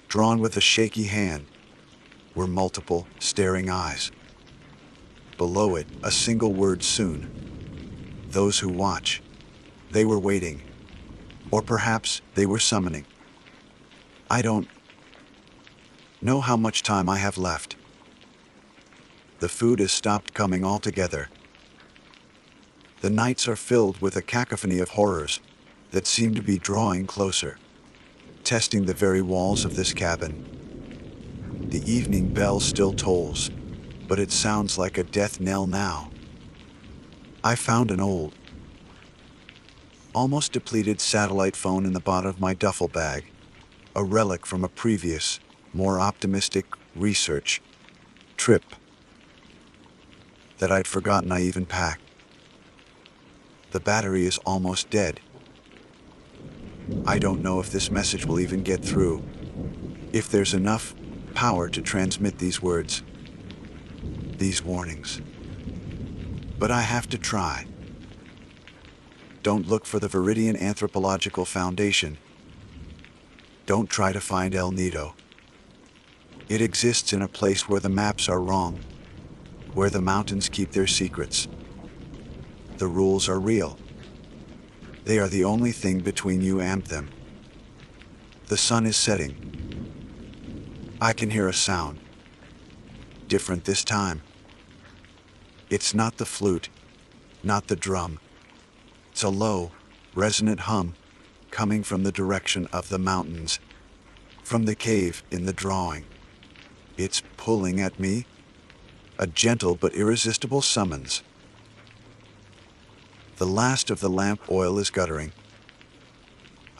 drawn with a shaky hand, were multiple staring eyes. Below it, a single word: soon. Those who watch. They were waiting. Or perhaps they were summoning. I don't know how much time I have left. The food has stopped coming altogether. The nights are filled with a cacophony of horrors that seem to be drawing closer, testing the very walls of this cabin. The evening bell still tolls, but it sounds like a death knell now. I found an old, almost depleted satellite phone in the bottom of my duffel bag, a relic from a previous, more optimistic research trip that I'd forgotten I even packed. The battery is almost dead. I don't know if this message will even get through, if there's enough power to transmit these words, these warnings. But I have to try. Don't look for the Viridian Anthropological Foundation. Don't try to find El Nido. It exists in a place where the maps are wrong, where the mountains keep their secrets. The rules are real. They are the only thing between you and them. The sun is setting. I can hear a sound. Different this time. It's not the flute, not the drum. It's a low, resonant hum coming from the direction of the mountains, from the cave in the drawing. It's pulling at me, a gentle but irresistible summons. The last of the lamp oil is guttering.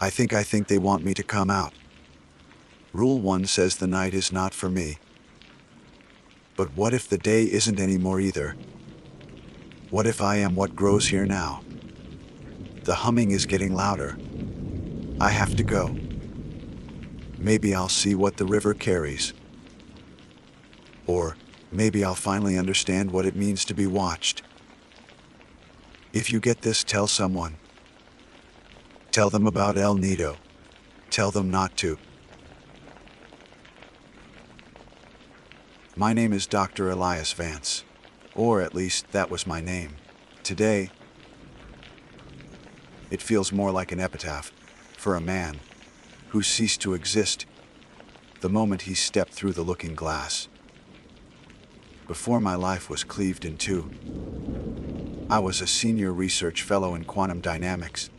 I think they want me to come out. Rule 1 says the night is not for me. But what if the day isn't anymore either? What if I am what grows here now? The humming is getting louder. I have to go. Maybe I'll see what the river carries. Or maybe I'll finally understand what it means to be watched. If you get this, tell someone. Tell them about El Nido. Tell them not to. My name is Dr. Elias Vance, or at least that was my name. Today, it feels more like an epitaph for a man who ceased to exist. the moment he stepped through the looking glass. Before my life was cleaved in two, I was a senior research fellow in quantum dynamics,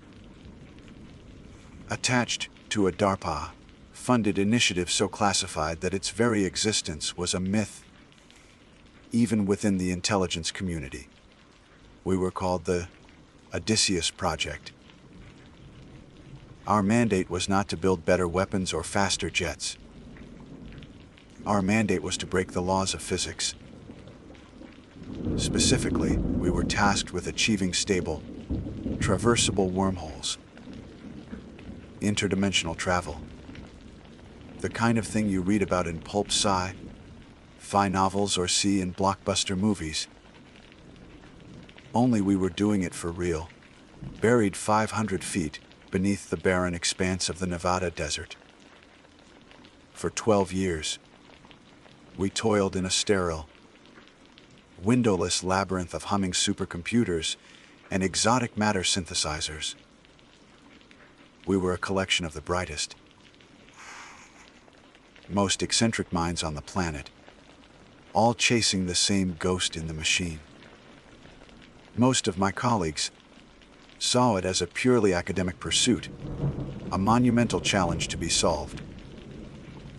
attached to a DARPA-funded initiative so classified that its very existence was a myth, even within the intelligence community. We were called the Odysseus Project. Our mandate was not to build better weapons or faster jets. Our mandate was to break the laws of physics. Specifically, we were tasked with achieving stable, traversable wormholes. Interdimensional travel. The kind of thing you read about in pulp sci-fi novels or see in blockbuster movies. Only we were doing it for real, buried 500 feet beneath the barren expanse of the Nevada desert. For 12 years, we toiled in a sterile, windowless labyrinth of humming supercomputers and exotic matter synthesizers. We were a collection of the brightest, most eccentric minds on the planet, all chasing the same ghost in the machine. Most of my colleagues saw it as a purely academic pursuit, a monumental challenge to be solved.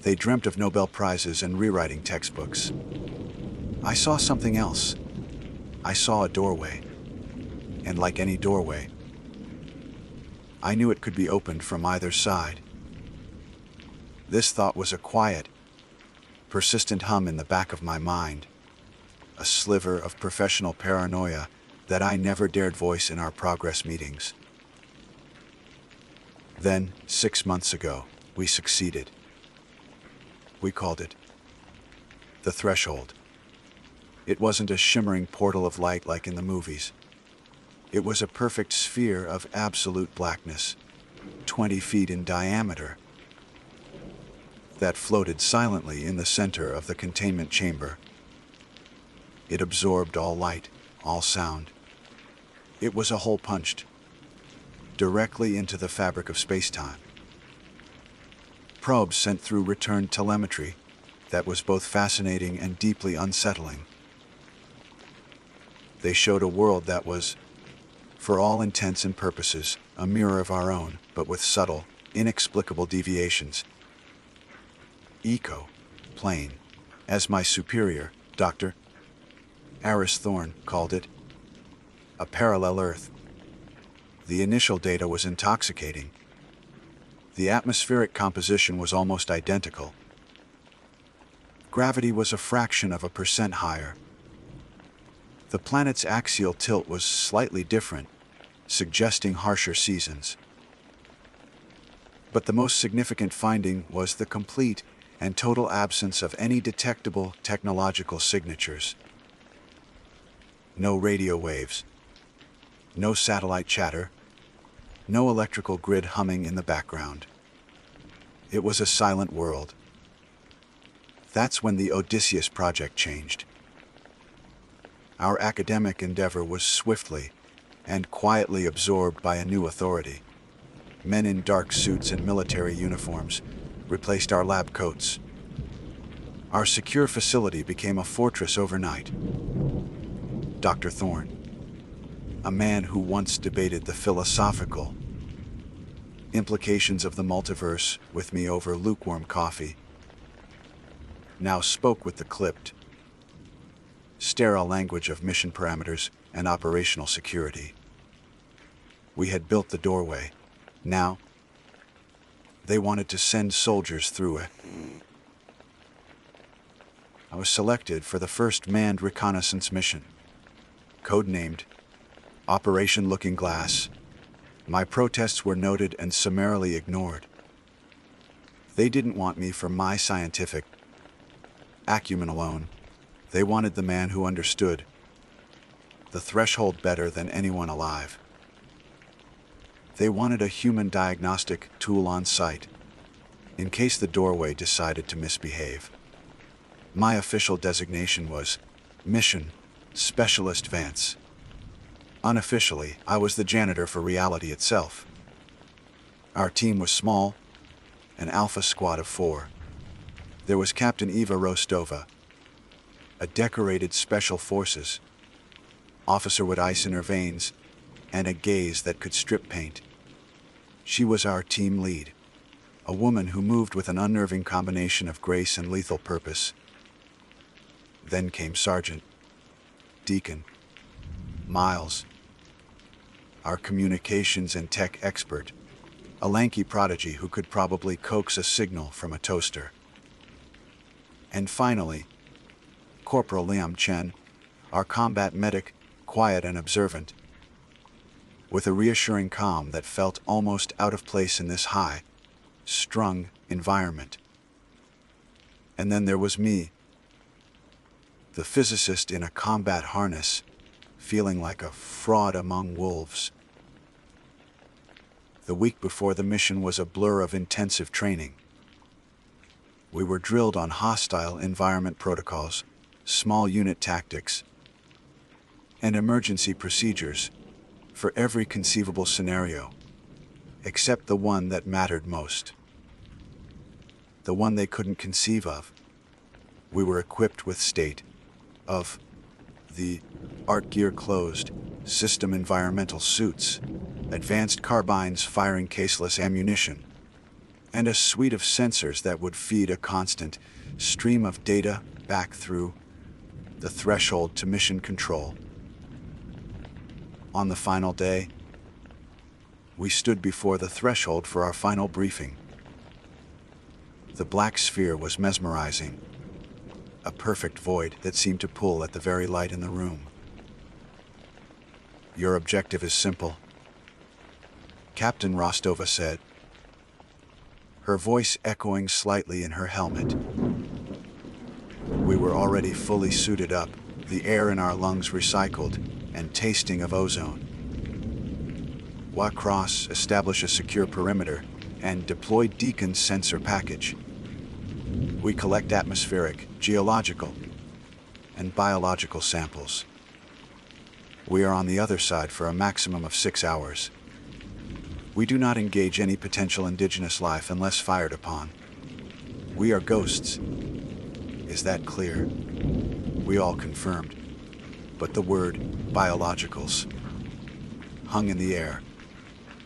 They dreamt of Nobel Prizes and rewriting textbooks. I saw something else. I saw a doorway. And like any doorway, I knew it could be opened from either side. This thought was a quiet, persistent hum in the back of my mind, a sliver of professional paranoia that I never dared voice in our progress meetings. Then, 6 months ago, we succeeded. We called it the threshold. It wasn't a shimmering portal of light like in the movies. It was a perfect sphere of absolute blackness, 20 feet in diameter, that floated silently in the center of the containment chamber. It absorbed all light, all sound. It was a hole punched directly into the fabric of space-time. Probes sent through returned telemetry that was both fascinating and deeply unsettling. They showed a world that was, for all intents and purposes, a mirror of our own, but with subtle, inexplicable deviations. Eco-plane, as my superior, Dr. Aris Thorne, called it, a parallel Earth. The initial data was intoxicating. The atmospheric composition was almost identical. Gravity was a fraction of a percent higher. The planet's axial tilt was slightly different, suggesting harsher seasons. But the most significant finding was the complete and total absence of any detectable technological signatures. No radio waves, no satellite chatter, no electrical grid humming in the background. It was a silent world. That's when the Odysseus Project changed. Our academic endeavor was swiftly and quietly absorbed by a new authority. Men in dark suits and military uniforms replaced our lab coats. Our secure facility became a fortress overnight. Dr. Thorne, a man who once debated the philosophical implications of the multiverse with me over lukewarm coffee, now spoke with the clipped, sterile language of mission parameters and operational security. We had built the doorway. Now, they wanted to send soldiers through it. I was selected for the first manned reconnaissance mission, codenamed Operation Looking Glass. My protests were noted and summarily ignored. They didn't want me for my scientific acumen alone. They wanted the man who understood the threshold better than anyone alive. They wanted a human diagnostic tool on site, in case the doorway decided to misbehave. My official designation was Mission Specialist Vance. Unofficially, I was the janitor for reality itself. Our team was small, an alpha squad of 4. There was Captain Eva Rostova, a decorated Special Forces officer with ice in her veins and a gaze that could strip paint. She was our team lead, a woman who moved with an unnerving combination of grace and lethal purpose. Then came Sergeant Deacon Miles, our communications and tech expert, a lanky prodigy who could probably coax a signal from a toaster. And finally, Corporal Liam Chen, our combat medic, quiet and observant, with a reassuring calm that felt almost out of place in this high-strung environment. And then there was me, the physicist in a combat harness, feeling like a fraud among wolves. The week before the mission was a blur of intensive training. We were drilled on hostile environment protocols, small unit tactics, and emergency procedures for every conceivable scenario, except the one that mattered most. The one they couldn't conceive of. We were equipped with state-of-the-art gear-closed system environmental suits, advanced carbines firing caseless ammunition, and a suite of sensors that would feed a constant stream of data back through the threshold to mission control. On the final day, we stood before the threshold for our final briefing. The black sphere was mesmerizing, a perfect void that seemed to pull at the very light in the room. Your objective is simple, Captain Rostova said, her voice echoing slightly in her helmet. We were already fully suited up, the air in our lungs recycled and tasting of ozone. Cross, establish a secure perimeter, and deploy Deacon's sensor package. We collect atmospheric, geological, and biological samples. We are on the other side for a maximum of 6 hours. We do not engage any potential indigenous life unless fired upon. We are ghosts. Is that clear? We all confirmed, but the word biologicals hung in the air.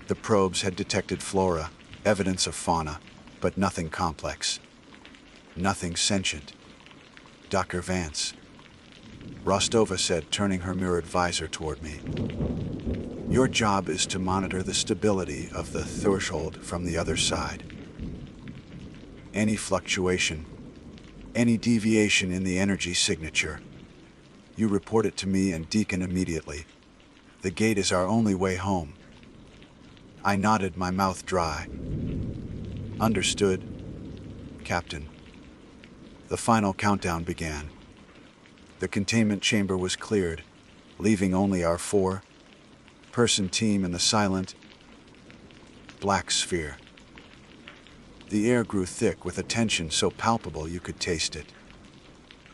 The probes had detected flora, evidence of fauna, but nothing complex. Nothing sentient. Dr. Vance, Rostova said, turning her mirrored visor toward me. Your job is to monitor the stability of the threshold from the other side. Any fluctuation, any deviation in the energy signature, you report it to me and Deacon immediately. The gate is our only way home. I nodded, my mouth dry. Understood, Captain. The final countdown began. The containment chamber was cleared, leaving only our 4-person team in the silent, black sphere. The air grew thick with a tension so palpable you could taste it.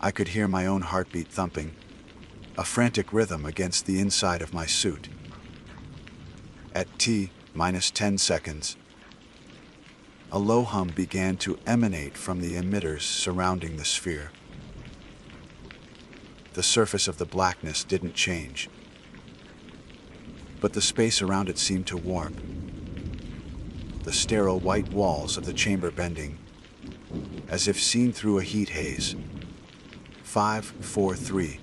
I could hear my own heartbeat thumping, a frantic rhythm against the inside of my suit. At T-10 seconds, a low hum began to emanate from the emitters surrounding the sphere. The surface of the blackness didn't change, but the space around it seemed to warp, the sterile white walls of the chamber bending, as if seen through a heat haze. 5, 4, 3.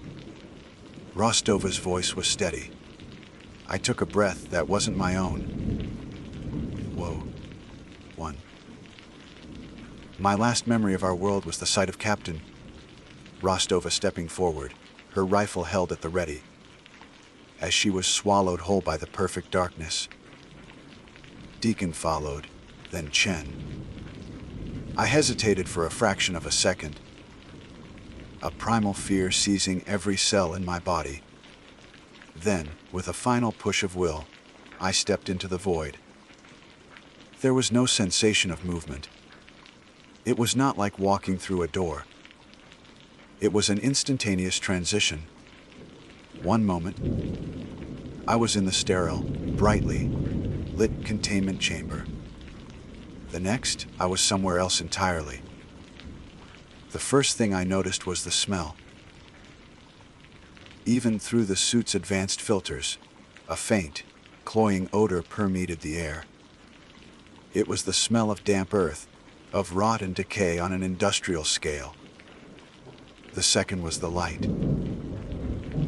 Rostova's voice was steady. I took a breath that wasn't my own. Whoa. 1. My last memory of our world was the sight of Captain Rostova stepping forward, her rifle held at the ready, as she was swallowed whole by the perfect darkness. Deacon followed, then Chen. I hesitated for a fraction of a second, a primal fear seizing every cell in my body. Then, with a final push of will, I stepped into the void. There was no sensation of movement. It was not like walking through a door. It was an instantaneous transition. One moment, I was in the sterile, brightly lit containment chamber. The next, I was somewhere else entirely. The first thing I noticed was the smell. Even through the suit's advanced filters, a faint, cloying odor permeated the air. It was the smell of damp earth, of rot and decay on an industrial scale. The second was the light.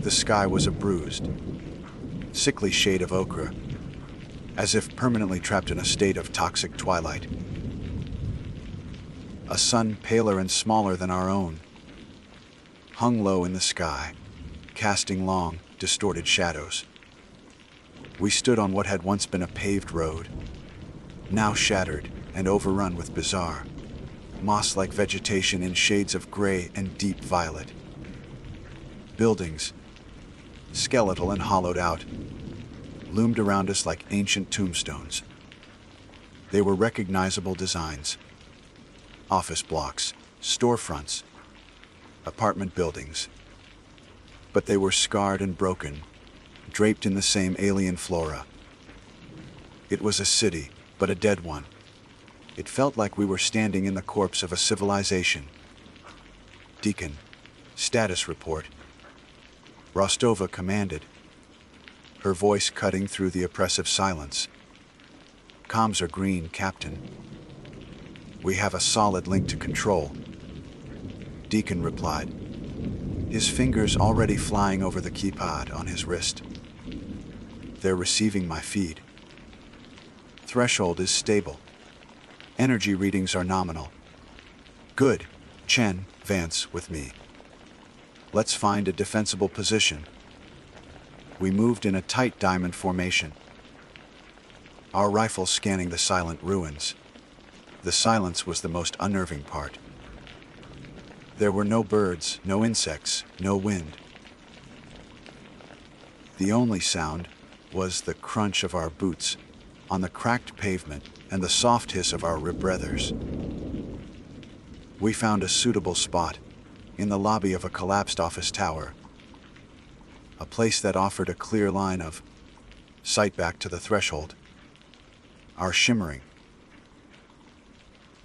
The sky was a bruised, sickly shade of ochre, as if permanently trapped in a state of toxic twilight. A sun paler and smaller than our own hung low in the sky, casting long, distorted shadows. We stood on what had once been a paved road, now shattered and overrun with bizarre, moss-like vegetation in shades of gray and deep violet. Buildings, skeletal and hollowed out, loomed around us like ancient tombstones. They were recognizable designs: office blocks, storefronts, apartment buildings. But they were scarred and broken, draped in the same alien flora. It was a city, but a dead one. It felt like we were standing in the corpse of a civilization. Deacon, status report. Rostova commanded, her voice cutting through the oppressive silence. Comms are green, Captain. We have a solid link to control. Deacon replied, his fingers already flying over the keypad on his wrist. They're receiving my feed. Threshold is stable. Energy readings are nominal. Good. Chen, Vance with me. Let's find a defensible position. We moved in a tight diamond formation, our rifles scanning the silent ruins. The silence was the most unnerving part. There were no birds, no insects, no wind. The only sound was the crunch of our boots on the cracked pavement and the soft hiss of our rebreathers. We found a suitable spot in the lobby of a collapsed office tower, a place that offered a clear line of sight back to the threshold, our shimmering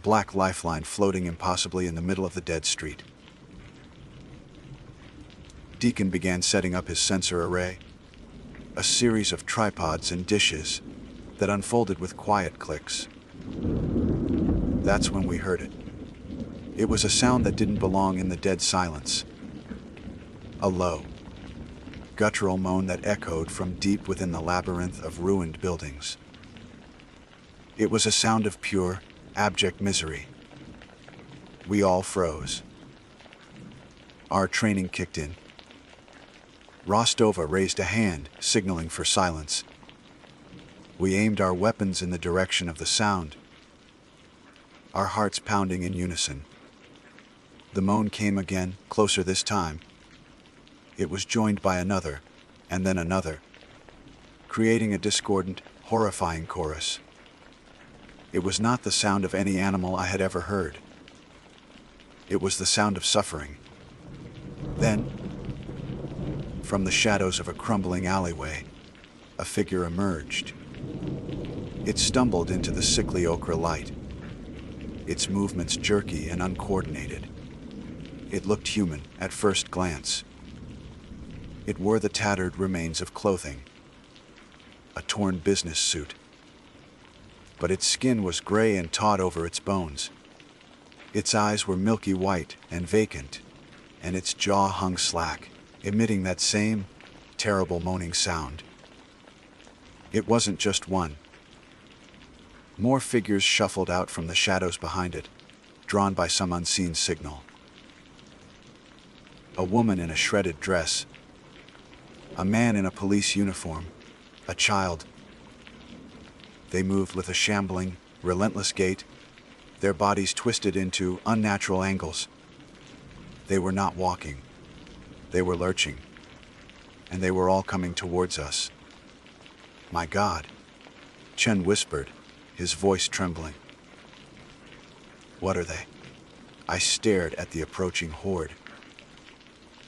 black lifeline floating impossibly in the middle of the dead street. Deacon began setting up his sensor array, a series of tripods and dishes that unfolded with quiet clicks. That's when we heard it. It was a sound that didn't belong in the dead silence. A low, guttural moan that echoed from deep within the labyrinth of ruined buildings. It was a sound of pure, abject misery. We all froze. Our training kicked in. Rostova raised a hand, signaling for silence. We aimed our weapons in the direction of the sound, our hearts pounding in unison. The moan came again, closer this time. It was joined by another, and then another, creating a discordant, horrifying chorus. It was not the sound of any animal I had ever heard. It was the sound of suffering. Then, from the shadows of a crumbling alleyway, a figure emerged. It stumbled into the sickly ochre light, its movements jerky and uncoordinated. It looked human at first glance. It wore the tattered remains of clothing, a torn business suit. But its skin was gray and taut over its bones. Its eyes were milky white and vacant, and its jaw hung slack, emitting that same terrible moaning sound. It wasn't just one. More figures shuffled out from the shadows behind it, drawn by some unseen signal. A woman in a shredded dress, a man in a police uniform, a child. They moved with a shambling, relentless gait, their bodies twisted into unnatural angles. They were not walking. They were lurching. And they were all coming towards us. My God, Chen whispered, his voice trembling. What are they? I stared at the approaching horde,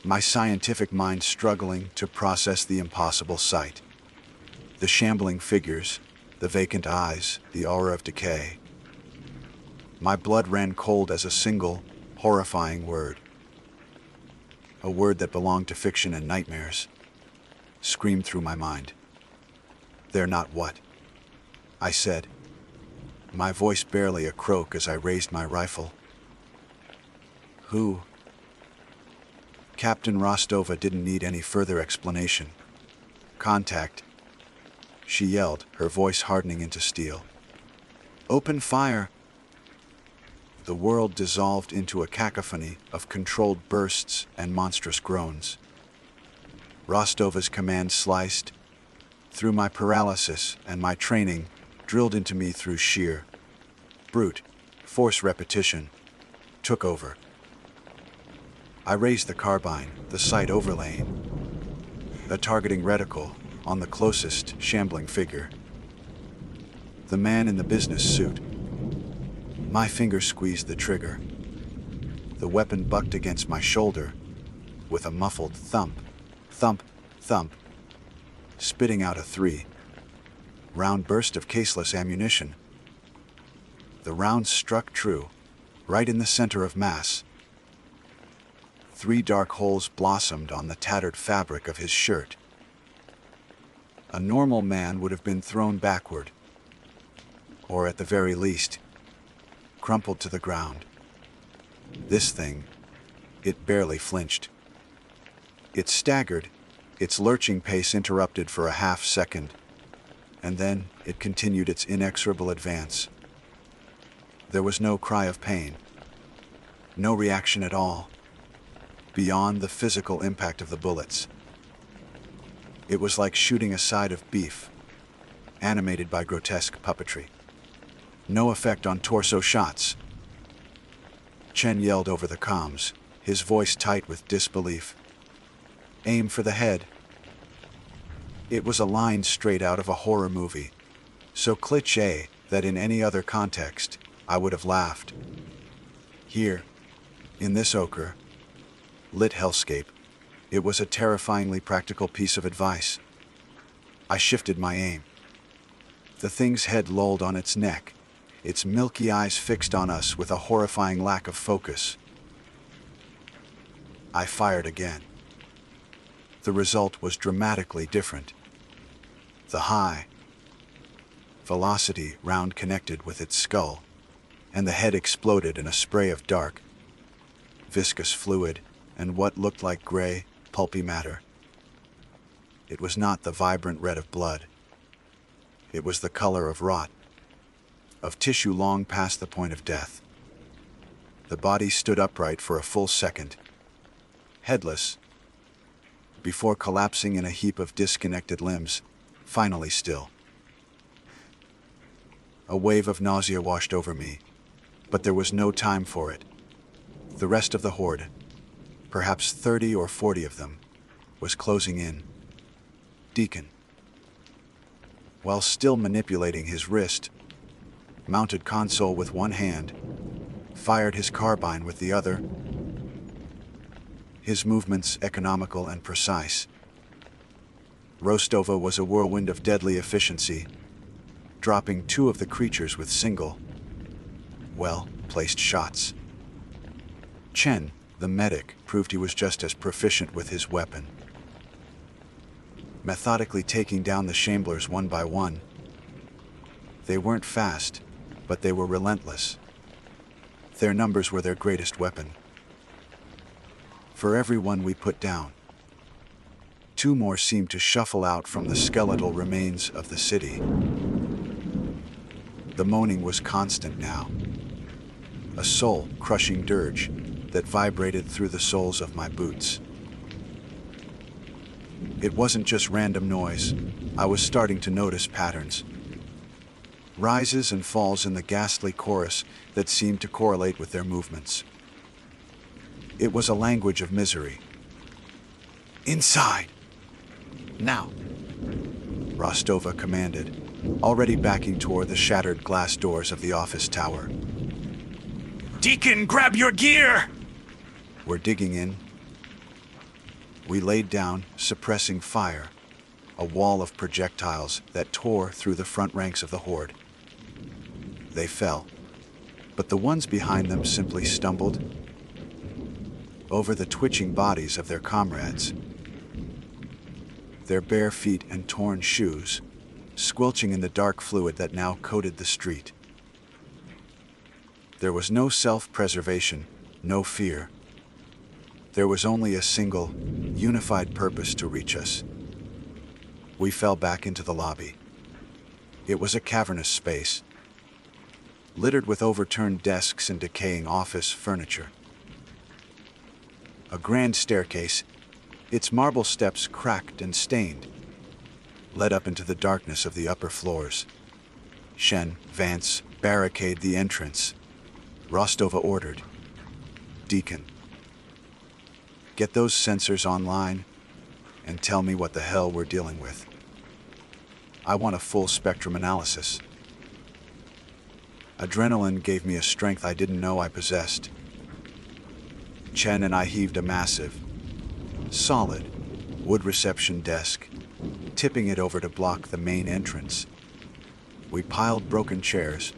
my scientific mind struggling to process the impossible sight. The shambling figures, the vacant eyes, the aura of decay. My blood ran cold as a single, horrifying word. A word that belonged to fiction and nightmares, screamed through my mind. "They're not what?" I said, my voice barely a croak as I raised my rifle. "Who?" Captain Rostova didn't need any further explanation. "Contact," she yelled, her voice hardening into steel. "Open fire!" The world dissolved into a cacophony of controlled bursts and monstrous groans. Rostova's command sliced through my paralysis, and my training drilled into me through sheer, brute force repetition took over. I raised the carbine, the sight overlaying a targeting reticle on the closest shambling figure. The man in the business suit. My fingers squeezed the trigger. The weapon bucked against my shoulder with a muffled thump, thump, thump, spitting out a 3-round burst of caseless ammunition. The round struck true, right in the center of mass. 3 dark holes blossomed on the tattered fabric of his shirt. A normal man would have been thrown backward, or at the very least, crumpled to the ground. This thing, it barely flinched. It staggered, its lurching pace interrupted for a half second, and then it continued its inexorable advance. There was no cry of pain, no reaction at all, beyond the physical impact of the bullets. It was like shooting a side of beef, animated by grotesque puppetry. No effect on torso shots. Chen yelled over the comms, his voice tight with disbelief. "Aim for the head." It was a line straight out of a horror movie, so cliché that in any other context, I would have laughed. Here, in this ochre, lit hellscape, it was a terrifyingly practical piece of advice. I shifted my aim. The thing's head lolled on its neck, its milky eyes fixed on us with a horrifying lack of focus. I fired again. The result was dramatically different. The high velocity round connected with its skull, and the head exploded in a spray of dark, viscous fluid and what looked like gray, pulpy matter. It was not the vibrant red of blood. It was the color of rot, of tissue long past the point of death. The body stood upright for a full second, headless, before collapsing in a heap of disconnected limbs, finally still. A wave of nausea washed over me, but there was no time for it. The rest of the horde, perhaps 30 or 40 of them, was closing in. Deacon, while still manipulating his wrist, mounted console with one hand, fired his carbine with the other, his movements economical and precise. Rostova was a whirlwind of deadly efficiency, dropping 2 of the creatures with single, well-placed shots. Chen, the medic, proved he was just as proficient with his weapon. Methodically taking down the shamblers one by one. They weren't fast, but they were relentless. Their numbers were their greatest weapon. For every one we put down, 2 more seemed to shuffle out from the skeletal remains of the city. The moaning was constant now, a soul-crushing dirge that vibrated through the soles of my boots. It wasn't just random noise. I was starting to notice patterns. Rises and falls in the ghastly chorus that seemed to correlate with their movements. It was a language of misery. "Inside! Now!" Rostova commanded, already backing toward the shattered glass doors of the office tower. "Deacon, grab your gear!" We're digging in. We laid down, suppressing fire, a wall of projectiles that tore through the front ranks of the horde. They fell, but the ones behind them simply stumbled, over the twitching bodies of their comrades. Their bare feet and torn shoes, squelching in the dark fluid that now coated the street. There was no self-preservation, no fear. There was only a single, unified purpose to reach us. We fell back into the lobby. It was a cavernous space, littered with overturned desks and decaying office furniture. A grand staircase, its marble steps cracked and stained, led up into the darkness of the upper floors. Shen, Vance, barricade the entrance. Rostova ordered. Deacon, get those sensors online and tell me what the hell we're dealing with. I want a full spectrum analysis. Adrenaline gave me a strength I didn't know I possessed. Chen and I heaved a massive, solid, wood reception desk, tipping it over to block the main entrance. We piled broken chairs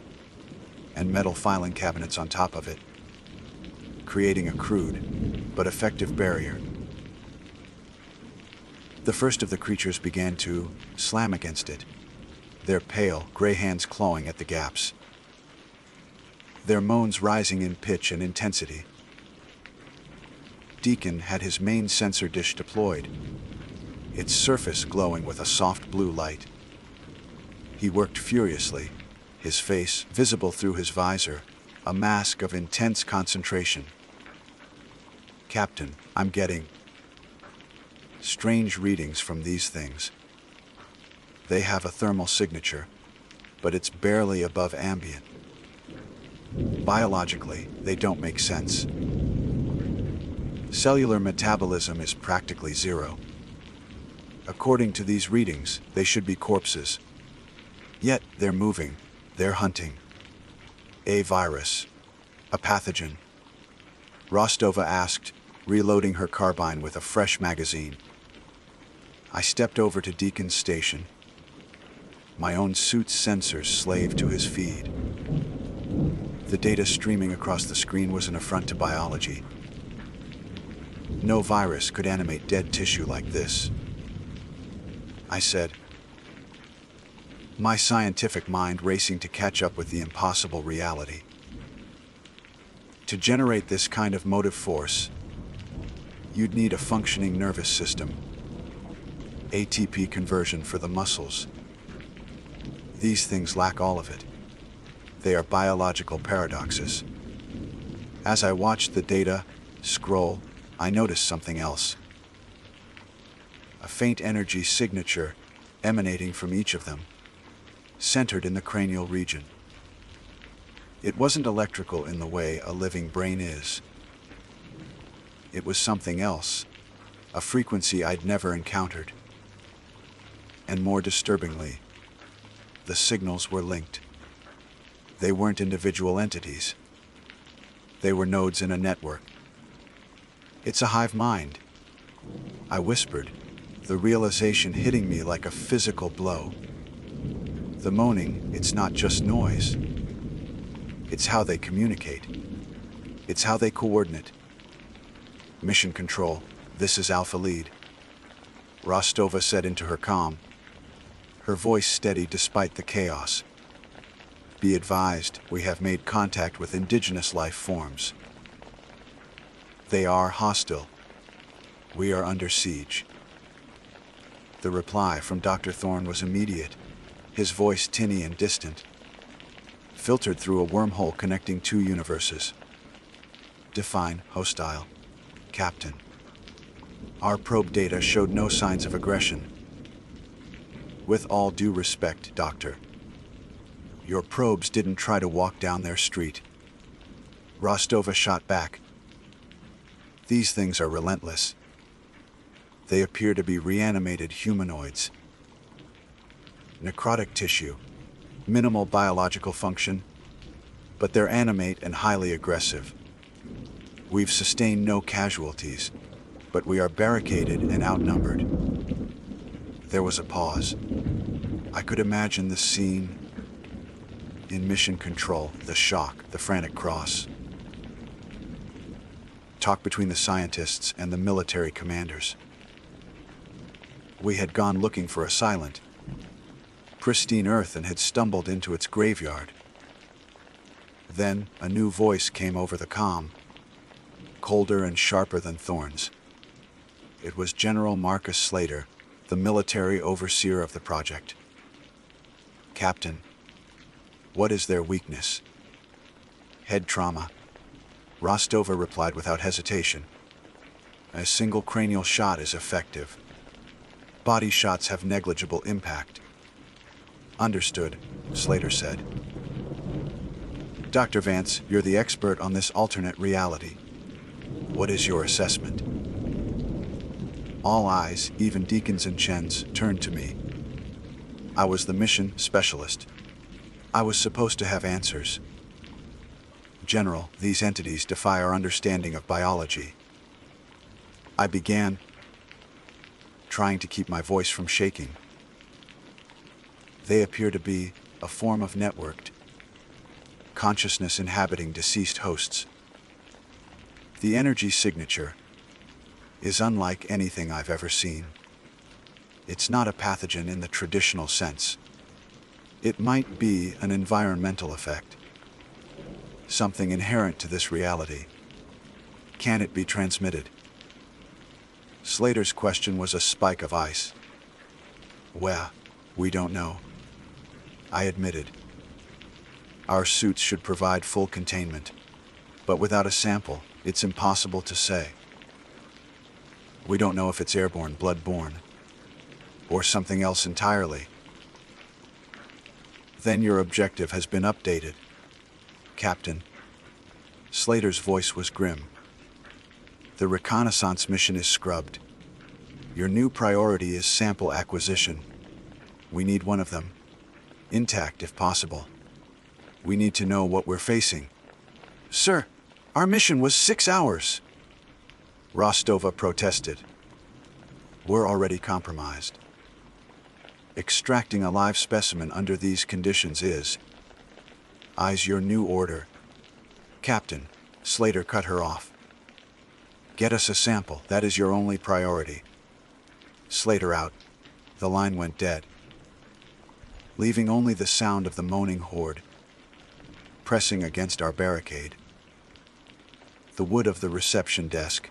and metal filing cabinets on top of it, creating a crude but effective barrier. The first of the creatures began to slam against it, their pale, gray hands clawing at the gaps, their moans rising in pitch and intensity. Deacon had his main sensor dish deployed, its surface glowing with a soft blue light. He worked furiously, his face visible through his visor, a mask of intense concentration. Captain, I'm getting strange readings from these things. They have a thermal signature, but it's barely above ambient. Biologically, they don't make sense. Cellular metabolism is practically zero. According to these readings, they should be corpses. Yet they're moving, they're hunting. A virus, a pathogen. Rostova asked, reloading her carbine with a fresh magazine. I stepped over to Deacon's station, my own suit's sensors slave to his feed. The data streaming across the screen was an affront to biology. No virus could animate dead tissue like this. I said, my scientific mind racing to catch up with the impossible reality. To generate this kind of motive force, you'd need a functioning nervous system, ATP conversion for the muscles. These things lack all of it. They are biological paradoxes. As I watched the data scroll, I noticed something else. A faint energy signature emanating from each of them, centered in the cranial region. It wasn't electrical in the way a living brain is. It was something else, a frequency I'd never encountered. And more disturbingly, the signals were linked. They weren't individual entities. They were nodes in a network. It's a hive mind, I whispered, the realization hitting me like a physical blow. The moaning, it's not just noise. It's how they communicate. It's how they coordinate. Mission Control, this is Alpha Lead, Rostova said into her comm, her voice steady despite the chaos. Be advised, we have made contact with indigenous life forms. They are hostile. We are under siege. The reply from Dr. Thorne was immediate, his voice tinny and distant, filtered through a wormhole connecting two universes. Define hostile, Captain. Our probe data showed no signs of aggression. With all due respect, Doctor, your probes didn't try to walk down their street. Rostova shot back. These things are relentless. They appear to be reanimated humanoids. Necrotic tissue, minimal biological function, but they're animate and highly aggressive. We've sustained no casualties, but we are barricaded and outnumbered. There was a pause. I could imagine the scene in Mission Control, the shock, the frantic cross. talk between the scientists and the military commanders. We had gone looking for a silent, pristine Earth and had stumbled into its graveyard. Then a new voice came over the comm, colder and sharper than thorns. It was General Marcus Slater, the military overseer of the project. "Captain, what is their weakness?" "Head trauma," Rostova replied without hesitation. "A single cranial shot is effective. Body shots have negligible impact." "Understood," Slater said. "Dr. Vance, you're the expert on this alternate reality. What is your assessment?" All eyes, even Deacon's and Chen's, turned to me. I was the mission specialist. I was supposed to have answers. "General, these entities defy our understanding of biology." I began, trying to keep my voice from shaking. "They appear to be a form of networked consciousness inhabiting deceased hosts. The energy signature is unlike anything I've ever seen. It's not a pathogen in the traditional sense. It might be an environmental effect, something inherent to this reality. Can it be transmitted?" Slater's question was a spike of ice. "Well, we don't know," I admitted. "Our suits should provide full containment, but without a sample, it's impossible to say. We don't know if it's airborne, blood-borne, or something else entirely." "Then your objective has been updated, Captain." Slater's voice was grim. "The reconnaissance mission is scrubbed. Your new priority is sample acquisition. We need one of them, intact if possible. We need to know what we're facing." "Sir, our mission was 6 hours," Rostova protested. "We're already compromised. Extracting a live specimen under these conditions is your new order." "Captain," Slater cut her off. "Get us a sample. That is your only priority." Slater out. The line went dead, leaving only the sound of the moaning horde pressing against our barricade. The wood of the reception desk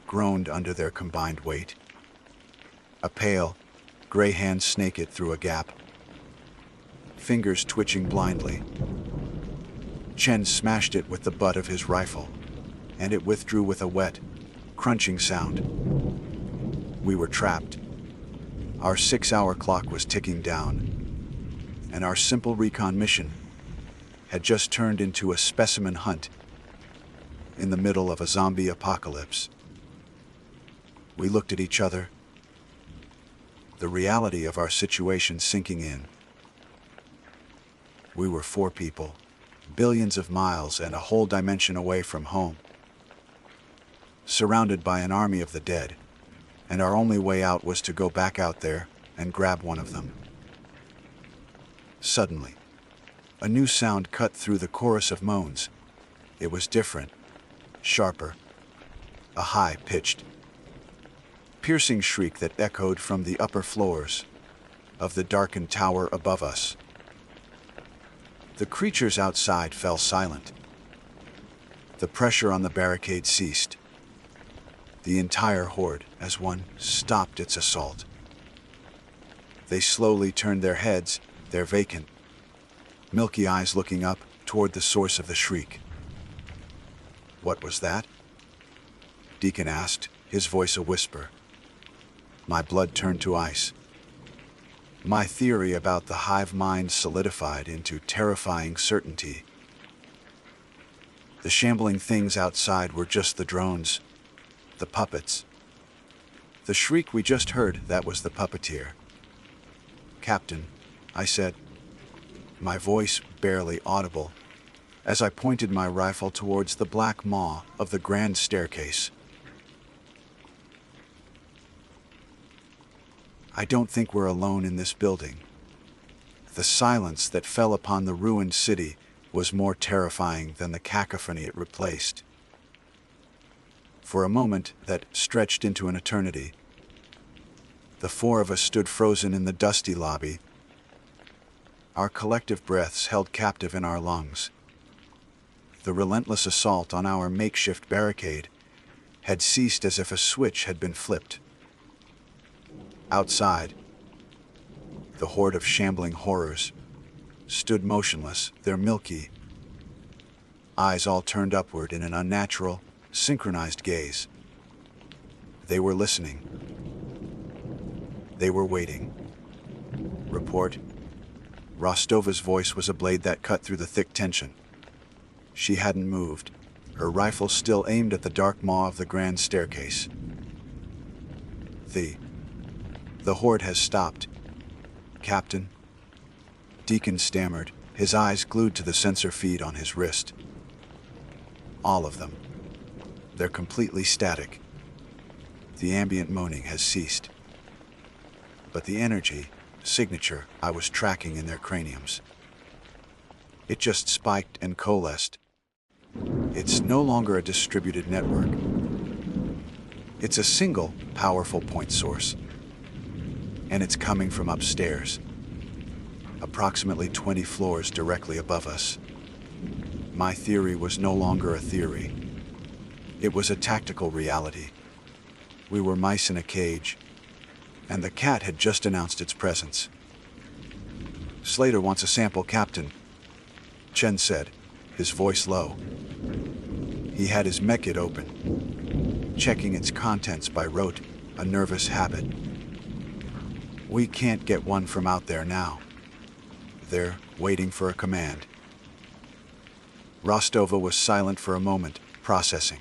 groaned under their combined weight. A pale, gray hand snaked it through a gap, fingers twitching blindly. Chen smashed it with the butt of his rifle, and it withdrew with a wet, crunching sound. We were trapped. Our 6-hour clock was ticking down, and our simple recon mission had just turned into a specimen hunt in the middle of a zombie apocalypse. We looked at each other, the reality of our situation sinking in. We were 4 people, billions of miles and a whole dimension away from home, surrounded by an army of the dead, and our only way out was to go back out there and grab one of them. Suddenly, a new sound cut through the chorus of moans. It was different, sharper, a high-pitched, piercing shriek that echoed from the upper floors of the darkened tower above us. The creatures outside fell silent. The pressure on the barricade ceased. The entire horde, as one, stopped its assault. They slowly turned their heads, their vacant, milky eyes looking up toward the source of the shriek. "What was that?" Deacon asked, his voice a whisper. My blood turned to ice. My theory about the hive mind solidified into terrifying certainty. The shambling things outside were just the drones, the puppets. The shriek we just heard, that was the puppeteer. "Captain," I said, my voice barely audible, as I pointed my rifle towards the black maw of the grand staircase. "I don't think we're alone in this building." The silence that fell upon the ruined city was more terrifying than the cacophony it replaced. For a moment that stretched into an eternity, the four of us stood frozen in the dusty lobby, our collective breaths held captive in our lungs. The relentless assault on our makeshift barricade had ceased as if a switch had been flipped. Outside, the horde of shambling horrors stood motionless, their milky eyes all turned upward in an unnatural, synchronized gaze. They were listening. They were waiting. Report. Rostova's voice was a blade that cut through the thick tension. She hadn't moved, her rifle still aimed at the dark maw of the grand staircase. The horde has stopped, Captain. Deacon stammered, his eyes glued to the sensor feed on his wrist. All of them. They're completely static. The ambient moaning has ceased. But the energy, signature I was tracking in their craniums, it just spiked and coalesced. It's no longer a distributed network. It's a single, powerful point source. And it's coming from upstairs, approximately 20 floors directly above us. My theory was no longer a theory. It was a tactical reality. We were mice in a cage, and the cat had just announced its presence. "Slater wants a sample, Captain," Chen said, his voice low. He had his mech kit open, checking its contents by rote, a nervous habit. "We can't get one from out there now. They're waiting for a command." Rostova was silent for a moment, processing.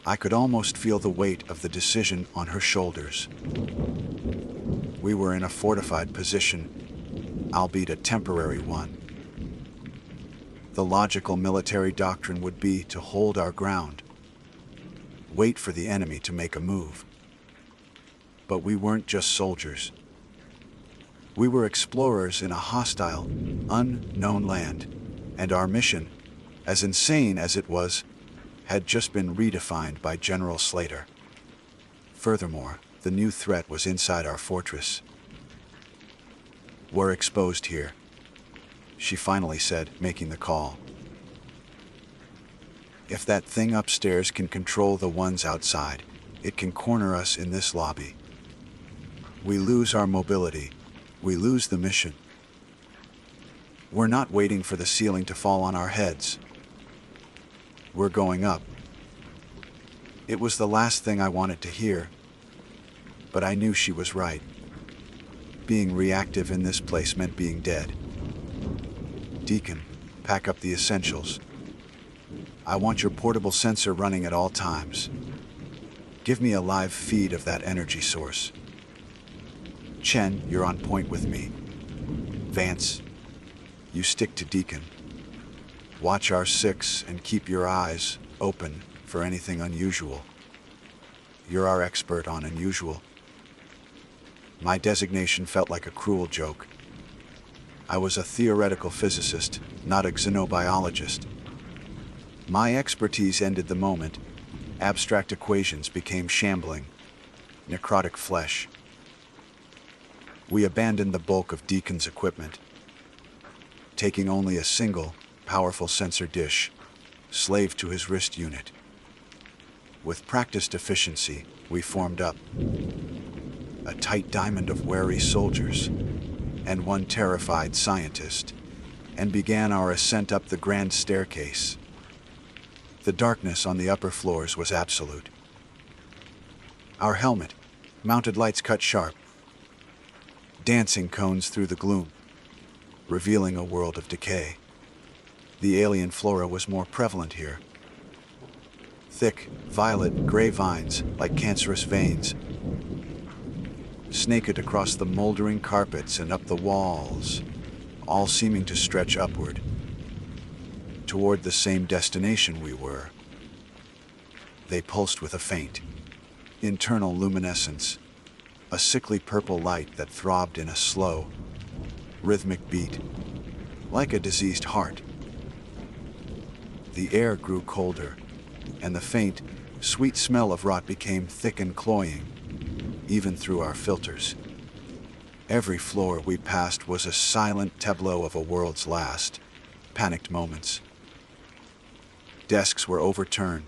I could almost feel the weight of the decision on her shoulders. We were in a fortified position, albeit a temporary one. The logical military doctrine would be to hold our ground, wait for the enemy to make a move. But we weren't just soldiers. We were explorers in a hostile, unknown land, and our mission, as insane as it was, had just been redefined by General Slater. Furthermore, the new threat was inside our fortress. "We're exposed here," she finally said, making the call. "If that thing upstairs can control the ones outside, it can corner us in this lobby. We lose our mobility. We lose the mission. We're not waiting for the ceiling to fall on our heads. We're going up." It was the last thing I wanted to hear, but I knew she was right. Being reactive in this place meant being dead. "Deacon, pack up the essentials. I want your portable sensor running at all times. Give me a live feed of that energy source. Chen, you're on point with me. Vance, you stick to Deacon. Watch our six and keep your eyes open for anything unusual. You're our expert on unusual." My designation felt like a cruel joke. I was a theoretical physicist, not a xenobiologist. My expertise ended the moment abstract equations became shambling, necrotic flesh. We abandoned the bulk of Deacon's equipment, taking only a single, powerful sensor dish, slave to his wrist unit. With practiced efficiency, we formed up, a tight diamond of wary soldiers and one terrified scientist, and began our ascent up the grand staircase. The darkness on the upper floors was absolute. Our helmet, mounted lights cut sharp, dancing cones through the gloom, revealing a world of decay. The alien flora was more prevalent here. Thick, violet, gray vines, like cancerous veins, snaked across the moldering carpets and up the walls, all seeming to stretch upward, toward the same destination we were. They pulsed with a faint, internal luminescence, a sickly purple light that throbbed in a slow, rhythmic beat, like a diseased heart. The air grew colder, and the faint, sweet smell of rot became thick and cloying, even through our filters. Every floor we passed was a silent tableau of a world's last, panicked moments. Desks were overturned.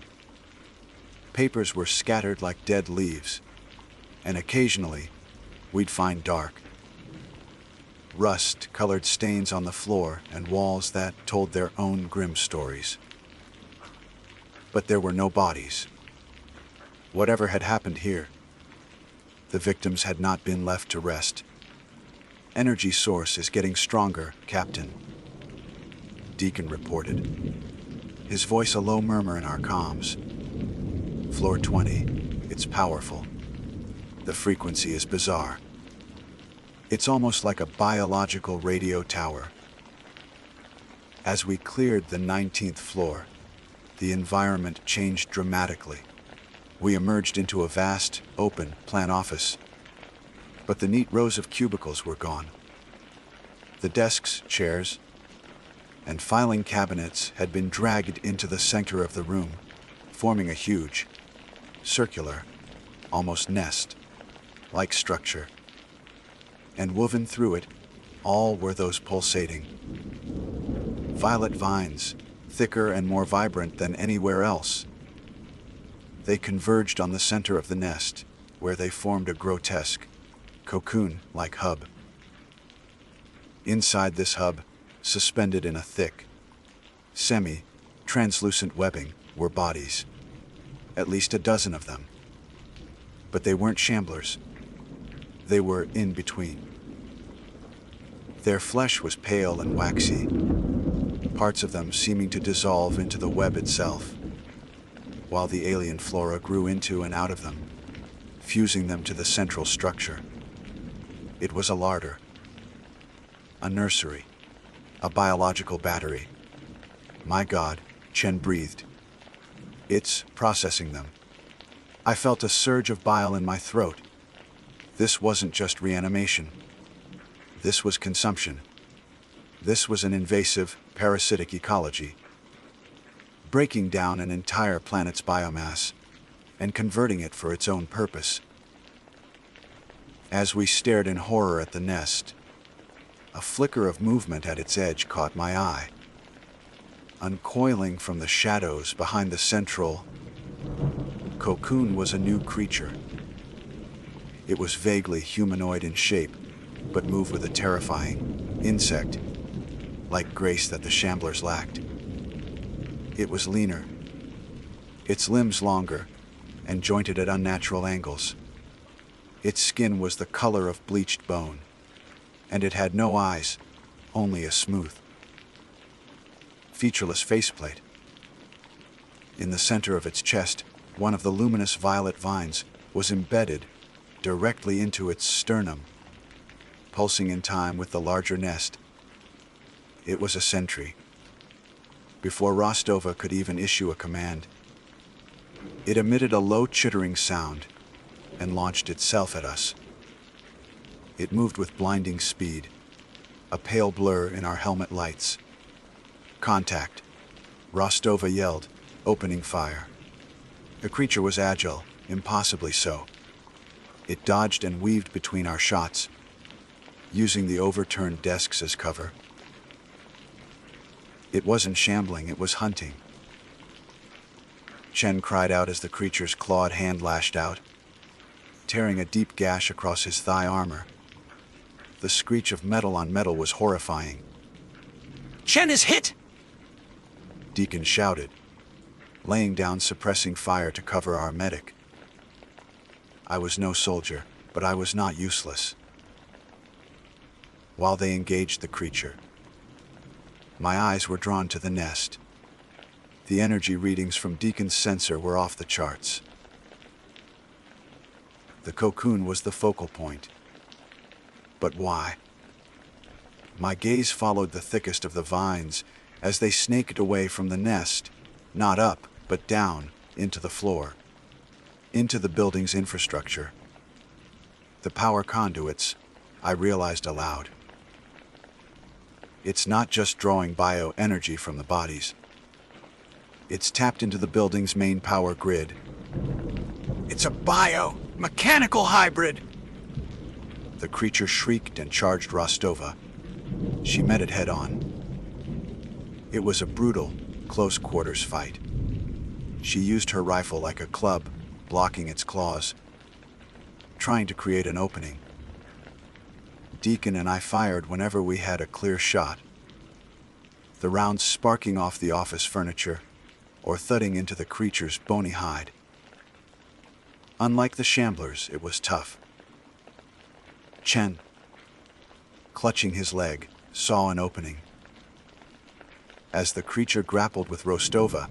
Papers were scattered like dead leaves, and occasionally, we'd find dark, rust-colored stains on the floor and walls that told their own grim stories. But there were no bodies. Whatever had happened here, the victims had not been left to rest. Energy source is getting stronger, Captain, Deacon reported, his voice a low murmur in our comms. Floor 20, it's powerful. The frequency is bizarre. It's almost like a biological radio tower. As we cleared the 19th floor, the environment changed dramatically. We emerged into a vast, open plan office, but the neat rows of cubicles were gone. The desks, chairs, and filing cabinets had been dragged into the center of the room, forming a huge, circular, almost nest-like structure. And woven through it, all were those pulsating violet vines, thicker and more vibrant than anywhere else. They converged on the center of the nest, where they formed a grotesque, cocoon-like hub. Inside this hub, suspended in a thick, semi-translucent webbing, were bodies, at least a dozen of them. But they weren't shamblers. They were in between. Their flesh was pale and waxy, parts of them seeming to dissolve into the web itself, while the alien flora grew into and out of them, fusing them to the central structure. It was a larder, a nursery, a biological battery. My God, Chen breathed. It's processing them. I felt a surge of bile in my throat. This wasn't just reanimation. This was consumption. This was an invasive, parasitic ecology, breaking down an entire planet's biomass and converting it for its own purpose. As we stared in horror at the nest, a flicker of movement at its edge caught my eye. Uncoiling from the shadows behind the central cocoon was a new creature. It was vaguely humanoid in shape, but moved with a terrifying, insect-like grace that the shamblers lacked. It was leaner, its limbs longer, and jointed at unnatural angles. Its skin was the color of bleached bone, and it had no eyes, only a smooth, featureless faceplate. In the center of its chest, one of the luminous violet vines was embedded directly into its sternum, pulsing in time with the larger nest. It was a sentry. Before Rostova could even issue a command, it emitted a low chittering sound and launched itself at us. It moved with blinding speed, a pale blur in our helmet lights. Contact, Rostova yelled, opening fire. The creature was agile, impossibly so. It dodged and weaved between our shots, using the overturned desks as cover. It wasn't shambling, it was hunting. Chen cried out as the creature's clawed hand lashed out, tearing a deep gash across his thigh armor. The screech of metal on metal was horrifying. Chen is hit! Deacon shouted, laying down suppressing fire to cover our medic. I was no soldier, but I was not useless. While they engaged the creature, my eyes were drawn to the nest. The energy readings from Deacon's sensor were off the charts. The cocoon was the focal point. But why? My gaze followed the thickest of the vines as they snaked away from the nest, not up, but down, into the floor, into the building's infrastructure. The power conduits, I realized aloud. It's not just drawing bioenergy from the bodies. It's tapped into the building's main power grid. It's a bio-mechanical hybrid. The creature shrieked and charged Rostova. She met it head-on. It was a brutal, close-quarters fight. She used her rifle like a club, blocking its claws, trying to create an opening. Deacon and I fired whenever we had a clear shot, the rounds sparking off the office furniture or thudding into the creature's bony hide. Unlike the shamblers, it was tough. Chen, clutching his leg, saw an opening. As the creature grappled with Rostova,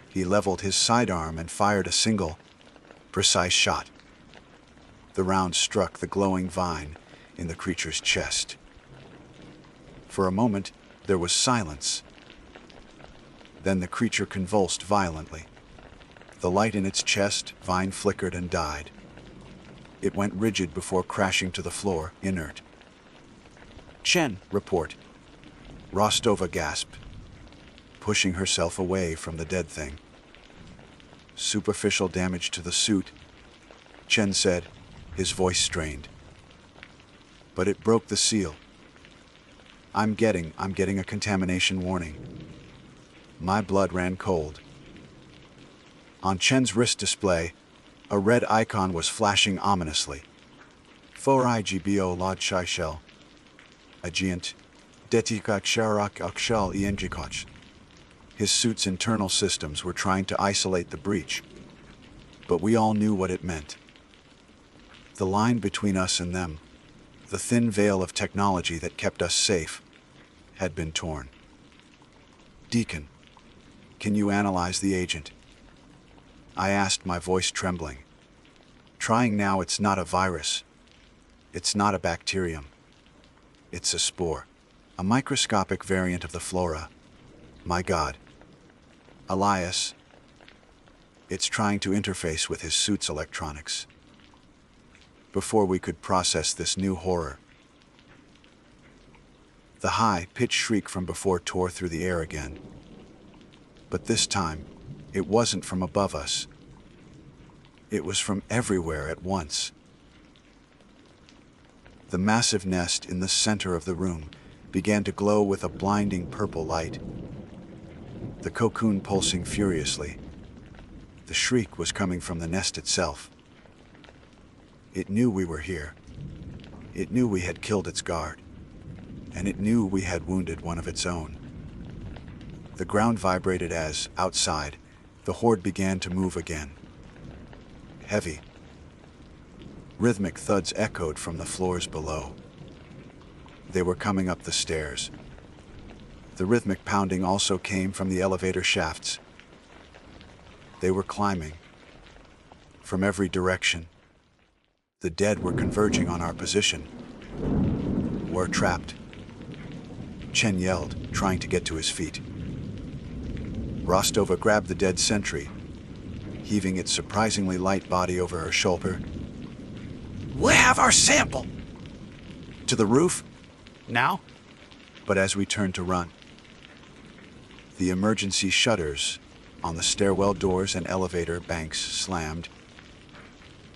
he leveled his sidearm and fired a single, precise shot. The round struck the glowing vine in the creature's chest. For a moment, there was silence. Then the creature convulsed violently. The light in its chest, vine flickered and died. It went rigid before crashing to the floor, inert. "Chen, report." Rostova gasped, pushing herself away from the dead thing. "Superficial damage to the suit," Chen said, his voice strained. "But it broke the seal. I'm getting a contamination warning." My blood ran cold. On Chen's wrist display, a red icon was flashing ominously. For IGBO Lod Shai Shell. Agent. Detikak Sharak Akshal Iengikoch. His suit's internal systems were trying to isolate the breach, but we all knew what it meant. The line between us and them, the thin veil of technology that kept us safe, had been torn. "Deacon, can you analyze the agent?" I asked, my voice trembling. "Trying now, it's not a virus. It's not a bacterium. It's a spore. A microscopic variant of the flora. My God. Elias. It's trying to interface with his suit's electronics." Before we could process this new horror, the high-pitched shriek from before tore through the air again. But this time, it wasn't from above us. It was from everywhere at once. The massive nest in the center of the room began to glow with a blinding purple light, the cocoon pulsing furiously. The shriek was coming from the nest itself. It knew we were here. It knew we had killed its guard, and it knew we had wounded one of its own. The ground vibrated as, outside, the horde began to move again. Heavy, rhythmic thuds echoed from the floors below. They were coming up the stairs. The rhythmic pounding also came from the elevator shafts. They were climbing. From every direction, the dead were converging on our position. "We're trapped," Chen yelled, trying to get to his feet. Rostova grabbed the dead sentry, heaving its surprisingly light body over her shoulder. We have our sample. "To the roof?" Now? But as we turned to run, the emergency shutters on the stairwell doors and elevator banks slammed,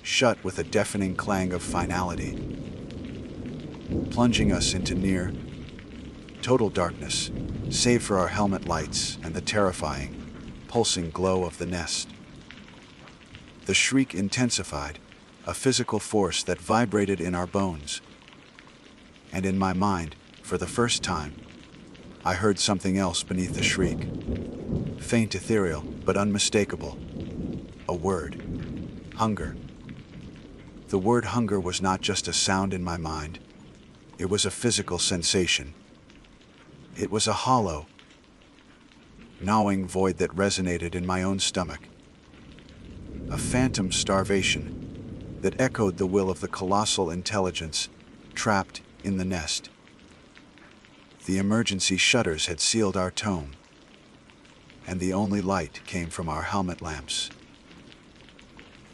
shut with a deafening clang of finality, plunging us into near total darkness, save for our helmet lights and the terrifying, pulsing glow of the nest. The shriek intensified, a physical force that vibrated in our bones. And in my mind, for the first time, I heard something else beneath the shriek. Faint, ethereal, but unmistakable. A word. Hunger. The word hunger was not just a sound in my mind. It was a physical sensation. It was a hollow, gnawing void that resonated in my own stomach. A phantom starvation that echoed the will of the colossal intelligence trapped in the nest. The emergency shutters had sealed our tome, and the only light came from our helmet lamps,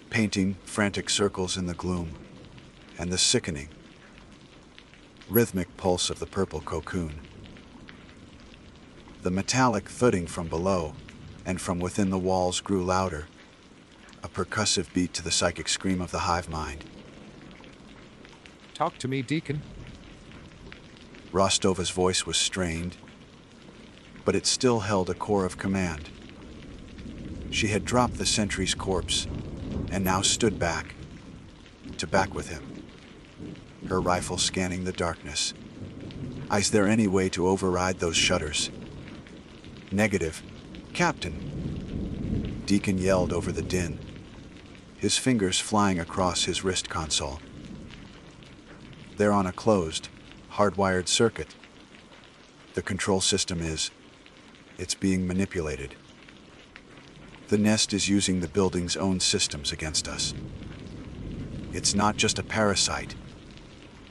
painting frantic circles in the gloom, and the sickening, rhythmic pulse of the purple cocoon. The metallic thudding from below, and from within the walls grew louder, a percussive beat to the psychic scream of the hive mind. Talk to me, Deacon. Rostova's voice was strained, but it still held a core of command. She had dropped the sentry's corpse and now stood back, to back with him, her rifle scanning the darkness. Is there any way to override those shutters? Negative, Captain. Deacon yelled over the din, his fingers flying across his wrist console. They're on a closed, hardwired circuit. The control system it's being manipulated. The nest is using the building's own systems against us. It's not just a parasite.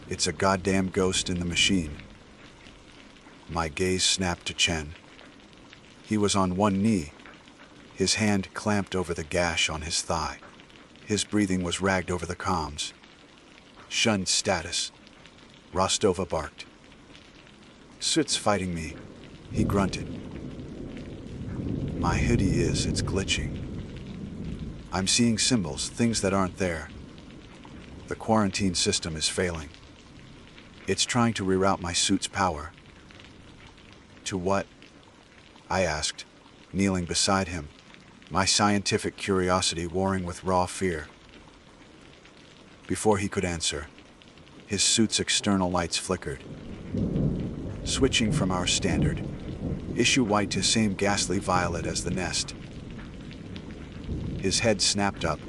It's a goddamn ghost in the machine. My gaze snapped to Chen. He was on one knee, his hand clamped over the gash on his thigh. His breathing was ragged over the comms. Shunned status. Rostova barked. Soot's fighting me, he grunted. My hoodie it's glitching. I'm seeing symbols, things that aren't there. The quarantine system is failing. It's trying to reroute my suit's power. To what? I asked, kneeling beside him, my scientific curiosity warring with raw fear. Before he could answer, his suit's external lights flickered. Switching from our standard, issue white to same ghastly violet as the nest. His head snapped up,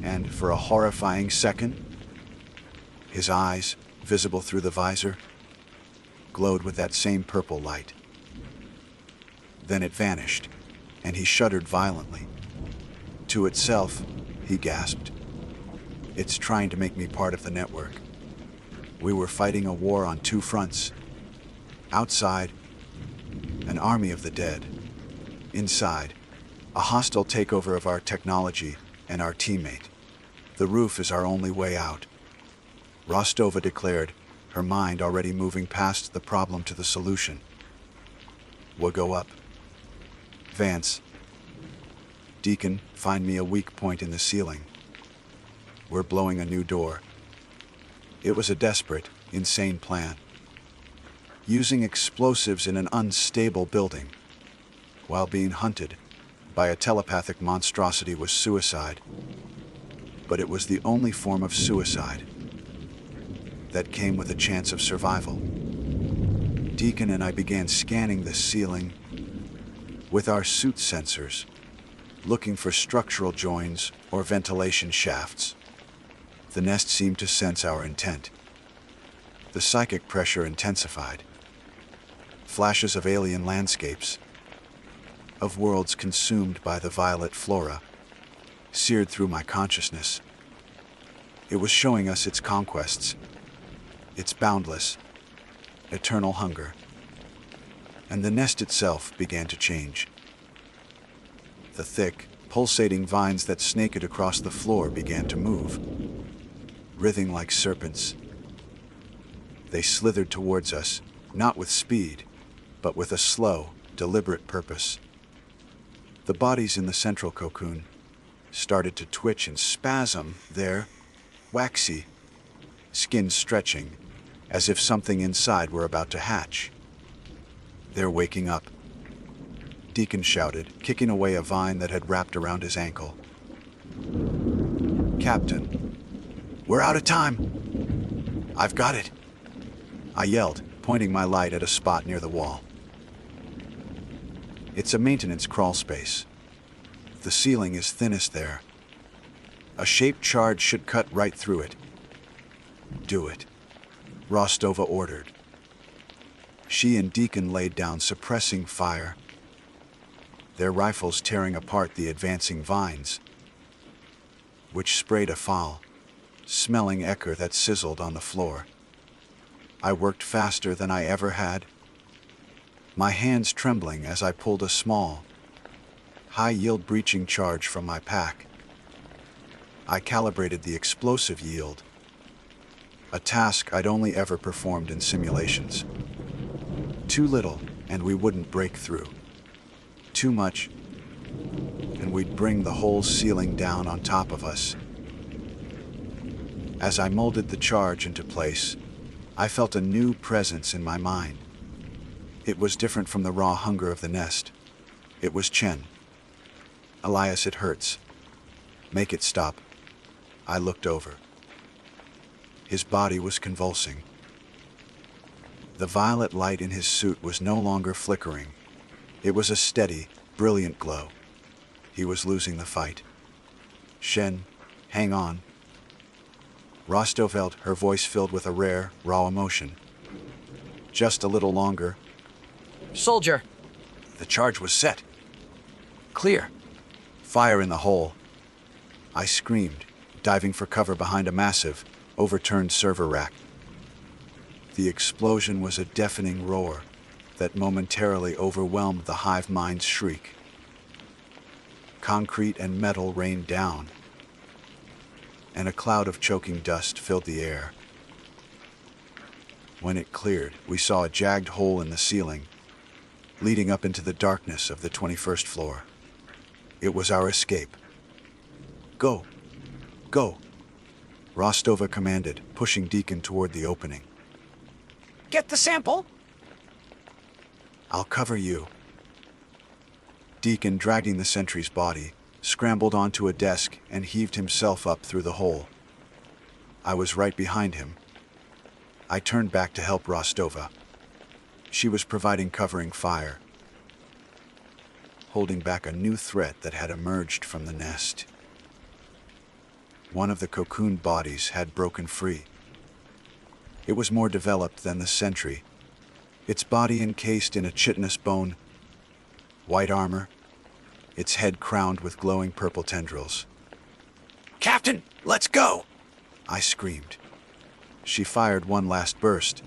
and for a horrifying second, his eyes, visible through the visor, glowed with that same purple light. Then it vanished, and he shuddered violently. To itself, he gasped. It's trying to make me part of the network. We were fighting a war on two fronts. Outside, an army of the dead. Inside, a hostile takeover of our technology and our teammate. The roof is our only way out. Rostova declared, her mind already moving past the problem to the solution. We'll go up. Vance. Deacon, find me a weak point in the ceiling. We're blowing a new door. It was a desperate, insane plan. Using explosives in an unstable building, while being hunted by a telepathic monstrosity was suicide. But it was the only form of suicide that came with a chance of survival. Deacon and I began scanning the ceiling with our suit sensors, looking for structural joins or ventilation shafts. The nest seemed to sense our intent. The psychic pressure intensified. Flashes of alien landscapes, of worlds consumed by the violet flora, seared through my consciousness. It was showing us its conquests, its boundless, eternal hunger. And the nest itself began to change. The thick, pulsating vines that snaked across the floor began to move, writhing like serpents. They slithered towards us, not with speed, but with a slow, deliberate purpose. The bodies in the central cocoon started to twitch and spasm, their waxy, skin stretching, as if something inside were about to hatch. They're waking up, Deacon shouted, kicking away a vine that had wrapped around his ankle. Captain, we're out of time. I've got it, I yelled, pointing my light at a spot near the wall. It's a maintenance crawl space. The ceiling is thinnest there. A shaped charge should cut right through it. Do it, Rostova ordered. She and Deacon laid down, suppressing fire, their rifles tearing apart the advancing vines, which sprayed a foul, smelling ichor that sizzled on the floor. I worked faster than I ever had, my hands trembling as I pulled a small, high-yield breaching charge from my pack. I calibrated the explosive yield, a task I'd only ever performed in simulations. Too little, and we wouldn't break through. Too much, and we'd bring the whole ceiling down on top of us. As I molded the charge into place, I felt a new presence in my mind. It was different from the raw hunger of the nest. It was Chen. "Elias, it hurts. Make it stop." I looked over. His body was convulsing. The violet light in his suit was no longer flickering. It was a steady, brilliant glow. He was losing the fight. "Shen, hang on." Rostovelt, her voice filled with a rare, raw emotion. "Just a little longer." Soldier. The charge was set. Clear. "Fire in the hole." I screamed, diving for cover behind a massive, overturned server rack. The explosion was a deafening roar that momentarily overwhelmed the hive mind's shriek. Concrete and metal rained down, and a cloud of choking dust filled the air. When it cleared, we saw a jagged hole in the ceiling, leading up into the darkness of the 21st floor. It was our escape. "Go! Go!" Rostova commanded, pushing Deacon toward the opening. Get the sample? "I'll cover you." Deacon, dragging the sentry's body, scrambled onto a desk and heaved himself up through the hole. I was right behind him. I turned back to help Rostova. She was providing covering fire, holding back a new threat that had emerged from the nest. One of the cocooned bodies had broken free. It was more developed than the sentry, its body encased in a chitinous bone, white armor, its head crowned with glowing purple tendrils. Captain, let's go! I screamed. She fired one last burst,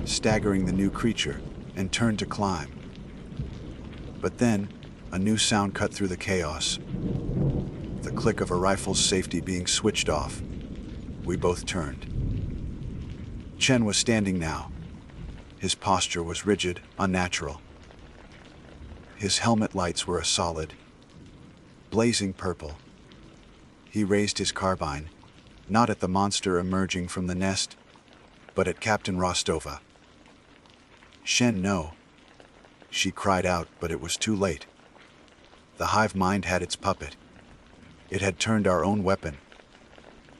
staggering the new creature, and turned to climb. But then, a new sound cut through the chaos. The click of a rifle's safety being switched off. We both turned. Chen was standing now. His posture was rigid, unnatural. His helmet lights were a solid, blazing purple. He raised his carbine, not at the monster emerging from the nest, but at Captain Rostova. "Shen, no." She cried out, but it was too late. The hive mind had its puppet. It had turned our own weapon,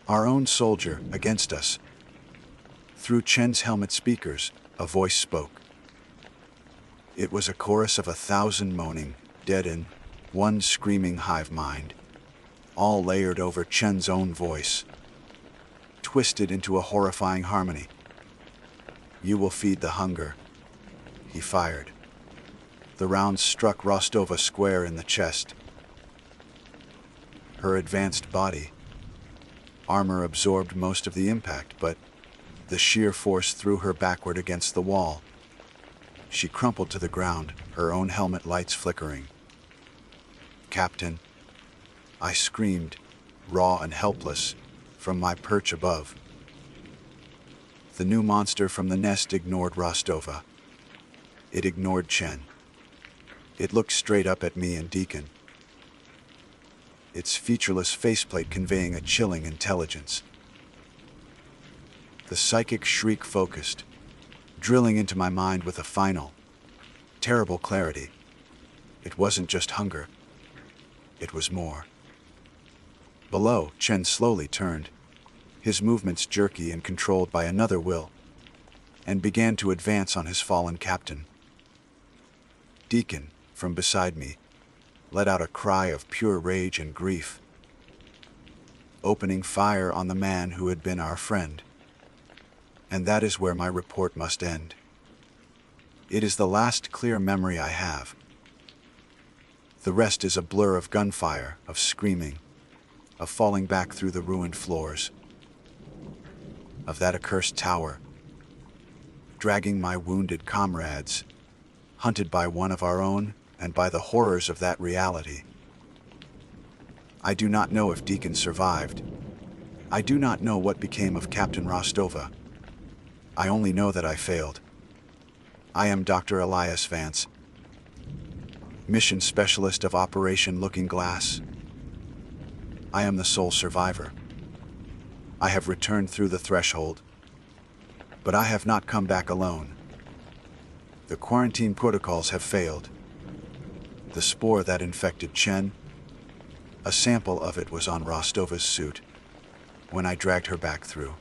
our own soldier, against us. Through Chen's helmet speakers, a voice spoke. It was a chorus of 1,000 moaning, deadened, one screaming hive mind, all layered over Chen's own voice, twisted into a horrifying harmony. "You will feed the hunger." He fired. The round struck Rostova square in the chest. Her advanced body, armor absorbed most of the impact, but the sheer force threw her backward against the wall. She crumpled to the ground, her own helmet lights flickering. "Captain," I screamed, raw and helpless, from my perch above. The new monster from the nest ignored Rostova. It ignored Chen. It looked straight up at me and Deacon, its featureless faceplate conveying a chilling intelligence. The psychic shriek focused, drilling into my mind with a final, terrible clarity. It wasn't just hunger. It was more. Below, Chen slowly turned, his movements jerky and controlled by another will, and began to advance on his fallen captain. Deacon, from beside me, let out a cry of pure rage and grief, opening fire on the man who had been our friend. And that is where my report must end. It is the last clear memory I have. The rest is a blur of gunfire, of screaming, of falling back through the ruined floors, of that accursed tower, dragging my wounded comrades, hunted by one of our own and by the horrors of that reality. I do not know if Deacon survived. I do not know what became of Captain Rostova. I only know that I failed. I am Dr. Elias Vance. mission specialist of Operation Looking Glass. I am the sole survivor. I have returned through the threshold, but I have not come back alone. The quarantine protocols have failed. The spore that infected Chen, a sample of it was on Rostova's suit when I dragged her back through.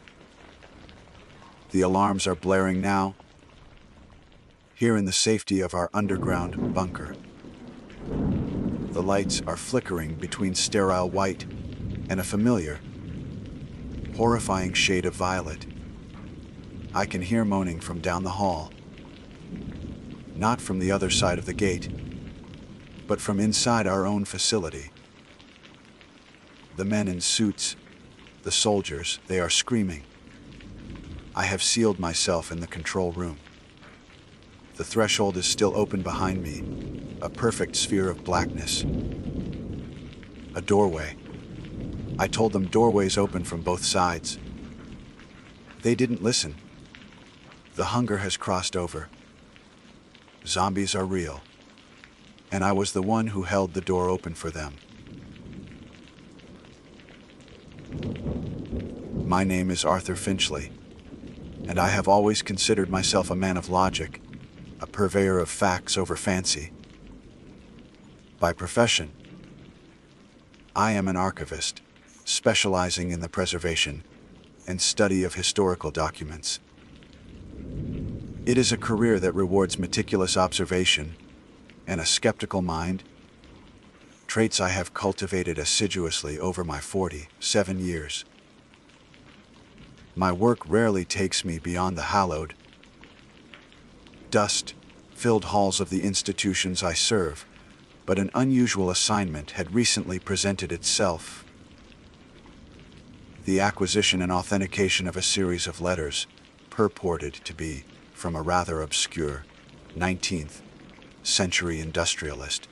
The alarms are blaring now, here in the safety of our underground bunker. The lights are flickering between sterile white and a familiar, horrifying shade of violet. I can hear moaning from down the hall, not from the other side of the gate, but from inside our own facility. The men in suits, the soldiers, they are screaming. I have sealed myself in the control room. The threshold is still open behind me, a perfect sphere of blackness. A doorway. I told them doorways open from both sides. They didn't listen. The hunger has crossed over. Zombies are real, and I was the one who held the door open for them. My name is Arthur Finchley, and I have always considered myself a man of logic, a purveyor of facts over fancy. By profession, I am an archivist, specializing in the preservation and study of historical documents. It is a career that rewards meticulous observation and a skeptical mind, traits I have cultivated assiduously over my 47 years. My work rarely takes me beyond the hallowed, dust-filled halls of the institutions I serve, but an unusual assignment had recently presented itself. The acquisition and authentication of a series of letters, purported to be from a rather obscure 19th century industrialist,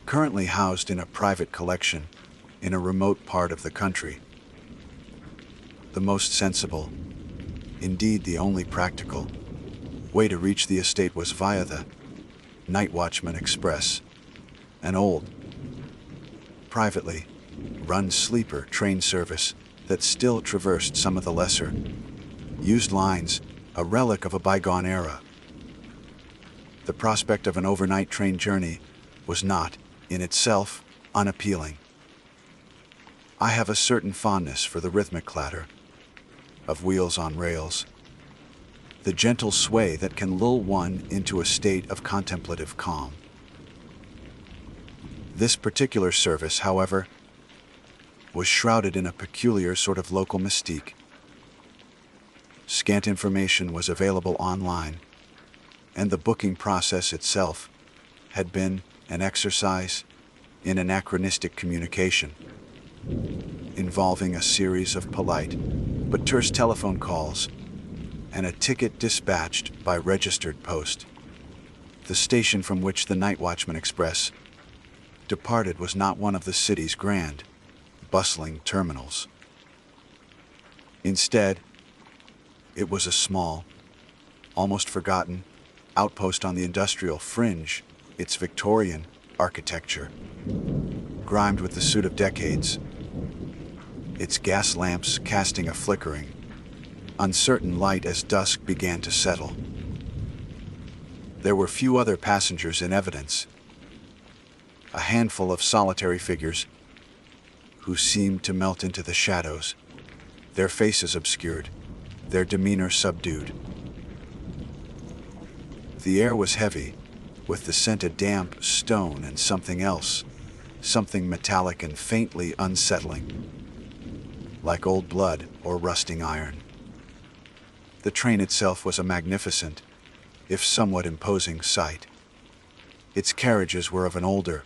currently housed in a private collection in a remote part of the country. The most sensible, indeed the only practical, way to reach the estate was via the Night Watchman Express, an old, privately run sleeper train service that still traversed some of the lesser used lines, a relic of a bygone era. The prospect of an overnight train journey was not, in itself, unappealing. I have a certain fondness for the rhythmic clatter of wheels on rails, the gentle sway that can lull one into a state of contemplative calm. This particular service, however, was shrouded in a peculiar sort of local mystique. Scant information was available online, and the booking process itself had been an exercise in anachronistic communication, involving a series of polite but terse telephone calls and a ticket dispatched by registered post. The station from which the Night Watchman Express departed was not one of the city's grand, bustling terminals. Instead, it was a small, almost forgotten, outpost on the industrial fringe, its Victorian architecture, grimed with the soot of decades, its gas lamps casting a flickering, uncertain light as dusk began to settle. There were few other passengers in evidence, a handful of solitary figures who seemed to melt into the shadows, their faces obscured, their demeanor subdued. The air was heavy, with the scent of damp stone and something else, something metallic and faintly unsettling, like old blood or rusting iron. The train itself was a magnificent, if somewhat imposing, sight. Its carriages were of an older,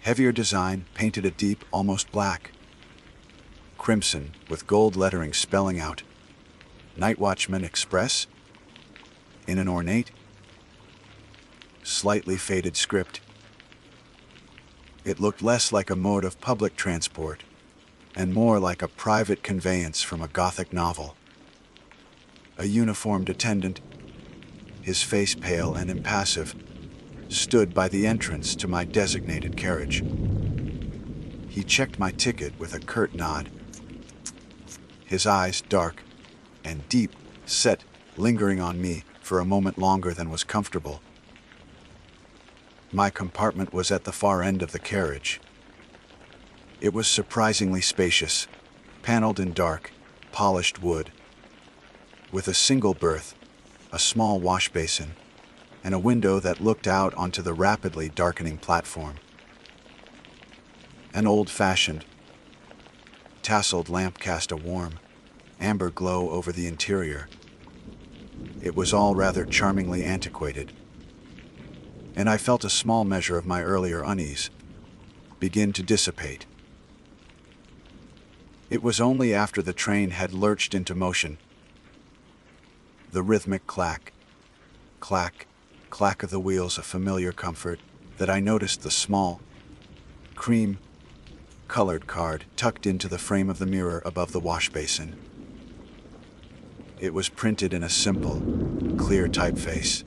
heavier design, painted a deep, almost black crimson, with gold lettering spelling out Night Watchman Express in an ornate, slightly faded script. It looked less like a mode of public transport and more like a private conveyance from a Gothic novel. A uniformed attendant, his face pale and impassive, stood by the entrance to my designated carriage. He checked my ticket with a curt nod, his eyes dark and deep set, lingering on me for a moment longer than was comfortable. My compartment was at the far end of the carriage. It was surprisingly spacious, paneled in dark, polished wood, with a single berth, a small wash basin, and a window that looked out onto the rapidly darkening platform. An old-fashioned, tasseled lamp cast a warm, amber glow over the interior. It was all rather charmingly antiquated, and I felt a small measure of my earlier unease begin to dissipate. It was only after the train had lurched into motion, the rhythmic clack, clack, clack of the wheels a familiar comfort, that I noticed the small, cream-colored card tucked into the frame of the mirror above the wash basin. It was printed in a simple, clear typeface.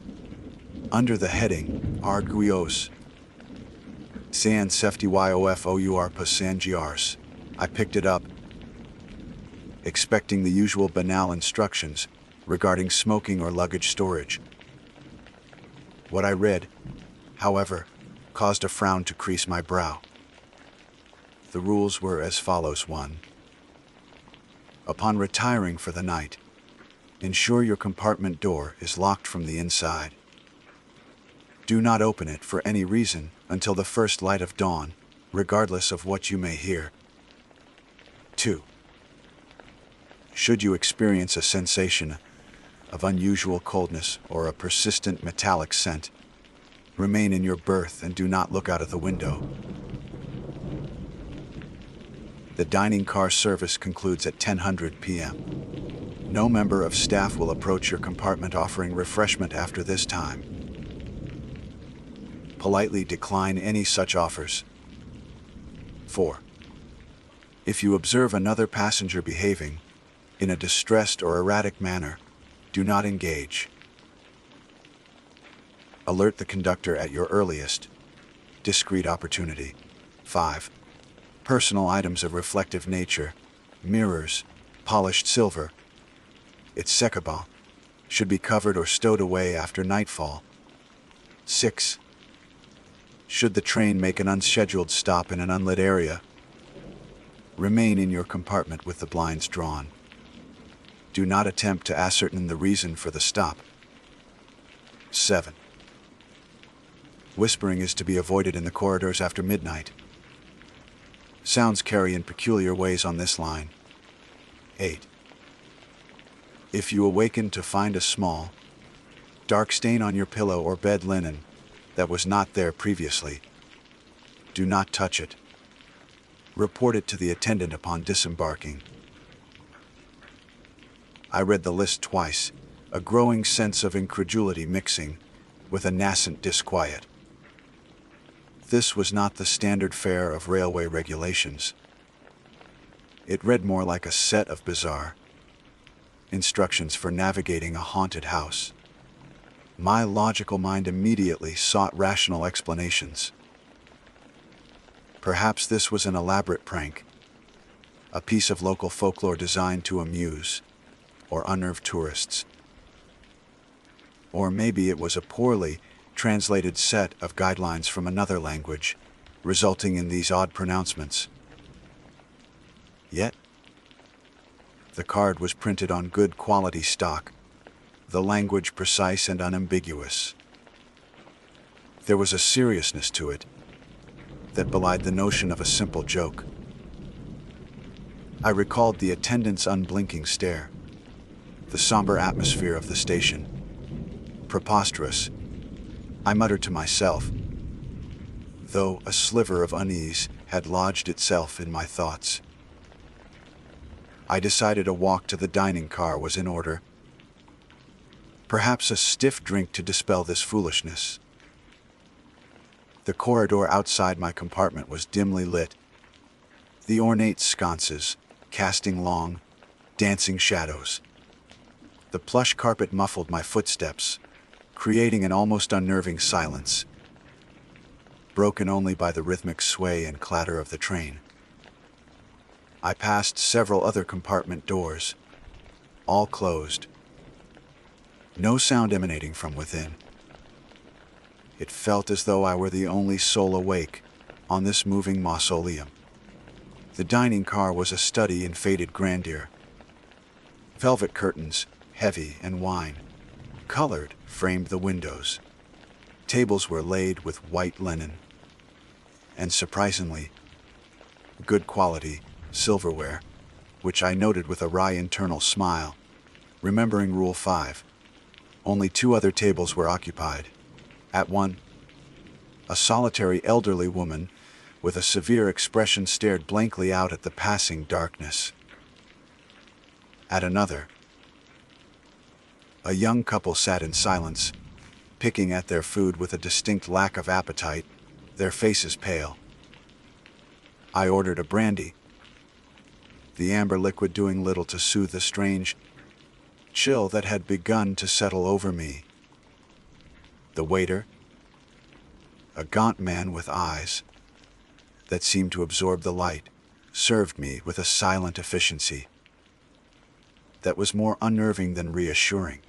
Under the heading, Arguios, San Seftyyofour Passangiars. I picked it up, expecting the usual banal instructions regarding smoking or luggage storage. What I read, however, caused a frown to crease my brow. The rules were as follows. 1. Upon retiring for the night, ensure your compartment door is locked from the inside. Do not open it for any reason until the first light of dawn, regardless of what you may hear. 2. Should you experience a sensation of unusual coldness or a persistent metallic scent, remain in your berth and do not look out of the window. The dining car service concludes at 10:00 p.m. No member of staff will approach your compartment offering refreshment after this time. Politely decline any such offers. 4. If you observe another passenger behaving in a distressed or erratic manner, do not engage. Alert the conductor at your earliest, discreet opportunity. 5. Personal items of reflective nature, mirrors, polished silver, etc., should be covered or stowed away after nightfall. 6. Should the train make an unscheduled stop in an unlit area, remain in your compartment with the blinds drawn. Do not attempt to ascertain the reason for the stop. 7. Whispering is to be avoided in the corridors after midnight. Sounds carry in peculiar ways on this line. 8. If you awaken to find a small, dark stain on your pillow or bed linen that was not there previously, do not touch it. Report it to the attendant upon disembarking. I read the list twice, a growing sense of incredulity mixing with a nascent disquiet. This was not the standard fare of railway regulations. It read more like a set of bizarre instructions for navigating a haunted house. My logical mind immediately sought rational explanations. Perhaps this was an elaborate prank, a piece of local folklore designed to amuse or unnerve tourists. Or maybe it was a poorly translated set of guidelines from another language, resulting in these odd pronouncements. Yet, the card was printed on good quality stock, the language precise and unambiguous. There was a seriousness to it that belied the notion of a simple joke. I recalled the attendant's unblinking stare, the somber atmosphere of the station. Preposterous, I muttered to myself, though a sliver of unease had lodged itself in my thoughts. I decided a walk to the dining car was in order. Perhaps a stiff drink to dispel this foolishness. The corridor outside my compartment was dimly lit, the ornate sconces casting long, dancing shadows. The plush carpet muffled my footsteps, creating an almost unnerving silence. broken only by the rhythmic sway and clatter of the train. I passed several other compartment doors, all closed. No sound emanating from within. It felt as though I were the only soul awake on this moving mausoleum. The dining car was a study in faded grandeur. Velvet curtains, heavy and wine-colored, framed the windows. Tables were laid with white linen, and surprisingly, good quality silverware, which I noted with a wry internal smile, remembering Rule 5. Only 2 other tables were occupied. At one, a solitary elderly woman with a severe expression stared blankly out at the passing darkness. At another, a young couple sat in silence, picking at their food with a distinct lack of appetite, their faces pale. I ordered a brandy, the amber liquid doing little to soothe the strange chill that had begun to settle over me. The waiter, a gaunt man with eyes that seemed to absorb the light, served me with a silent efficiency that was more unnerving than reassuring.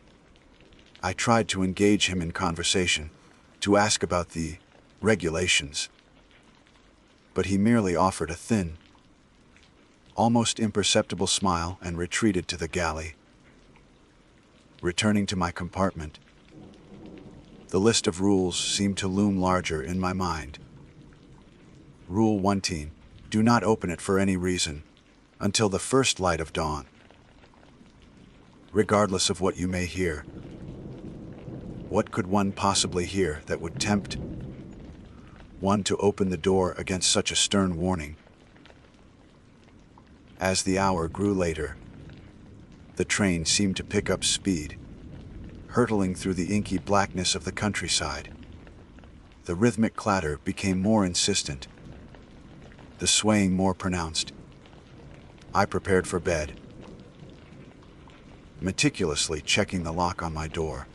I tried to engage him in conversation, to ask about the regulations, but he merely offered a thin, almost imperceptible smile and retreated to the galley. Returning to my compartment, the list of rules seemed to loom larger in my mind. Rule 1: do not open it for any reason until the first light of dawn. Regardless of what you may hear, what could one possibly hear that would tempt one to open the door against such a stern warning? As the hour grew later, the train seemed to pick up speed, hurtling through the inky blackness of the countryside. The rhythmic clatter became more insistent, the swaying more pronounced. I prepared for bed, meticulously checking the lock on my door.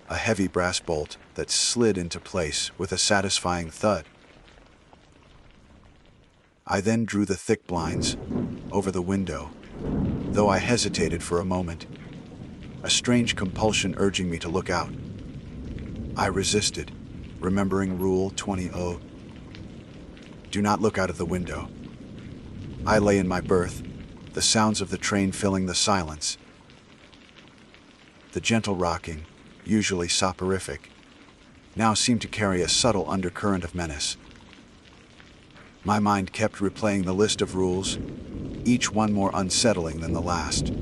A heavy brass bolt that slid into place with a satisfying thud. I then drew the thick blinds over the window, though I hesitated for a moment, a strange compulsion urging me to look out. I resisted, remembering Rule 20. Do not look out of the window. I lay in my berth, the sounds of the train filling the silence. The gentle rocking, usually soporific, now seemed to carry a subtle undercurrent of menace. My mind kept replaying the list of rules, each one more unsettling than the last.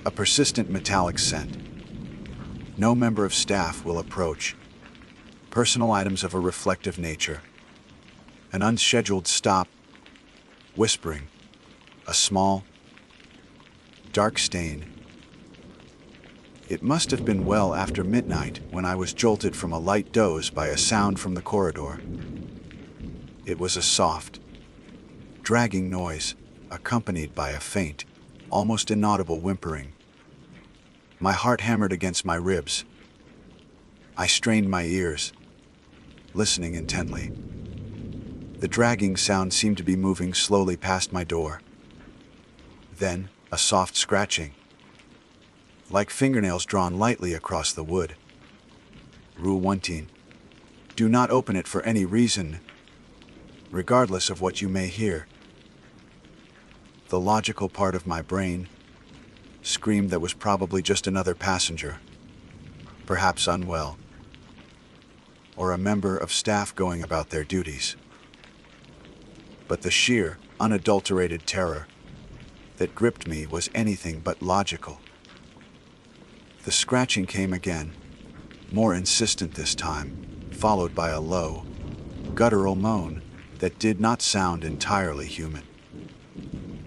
A persistent metallic scent. No member of staff will approach. Personal items of a reflective nature. An unscheduled stop. Whispering. A small, dark stain. It must have been well after midnight when I was jolted from a light doze by a sound from the corridor. It was a soft, dragging noise, accompanied by a faint, almost inaudible whimpering. My heart hammered against my ribs. I strained my ears, listening intently. The dragging sound seemed to be moving slowly past my door. Then, a soft scratching, like fingernails drawn lightly across the wood. Rule 1: do not open it for any reason, regardless of what you may hear. The logical part of my brain screamed that was probably just another passenger, perhaps unwell, or a member of staff going about their duties. But the sheer, unadulterated terror that gripped me was anything but logical. The scratching came again, more insistent this time, followed by a low, guttural moan that did not sound entirely human.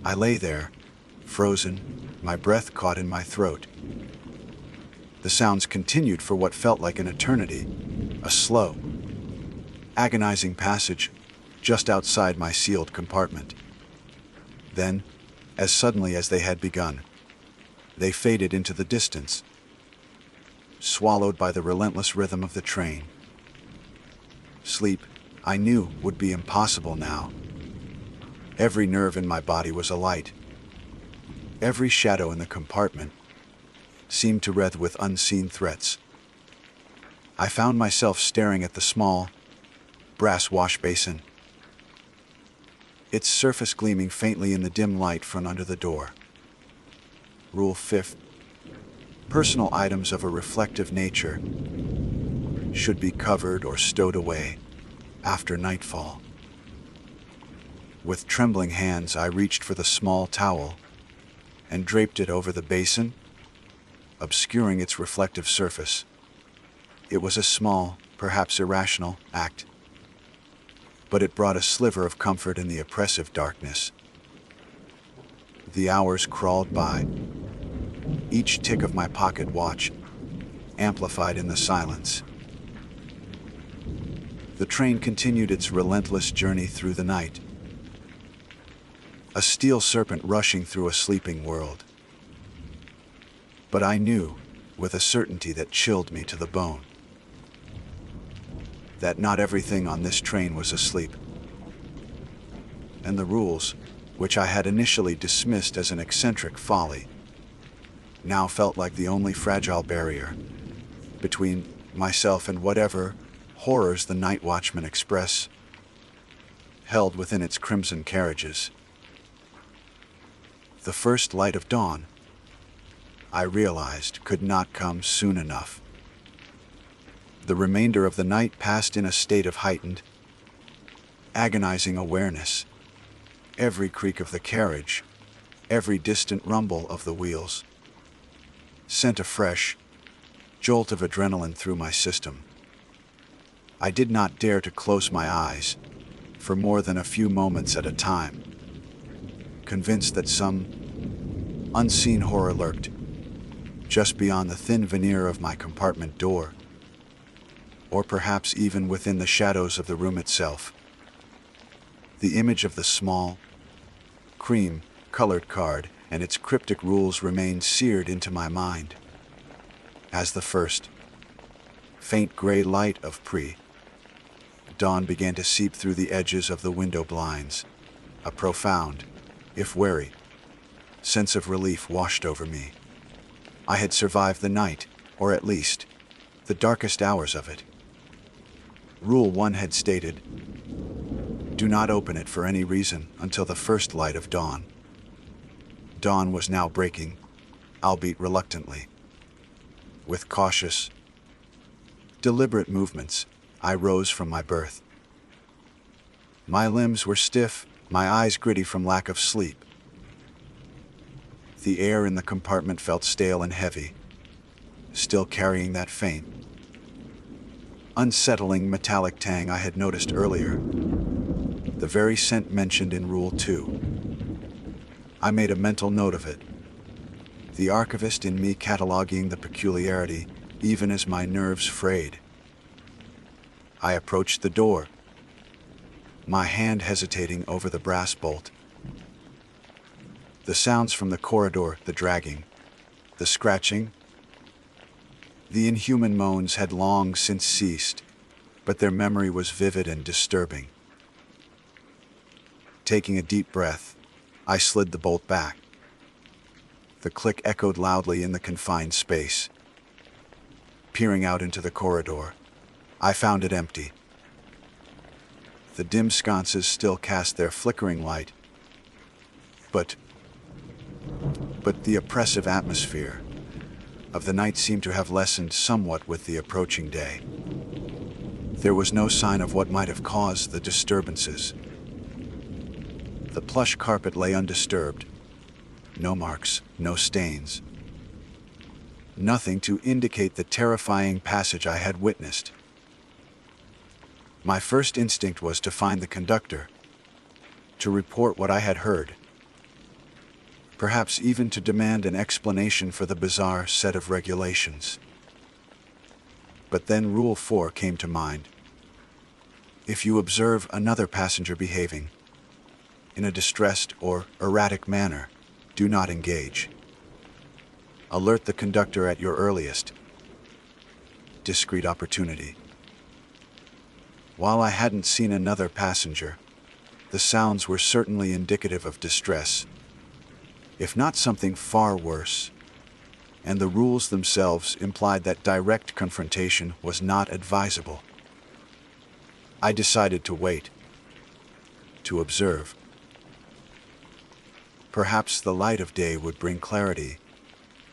I lay there, frozen, my breath caught in my throat. The sounds continued for what felt like an eternity, a slow, agonizing passage just outside my sealed compartment. Then, as suddenly as they had begun, they faded into the distance, swallowed by the relentless rhythm of the train. sleep, I knew would be impossible now. Every nerve in my body was alight. Every shadow in the compartment seemed to wreathe with unseen threats. I found myself staring at the small, brass wash basin, its surface gleaming faintly in the dim light from under the door. Rule 5. Personal items of a reflective nature should be covered or stowed away after nightfall. With trembling hands, I reached for the small towel and draped it over the basin, obscuring its reflective surface. It was a small, perhaps irrational, act, but it brought a sliver of comfort in the oppressive darkness. The hours crawled by, each tick of my pocket watch amplified in the silence. The train continued its relentless journey through the night, a steel serpent rushing through a sleeping world. But I knew, with a certainty that chilled me to the bone, that not everything on this train was asleep. And the rules, which I had initially dismissed as an eccentric folly, now felt like the only fragile barrier between myself and whatever horrors the Night Watchman Express held within its crimson carriages. The first light of dawn, I realized, could not come soon enough. The remainder of the night passed in a state of heightened, agonizing awareness. Every creak of the carriage, every distant rumble of the wheels, sent a fresh jolt of adrenaline through my system. I did not dare to close my eyes for more than a few moments at a time, convinced that some unseen horror lurked just beyond the thin veneer of my compartment door, or perhaps even within the shadows of the room itself. The image of the small, cream-colored card and its cryptic rules remained seared into my mind. As the first faint gray light of pre-dawn began to seep through the edges of the window blinds, a profound, if wary, sense of relief washed over me. I had survived the night, or at least the darkest hours of it. Rule 1 had stated, "Do not open it for any reason until the first light of dawn." Dawn was now breaking, albeit reluctantly. With cautious, deliberate movements, I rose from my berth. My limbs were stiff, my eyes gritty from lack of sleep. The air in the compartment felt stale and heavy, still carrying that faint, unsettling metallic tang I had noticed earlier, the very scent mentioned in Rule 2. I made a mental note of it, the archivist in me cataloging the peculiarity even as my nerves frayed. I approached the door, my hand hesitating over the brass bolt. The sounds from the corridor, the dragging, the scratching, the inhuman moans had long since ceased, but their memory was vivid and disturbing. Taking a deep breath, I slid the bolt back. The click echoed loudly in the confined space. Peering out into the corridor, I found it empty. The dim sconces still cast their flickering light, but the oppressive atmosphere of the night seemed to have lessened somewhat with the approaching day. There was no sign of what might have caused the disturbances. The plush carpet lay undisturbed. No marks, no stains. Nothing to indicate the terrifying passage I had witnessed. My first instinct was to find the conductor, to report what I had heard, perhaps even to demand an explanation for the bizarre set of regulations. But then Rule 4 came to mind. If you observe another passenger behaving in a distressed or erratic manner, do not engage. Alert the conductor at your earliest discreet opportunity. While I hadn't seen another passenger, the sounds were certainly indicative of distress, if not something far worse, and the rules themselves implied that direct confrontation was not advisable. I decided to wait, to observe. Perhaps the light of day would bring clarity,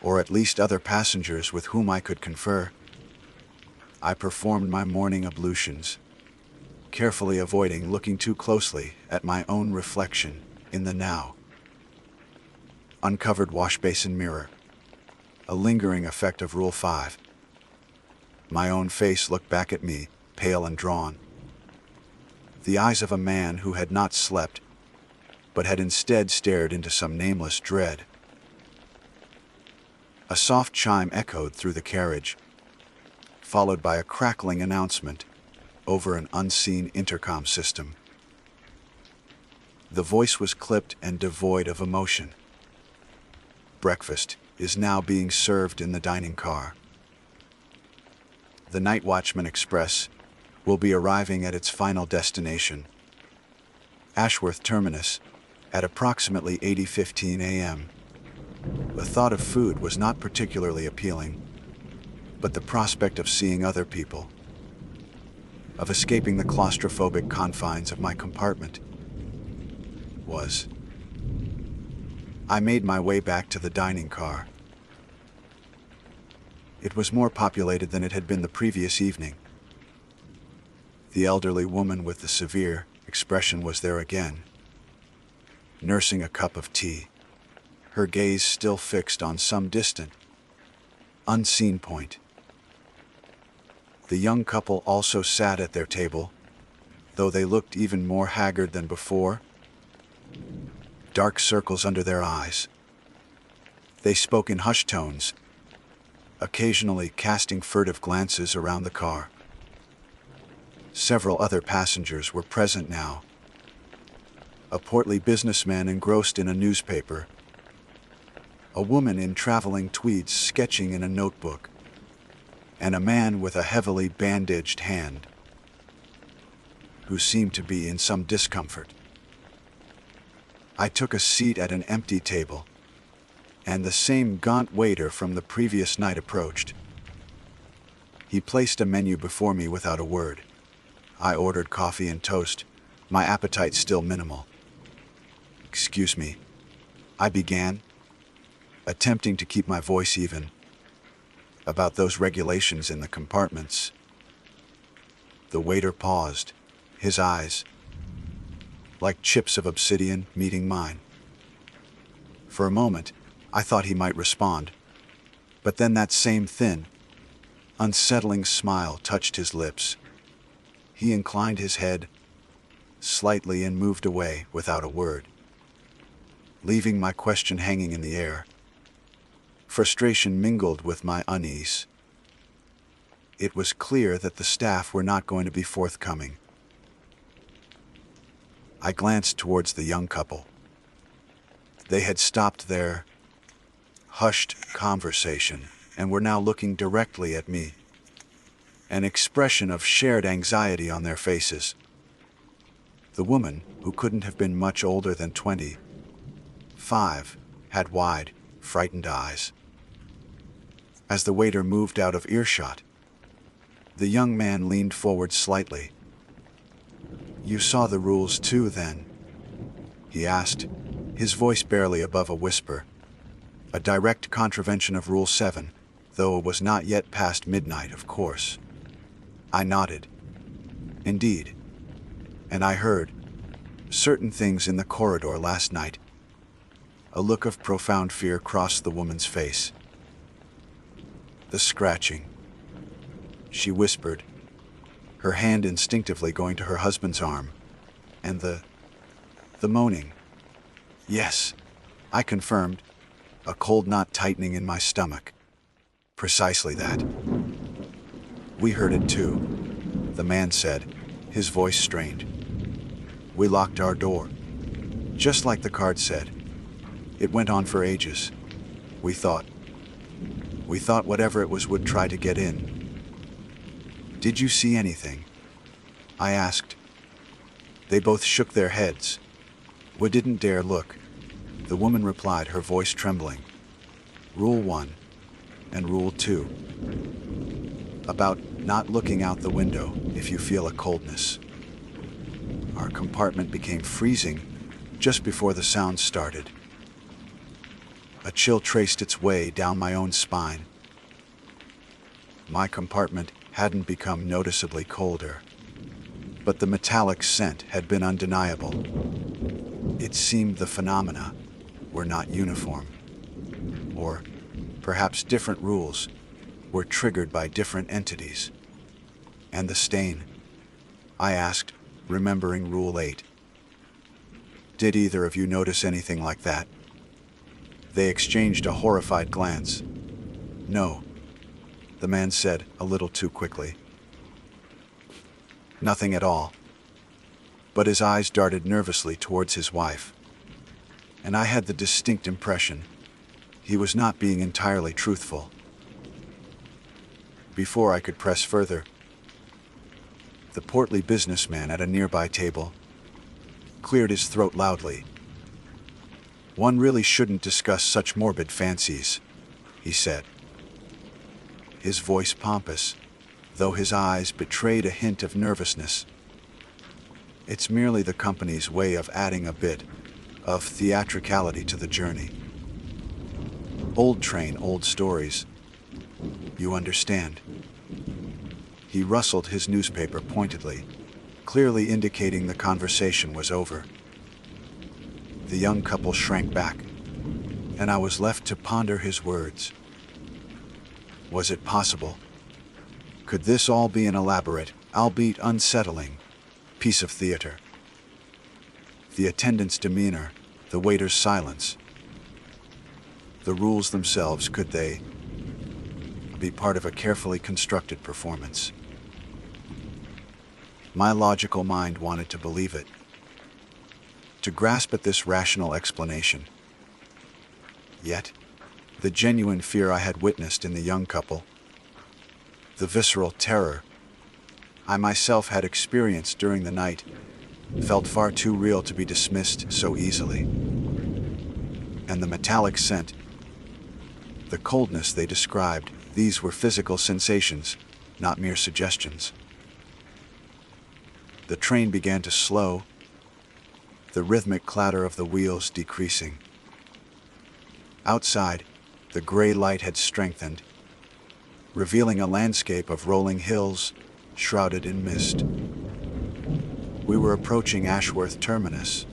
or at least other passengers with whom I could confer. I performed my morning ablutions, carefully avoiding looking too closely at my own reflection in the now. Uncovered wash basin mirror, a lingering effect of Rule 5. My own face looked back at me, pale and drawn. The eyes of a man who had not slept, but had instead stared into some nameless dread. A soft chime echoed through the carriage, followed by a crackling announcement over an unseen intercom system. The voice was clipped and devoid of emotion. Breakfast is now being served in the dining car. The Night Watchman Express will be arriving at its final destination, Ashworth Terminus, at approximately 8:15 a.m. The thought of food was not particularly appealing, but the prospect of seeing other people, of escaping the claustrophobic confines of my compartment, was. I made my way back to the dining car. It was more populated than it had been the previous evening. The elderly woman with the severe expression was there again, nursing a cup of tea, her gaze still fixed on some distant, unseen point. The young couple also sat at their table, though they looked even more haggard than before, dark circles under their eyes. They spoke in hushed tones, occasionally casting furtive glances around the car. Several other passengers were present now. A portly businessman engrossed in a newspaper, a woman in traveling tweeds sketching in a notebook, and a man with a heavily bandaged hand, who seemed to be in some discomfort. I took a seat at an empty table, and the same gaunt waiter from the previous night approached. He placed a menu before me without a word. I ordered coffee and toast, my appetite still minimal. "Excuse me," I began, attempting to keep my voice even, "about those regulations in the compartments." The waiter paused, his eyes, like chips of obsidian, meeting mine. For a moment, I thought he might respond, but then that same thin, unsettling smile touched his lips. He inclined his head slightly and moved away without a word, leaving my question hanging in the air. Frustration mingled with my unease. It was clear that the staff were not going to be forthcoming. I glanced towards the young couple. They had stopped their hushed conversation and were now looking directly at me, an expression of shared anxiety on their faces. The woman, who couldn't have been much older than 25, had wide, frightened eyes. As the waiter moved out of earshot, the young man leaned forward slightly. "You saw the rules too, then?" he asked, his voice barely above a whisper, a direct contravention of Rule 7, though it was not yet past midnight, of course. I nodded. "Indeed. And I heard certain things in the corridor last night." A look of profound fear crossed the woman's face. "The scratching," she whispered, her hand instinctively going to her husband's arm, "and the moaning." "Yes," I confirmed, a cold knot tightening in my stomach. "Precisely that." "We heard it too," the man said, his voice strained. "We locked our door, just like the card said. It went on for ages. We thought whatever it was would try to get in." "Did you see anything?" I asked. They both shook their heads. We didn't dare look. The woman replied, her voice trembling. Rule 1 and Rule 2. About not looking out the window if you feel a coldness. Our compartment became freezing just before the sound started. A chill traced its way down my own spine. My compartment hadn't become noticeably colder, but the metallic scent had been undeniable. It seemed the phenomena were not uniform, or perhaps different rules were triggered by different entities. And the stain? I asked, remembering Rule 8. Did either of you notice anything like that? They exchanged a horrified glance. No, the man said, a little too quickly. Nothing at all. But his eyes darted nervously towards his wife, and I had the distinct impression he was not being entirely truthful. Before I could press further, the portly businessman at a nearby table cleared his throat loudly. One really shouldn't discuss such morbid fancies, he said. His voice pompous, though his eyes betrayed a hint of nervousness. It's merely the company's way of adding a bit of theatricality to the journey. Old train, old stories. You understand. He rustled his newspaper pointedly, clearly indicating the conversation was over. The young couple shrank back, and I was left to ponder his words. Was it possible? Could this all be an elaborate, albeit unsettling, piece of theater? The attendant's demeanor, the waiter's silence, the rules themselves, could they be part of a carefully constructed performance? My logical mind wanted to believe it, to grasp at this rational explanation. Yet, the genuine fear I had witnessed in the young couple, the visceral terror I myself had experienced during the night, felt far too real to be dismissed so easily. And the metallic scent, the coldness they described, these were physical sensations, not mere suggestions. The train began to slow, the rhythmic clatter of the wheels decreasing. Outside, the gray light had strengthened, revealing a landscape of rolling hills shrouded in mist. We were approaching Ashworth Terminus.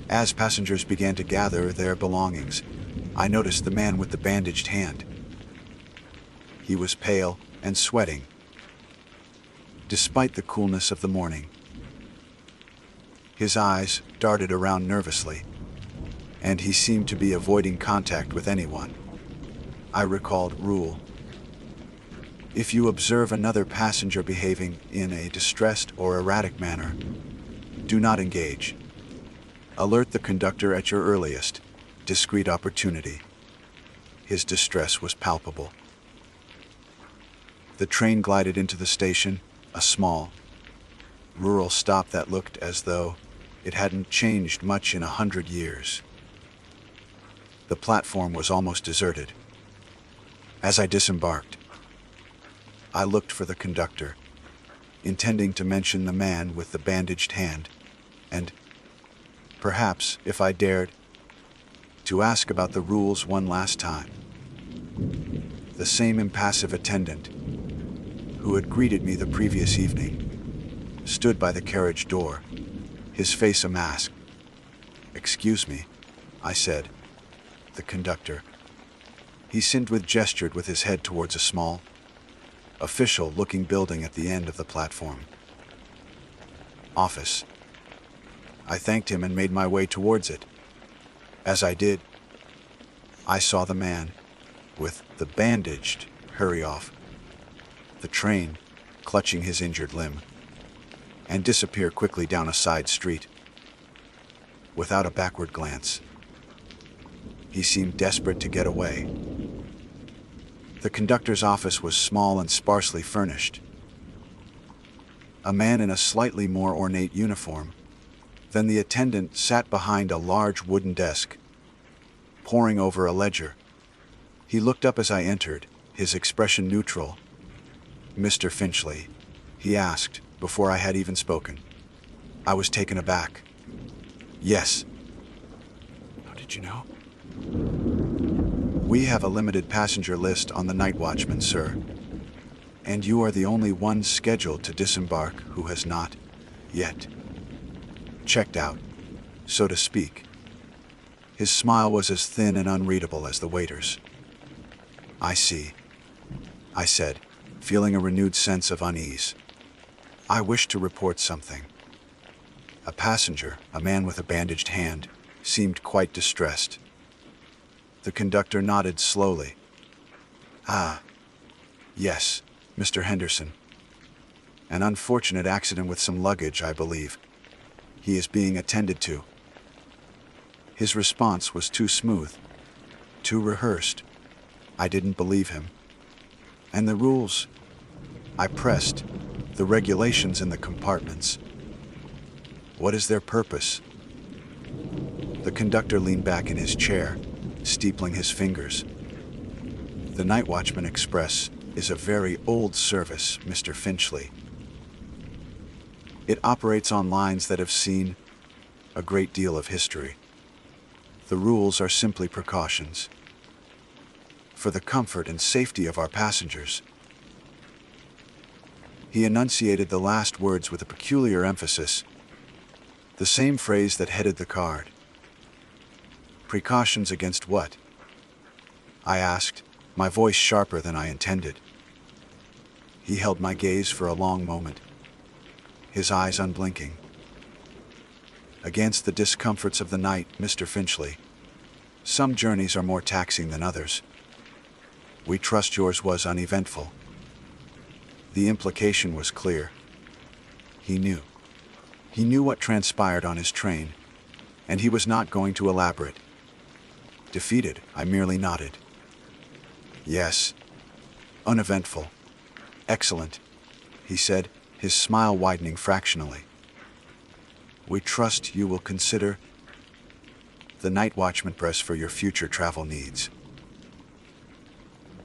As passengers began to gather their belongings, I noticed the man with the bandaged hand. He was pale and sweating, despite the coolness of the morning. His eyes darted around nervously, and he seemed to be avoiding contact with anyone. I recalled Rule. If you observe another passenger behaving in a distressed or erratic manner, do not engage. Alert the conductor at your earliest, discreet opportunity. His distress was palpable. The train glided into the station, a small, rural stop that looked as though it hadn't changed much in 100 years. The platform was almost deserted. As I disembarked, I looked for the conductor, intending to mention the man with the bandaged hand, and, perhaps, if I dared, to ask about the rules one last time. The same impassive attendant, who had greeted me the previous evening, stood by the carriage door, his face a mask. "Excuse me," I said. The conductor. He gestured with his head towards a small, official-looking building at the end of the platform. Office. I thanked him and made my way towards it. As I did, I saw the man with the bandaged hurry off the train, clutching his injured limb, and disappear quickly down a side street. Without a backward glance, he seemed desperate to get away. The conductor's office was small and sparsely furnished. a man in a slightly more ornate uniform. Then the attendant sat behind a large wooden desk, poring over a ledger. He looked up as I entered, his expression neutral. "Mr. Finchley?" he asked, before I had even spoken. I was taken aback. "Yes." How did you know? "We have a limited passenger list on the Night Watchman, sir. And you are the only one scheduled to disembark who has not, yet, checked out, so to speak." His smile was as thin and unreadable as the waiter's. "I see," I said, feeling a renewed sense of unease. "I wish to report something." A passenger, a man with a bandaged hand, seemed quite distressed. The conductor nodded slowly. "Ah, yes, Mr. Henderson. An unfortunate accident with some luggage, I believe. He is being attended to." His response was too smooth, too rehearsed. I didn't believe him. "And the rules?" I pressed. "The regulations in the compartments. What is their purpose?" The conductor leaned back in his chair, steepling his fingers. "The Night Watchman Express is a very old service, Mr. Finchley. It operates on lines that have seen a great deal of history. The rules are simply precautions for the comfort and safety of our passengers." He enunciated the last words with a peculiar emphasis, the same phrase that headed the card. "Precautions against what?" I asked, my voice sharper than I intended. He held my gaze for a long moment, his eyes unblinking. "Against the discomforts of the night, Mr. Finchley. Some journeys are more taxing than others. We trust yours was uneventful." The implication was clear. He knew. He knew what transpired on his train, and he was not going to elaborate. Defeated, I merely nodded. "Yes, uneventful. Excellent," he said, his smile widening fractionally. "We trust you will consider the Night Watchman Press for your future travel needs."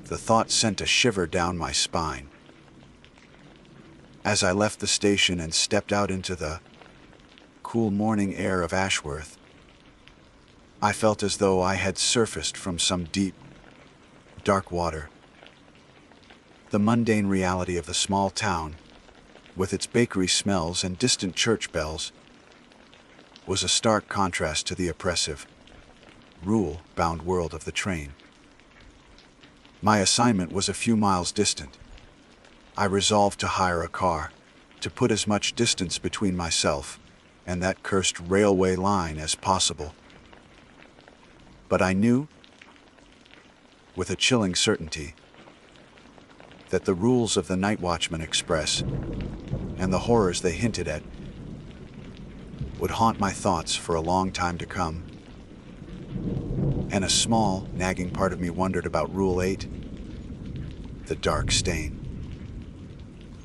The thought sent a shiver down my spine. As I left the station and stepped out into the cool morning air of Ashworth, I felt as though I had surfaced from some deep, dark water. The mundane reality of the small town, with its bakery smells and distant church bells, was a stark contrast to the oppressive, rule-bound world of the train. My assignment was a few miles distant. I resolved to hire a car, to put as much distance between myself and that cursed railway line as possible. But I knew, with a chilling certainty, that the rules of the Night Watchman Express and the horrors they hinted at would haunt my thoughts for a long time to come. And a small, nagging part of me wondered about Rule 8, the dark stain.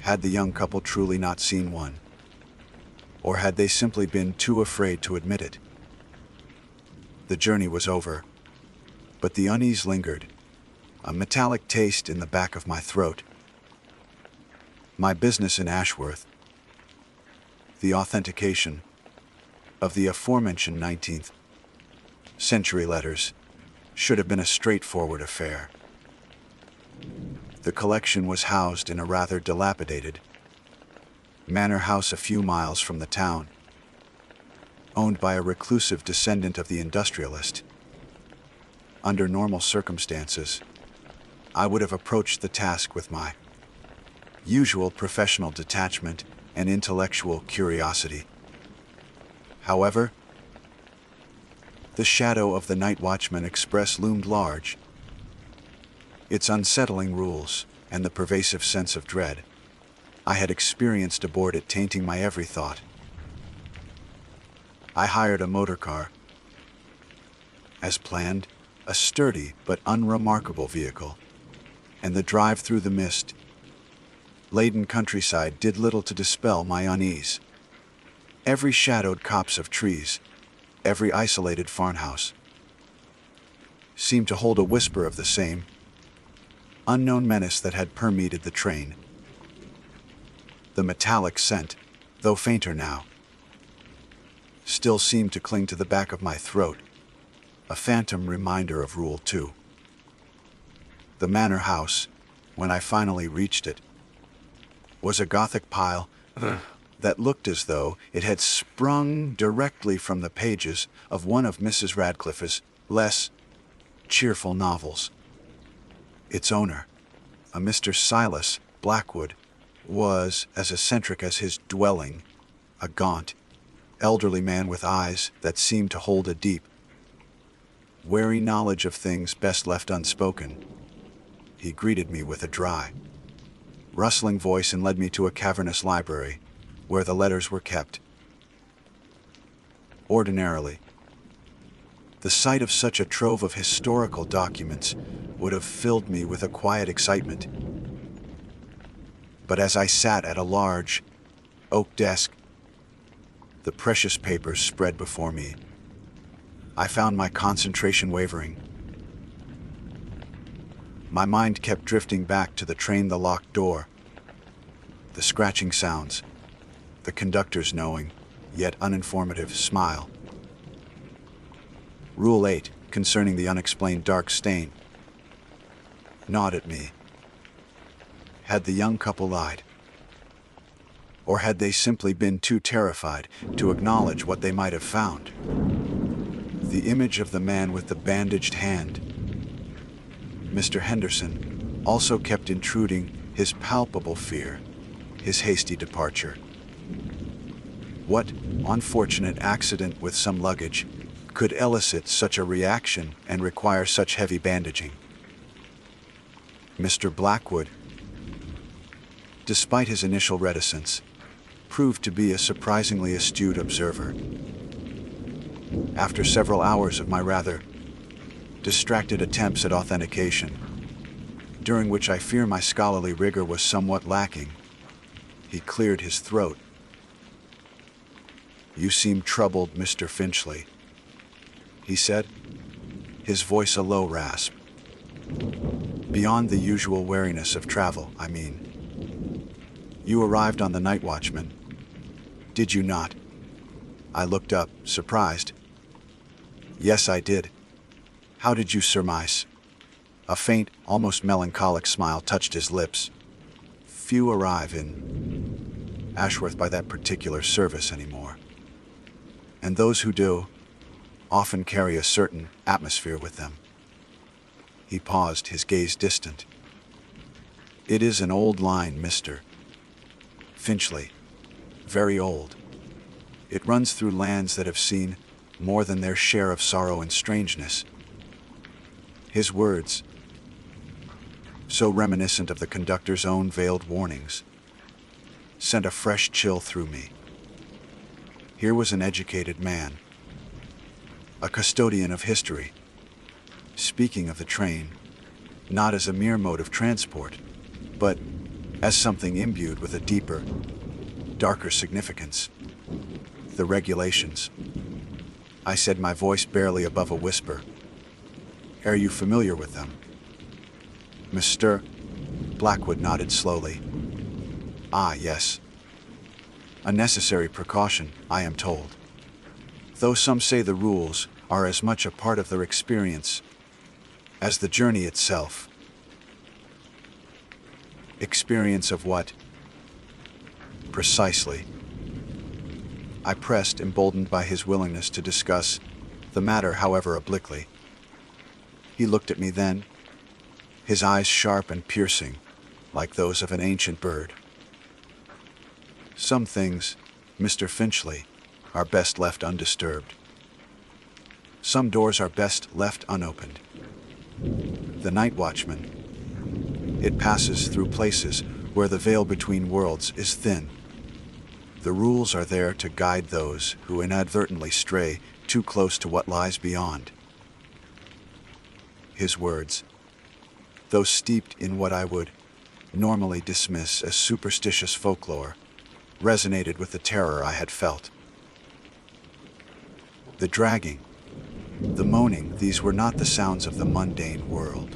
Had the young couple truly not seen one? Or had they simply been too afraid to admit it? The journey was over, but the unease lingered, a metallic taste in the back of my throat. My business in Ashworth, the authentication of the aforementioned 19th century letters, should have been a straightforward affair. The collection was housed in a rather dilapidated manor house a few miles from the town, owned by a reclusive descendant of the industrialist. Under normal circumstances, I would have approached the task with my usual professional detachment and intellectual curiosity. However, the shadow of the Night Watchman Express loomed large. Its unsettling rules and the pervasive sense of dread I had experienced aboard it tainting my every thought. I hired a motor car. As planned, a sturdy but unremarkable vehicle, and the drive through the mist laden countryside did little to dispel my unease. Every shadowed copse of trees, every isolated farmhouse, seemed to hold a whisper of the same unknown menace that had permeated the train. The metallic scent, though fainter now, still seemed to cling to the back of my throat, a phantom reminder of Rule 2. The manor house, when I finally reached it, was a Gothic pile that looked as though it had sprung directly from the pages of one of Mrs. Radcliffe's less cheerful novels. Its owner, a Mr. Silas Blackwood, was as eccentric as his dwelling, a gaunt, elderly man with eyes that seemed to hold a deep, wary knowledge of things best left unspoken. He greeted me with a dry, rustling voice and led me to a cavernous library where the letters were kept. Ordinarily, the sight of such a trove of historical documents would have filled me with a quiet excitement. But as I sat at a large oak desk, the precious papers spread before me, I found my concentration wavering. My mind kept drifting back to the train, the locked door, the scratching sounds, the conductor's knowing, yet uninformative smile. Rule 8, concerning the unexplained dark stain, gnawed at me. Had the young couple lied? Or had they simply been too terrified to acknowledge what they might have found? The image of the man with the bandaged hand, Mr. Henderson, also kept intruding his palpable fear, his hasty departure. What unfortunate accident with some luggage could elicit such a reaction and require such heavy bandaging? Mr. Blackwood, despite his initial reticence, proved to be a surprisingly astute observer. After several hours of my rather distracted attempts at authentication, during which I fear my scholarly rigor was somewhat lacking, he cleared his throat. "You seem troubled, Mr. Finchley," he said, his voice a low rasp. "Beyond the usual wariness of travel, I mean. You arrived on the night watchman, did you not?" I looked up, surprised. "Yes, I did. How did you surmise?" A faint, almost melancholic smile touched his lips. "Few arrive in Ashworth by that particular service anymore. And those who do often carry a certain atmosphere with them." He paused, his gaze distant. "It is an old line, Mr. Finchley. Very old. It runs through lands that have seen more than their share of sorrow and strangeness." His words, so reminiscent of the conductor's own veiled warnings, sent a fresh chill through me. Here was an educated man, a custodian of history, speaking of the train, not as a mere mode of transport, but as something imbued with a deeper, darker significance. "The regulations," I said, my voice barely above a whisper. "Are you familiar with them?" Mr. Blackwood nodded slowly. "Ah, yes. A necessary precaution, I am told. Though some say the rules are as much a part of their experience as the journey itself." "Experience of what?" "Precisely." I pressed, emboldened by his willingness to discuss the matter, however obliquely. He looked at me then, his eyes sharp and piercing, like those of an ancient bird. "Some things, Mr. Finchley, are best left undisturbed. Some doors are best left unopened. The night watchman, it passes through places where the veil between worlds is thin. The rules are there to guide those who inadvertently stray too close to what lies beyond." His words, though steeped in what I would normally dismiss as superstitious folklore, resonated with the terror I had felt. The dragging, the moaning, these were not the sounds of the mundane world.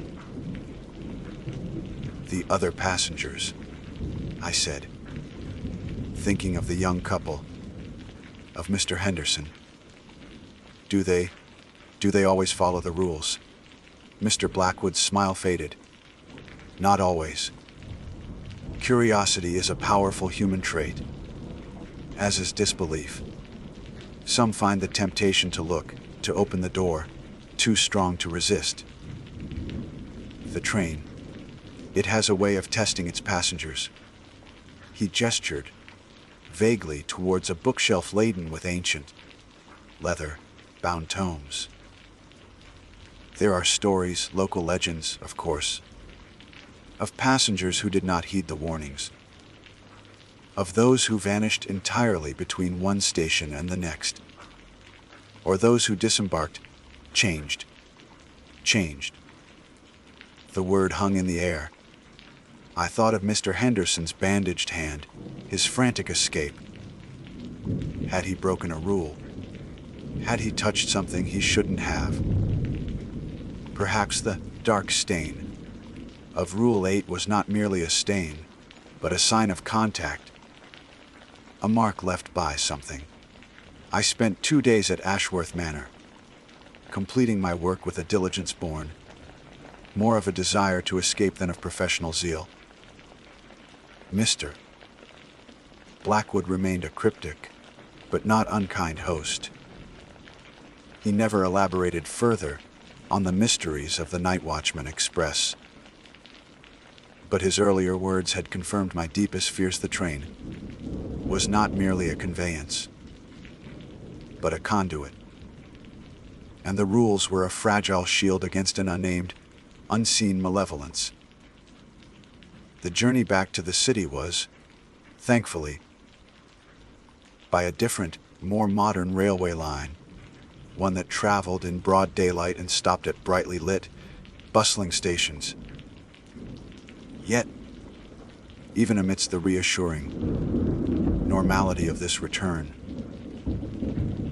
The other passengers, I said, thinking of the young couple, of Mr. Henderson. Do they always follow the rules? Mr. Blackwood's smile faded. Not always. Curiosity is a powerful human trait, as is disbelief. Some find the temptation to look, to open the door, too strong to resist. The train, it has a way of testing its passengers. He gestured, vaguely, towards a bookshelf laden with ancient, leather-bound tomes. There are stories, local legends, of course, of passengers who did not heed the warnings, of those who vanished entirely between one station and the next, or those who disembarked, changed. The word hung in the air. I thought of Mr. Henderson's bandaged hand, his frantic escape. Had he broken a rule? Had he touched something he shouldn't have? Perhaps the dark stain of Rule 8 was not merely a stain, but a sign of contact, a mark left by something. I spent 2 days at Ashworth Manor, completing my work with a diligence born, more of a desire to escape than of professional zeal. Mr. Blackwood remained a cryptic, but not unkind host. He never elaborated further on the mysteries of the Night Watchman Express. But his earlier words had confirmed my deepest fears. The train was not merely a conveyance, but a conduit. And the rules were a fragile shield against an unnamed, unseen malevolence. The journey back to the city was, thankfully, by a different, more modern railway line, one that traveled in broad daylight and stopped at brightly lit, bustling stations. Yet, even amidst the reassuring normality of this return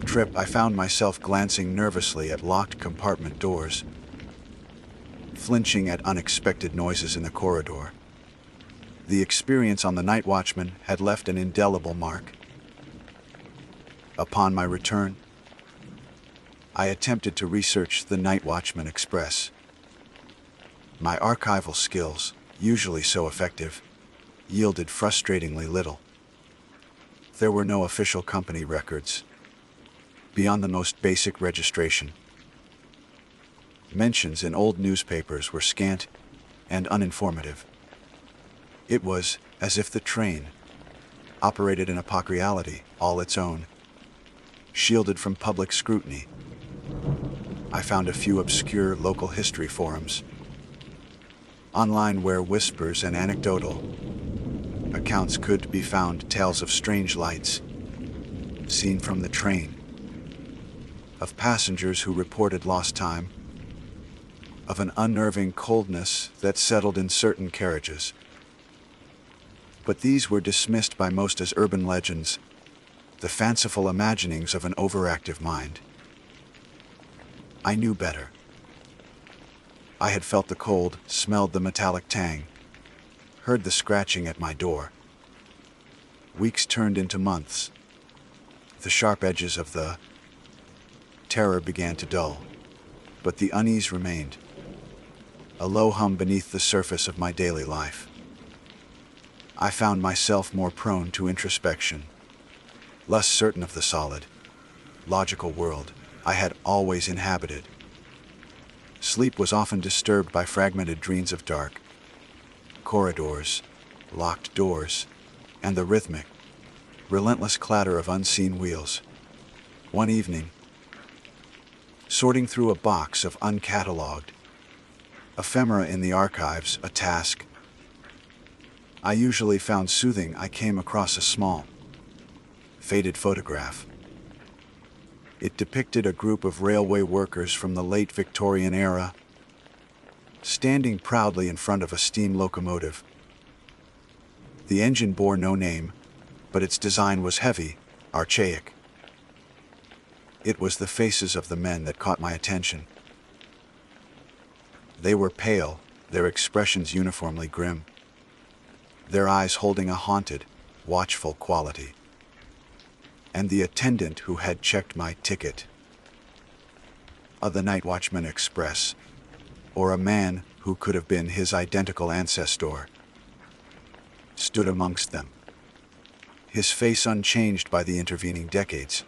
trip, I found myself glancing nervously at locked compartment doors, flinching at unexpected noises in the corridor. The experience on the Night Watchman had left an indelible mark. Upon my return, I attempted to research the Night Watchman Express. My archival skills, usually so effective, yielded frustratingly little. There were no official company records, beyond the most basic registration. Mentions in old newspapers were scant and uninformative. It was as if the train operated in a reality all its own, shielded from public scrutiny. I found a few obscure local history forums online where whispers and anecdotal accounts could be found, tales of strange lights seen from the train, of passengers who reported lost time, of an unnerving coldness that settled in certain carriages. But these were dismissed by most as urban legends, the fanciful imaginings of an overactive mind. I knew better. I had felt the cold, smelled the metallic tang, heard the scratching at my door. Weeks turned into months. The sharp edges of the terror began to dull, but the unease remained, a low hum beneath the surface of my daily life. I found myself more prone to introspection, less certain of the solid, logical world I had always inhabited. Sleep was often disturbed by fragmented dreams of dark corridors, locked doors, and the rhythmic, relentless clatter of unseen wheels. One evening, sorting through a box of uncatalogued ephemera in the archives, a task I usually found soothing, I came across a small, faded photograph. It depicted a group of railway workers from the late Victorian era, standing proudly in front of a steam locomotive, The engine bore no name, but its design was heavy, archaic. It was the faces of the men that caught my attention. They were pale, their expressions uniformly grim, their eyes holding a haunted, watchful quality. And the attendant who had checked my ticket of the Night Watchman Express, or a man who could have been his identical ancestor, stood amongst them, his face unchanged by the intervening decades.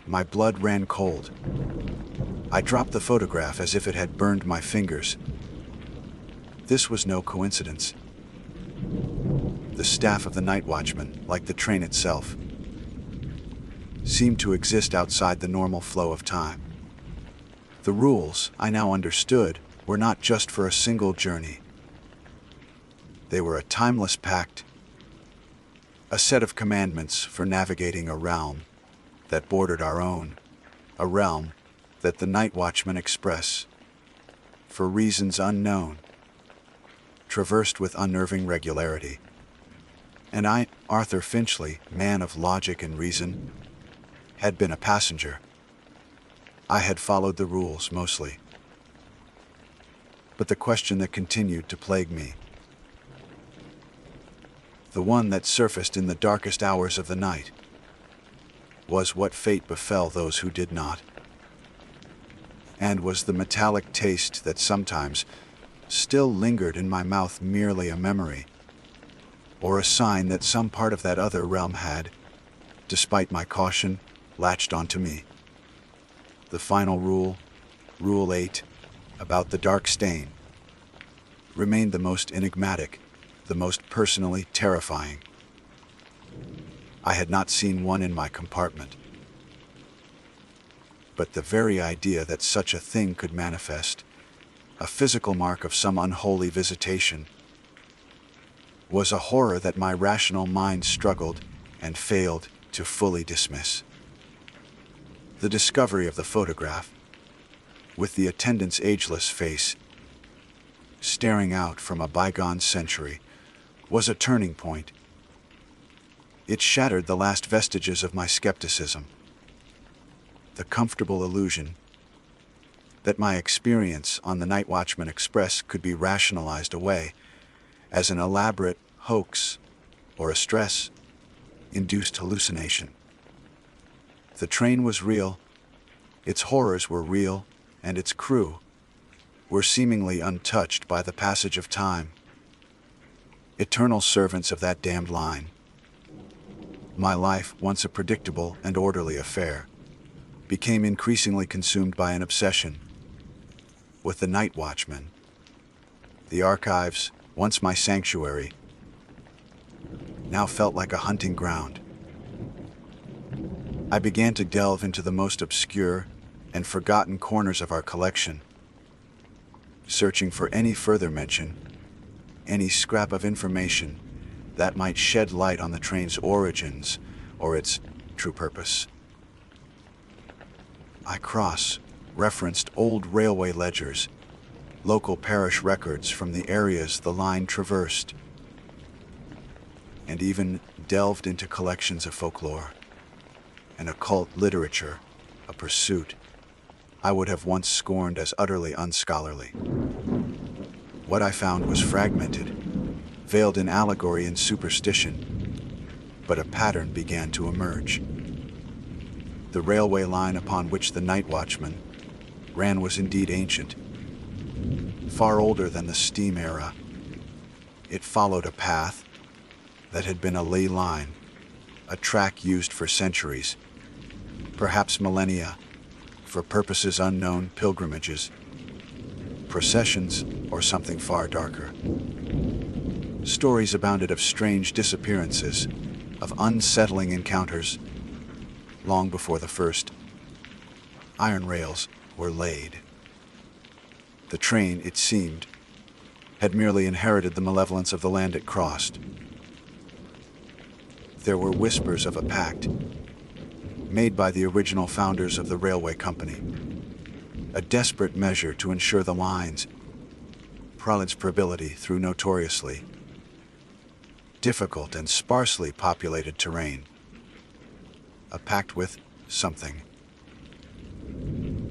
My blood ran cold. I dropped the photograph as if it had burned my fingers. This was no coincidence. The staff of the Night Watchman, like the train itself, seemed to exist outside the normal flow of time. The rules, I now understood, were not just for a single journey. They were a timeless pact, a set of commandments for navigating a realm that bordered our own, a realm that the Night Watchman Express, for reasons unknown, traversed with unnerving regularity. And I, Arthur Finchley, man of logic and reason, had been a passenger. I had followed the rules mostly. But the question that continued to plague me, the one that surfaced in the darkest hours of the night, was what fate befell those who did not. And was the metallic taste that sometimes still lingered in my mouth merely a memory, or a sign that some part of that other realm had, despite my caution, latched onto me? The final rule, Rule 8, about the dark stain, remained the most enigmatic, the most personally terrifying. I had not seen one in my compartment, but the very idea that such a thing could manifest, a physical mark of some unholy visitation, was a horror that my rational mind struggled and failed to fully dismiss. The discovery of the photograph, with the attendant's ageless face staring out from a bygone century, was a turning point. It shattered the last vestiges of my skepticism, the comfortable illusion that my experience on the Night Watchman Express could be rationalized away as an elaborate hoax or a stress-induced hallucination. The train was real, its horrors were real, and its crew were seemingly untouched by the passage of time. Eternal servants of that damned line. My life, once a predictable and orderly affair, became increasingly consumed by an obsession with the Night Watchman. The archives, once my sanctuary, now felt like a hunting ground. I began to delve into the most obscure and forgotten corners of our collection, searching for any further mention, any scrap of information that might shed light on the train's origins or its true purpose. I cross-referenced old railway ledgers, local parish records from the areas the line traversed, and even delved into collections of folklore and occult literature, a pursuit I would have once scorned as utterly unscholarly. What I found was fragmented, veiled in allegory and superstition, but a pattern began to emerge. The railway line upon which the Night Watchman ran was indeed ancient, far older than the steam era. It followed a path that had been a ley line, a track used for centuries, perhaps millennia, for purposes unknown, pilgrimages, processions, or something far darker. Stories abounded of strange disappearances, of unsettling encounters, long before the first iron rails were laid. The train, it seemed, had merely inherited the malevolence of the land it crossed. There were whispers of a pact made by the original founders of the railway company, a desperate measure to ensure the line's prolonged probability through notoriously difficult and sparsely populated terrain, packed with something.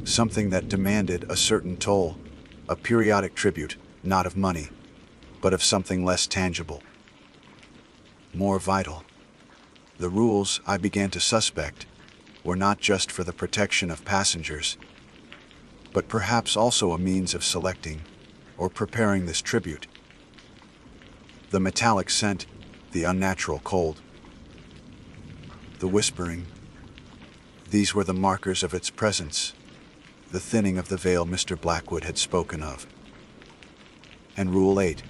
Something that demanded a certain toll, a periodic tribute, not of money, but of something less tangible, more vital. The rules I began to suspect were not just for the protection of passengers, but perhaps also a means of selecting or preparing this tribute. The metallic scent, the unnatural cold, the whispering, these were the markers of its presence, the thinning of the veil Mr. Blackwood had spoken of. And Rule 8,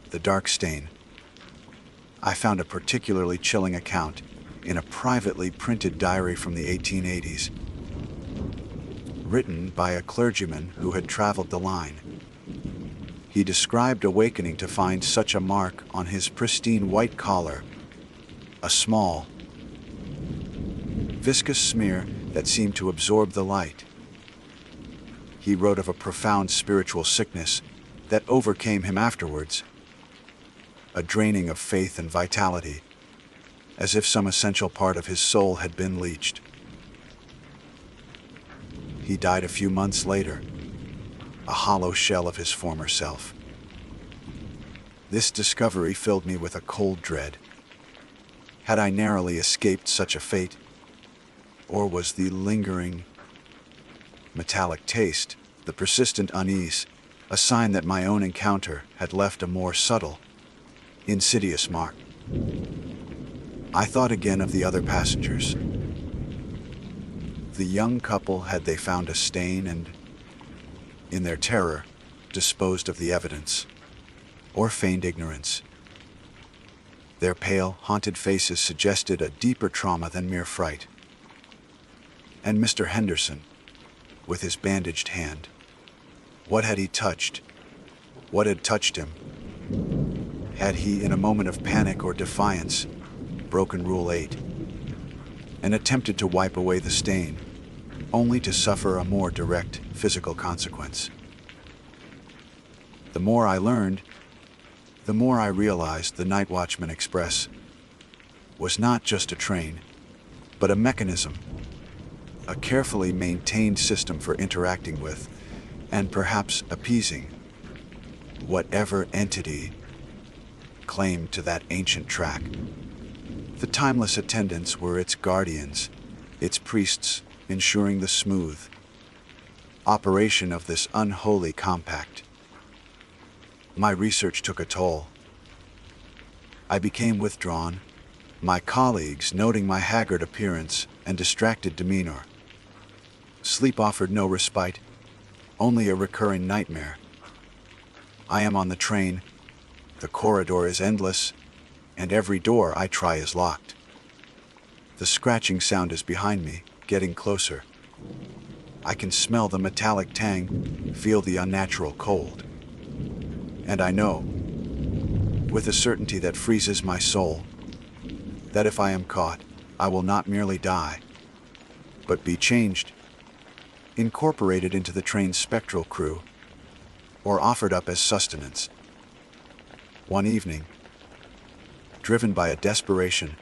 the dark stain. I found a particularly chilling account in a privately printed diary from the 1880s, written by a clergyman who had traveled the line. He described awakening to find such a mark on his pristine white collar, a small, viscous smear that seemed to absorb the light. He wrote of a profound spiritual sickness that overcame him afterwards, a draining of faith and vitality, as if some essential part of his soul had been leached. He died a few months later, a hollow shell of his former self. This discovery filled me with a cold dread. Had I narrowly escaped such a fate? Or was the lingering, metallic taste, the persistent unease, a sign that my own encounter had left a more subtle, insidious mark? I thought again of the other passengers. The young couple, had they found a stain and, in their terror, disposed of the evidence, or feigned ignorance? Their pale, haunted faces suggested a deeper trauma than mere fright. And Mr. Henderson, with his bandaged hand, what had he touched? What had touched him? Had he, in a moment of panic or defiance, broken Rule 8 and attempted to wipe away the stain, only to suffer a more direct physical consequence? The more I learned, the more I realized the Night Watchman Express was not just a train, but a mechanism, a carefully maintained system for interacting with, and perhaps appeasing, whatever entity claimed to that ancient track. The timeless attendants were its guardians, its priests, ensuring the smooth operation of this unholy compact. My research took a toll. I became withdrawn, my colleagues noting my haggard appearance and distracted demeanor. Sleep offered no respite, only a recurring nightmare. I am on the train, the corridor is endless, and every door I try is locked. The scratching sound is behind me, getting closer. I can smell the metallic tang, feel the unnatural cold. And I know, with a certainty that freezes my soul, that if I am caught, I will not merely die, but be changed, incorporated into the train's spectral crew, or offered up as sustenance. One evening, driven by a desperation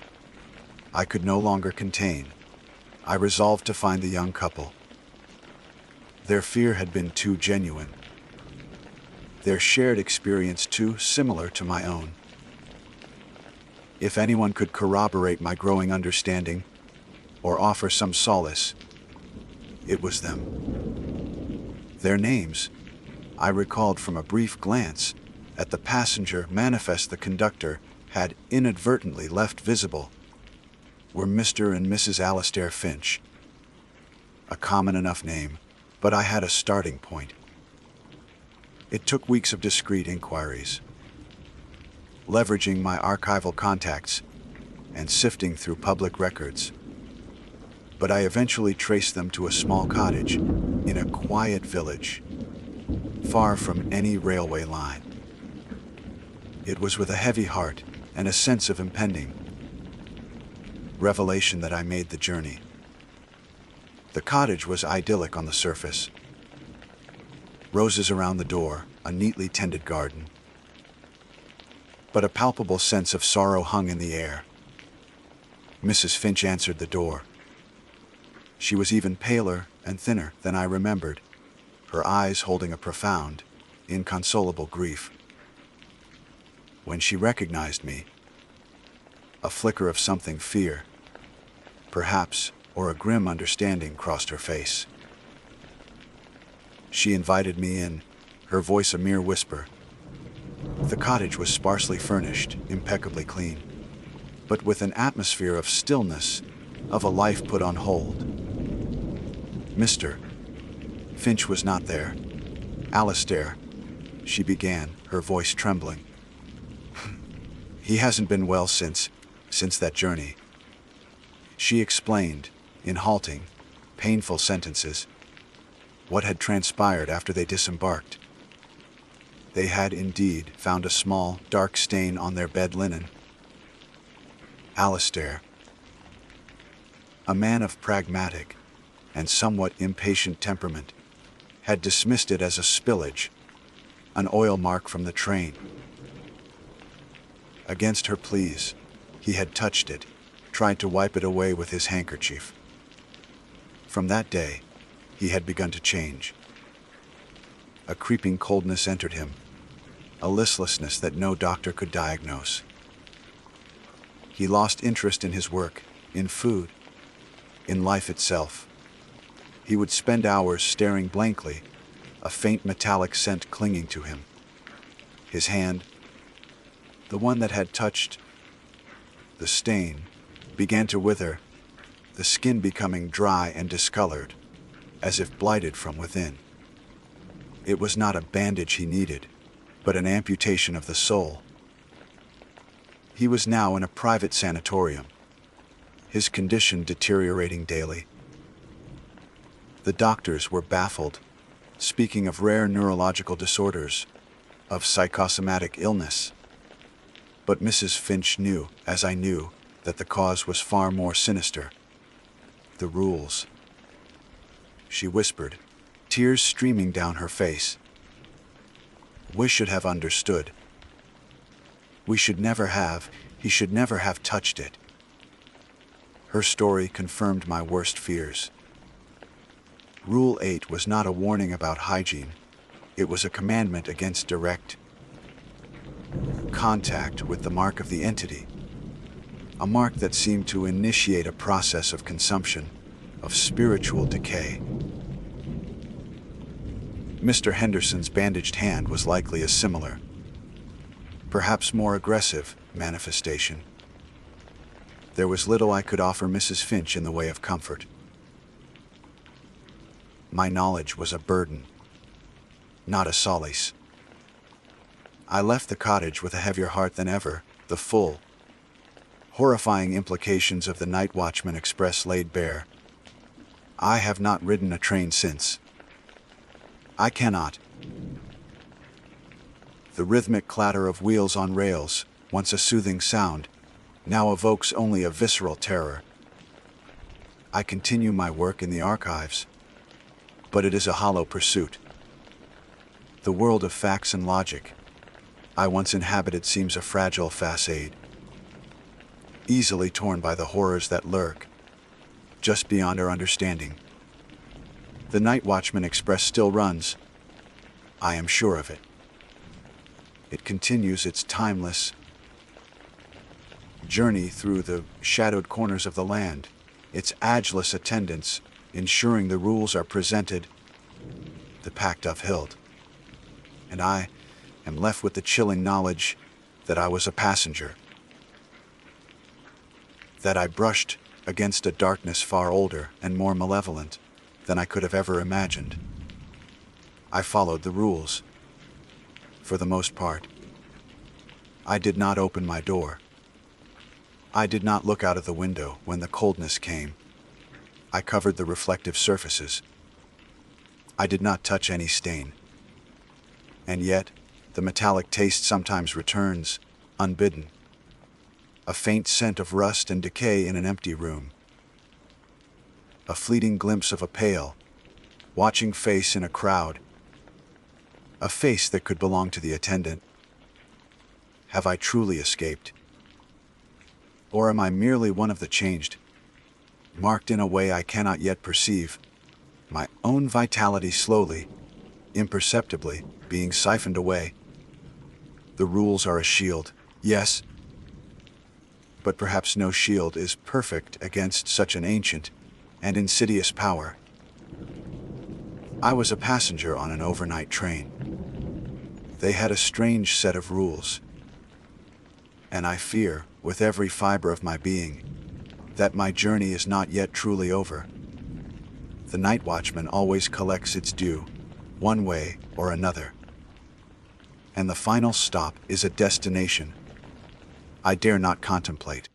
I could no longer contain, I resolved to find the young couple. Their fear had been too genuine, their shared experience too similar to my own. If anyone could corroborate my growing understanding or offer some solace, it was them. Their names, I recalled from a brief glance at the passenger manifest the conductor had inadvertently left visible, were Mr. and Mrs. Alastair Finch. A common enough name, but I had a starting point. It took weeks of discreet inquiries, leveraging my archival contacts and sifting through public records. But I eventually traced them to a small cottage in a quiet village, far from any railway line. It was with a heavy heart and a sense of impending revelation that I made the journey. The cottage was idyllic on the surface. Roses around the door, a neatly tended garden. but a palpable sense of sorrow hung in the air. Mrs. Finch answered the door. She was even paler and thinner than I remembered, her eyes holding a profound, inconsolable grief. When she recognized me, a flicker of something fear, perhaps, or a grim understanding crossed her face. She invited me in, her voice a mere whisper. The cottage was sparsely furnished, impeccably clean, but with an atmosphere of stillness, of a life put on hold. Mr. Finch was not there. Alistair, she began, her voice trembling. He hasn't been well since that journey. She explained, in halting, painful sentences, what had transpired after they disembarked. They had indeed found a small, dark stain on their bed linen. Alistair, a man of pragmatic and somewhat impatient temperament, had dismissed it as a spillage, an oil mark from the train. Against her pleas, he had touched it, tried to wipe it away with his handkerchief. From that day, he had begun to change. A creeping coldness entered him, a listlessness that no doctor could diagnose. He lost interest in his work, in food, in life itself. He would spend hours staring blankly, a faint metallic scent clinging to him. His hand, the one that had touched the stain, began to wither, the skin becoming dry and discolored, as if blighted from within. It was not a bandage he needed, but an amputation of the soul. He was now in a private sanatorium, his condition deteriorating daily. The doctors were baffled, speaking of rare neurological disorders, of psychosomatic illness. But Mrs. Finch knew, as I knew, that the cause was far more sinister. The rules. She whispered, tears streaming down her face. We should have understood. He should never have touched it. Her story confirmed my worst fears. Rule 8 was not a warning about hygiene. It was a commandment against direct contact with the mark of the entity, a mark that seemed to initiate a process of consumption, of spiritual decay. Mr. Henderson's bandaged hand was likely a similar, perhaps more aggressive, manifestation. There was little I could offer Mrs. Finch in the way of comfort. My knowledge was a burden, not a solace. I left the cottage with a heavier heart than ever, the full, horrifying implications of the night watchman express laid bare. I have not ridden a train since. I cannot. The rhythmic clatter of wheels on rails, once a soothing sound, now evokes only a visceral terror. I continue my work in the archives, but it is a hollow pursuit. The world of facts and logic I once inhabited seems a fragile facade, easily torn by the horrors that lurk just beyond our understanding. The Night Watchman Express still runs. I am sure of it. It continues its timeless journey through the shadowed corners of the land, its ageless attendants ensuring the rules are presented, the pact upheld. And I am left with the chilling knowledge that I was a passenger, that I brushed against a darkness far older and more malevolent than I could have ever imagined. I followed the rules. For the most part, I did not open my door. I did not look out of the window when the coldness came. I covered the reflective surfaces. I did not touch any stain. And yet, the metallic taste sometimes returns, unbidden. A faint scent of rust and decay in an empty room. A fleeting glimpse of a pale, watching face in a crowd. A face that could belong to the attendant. Have I truly escaped? Or am I merely one of the changed, marked in a way I cannot yet perceive, my own vitality slowly, imperceptibly, being siphoned away? The rules are a shield, yes, but perhaps no shield is perfect against such an ancient and insidious power. I was a passenger on an overnight train. They had a strange set of rules, and I fear, with every fiber of my being, that my journey is not yet truly over. The night watchman always collects its due, one way or another. And the final stop is a destination I dare not contemplate.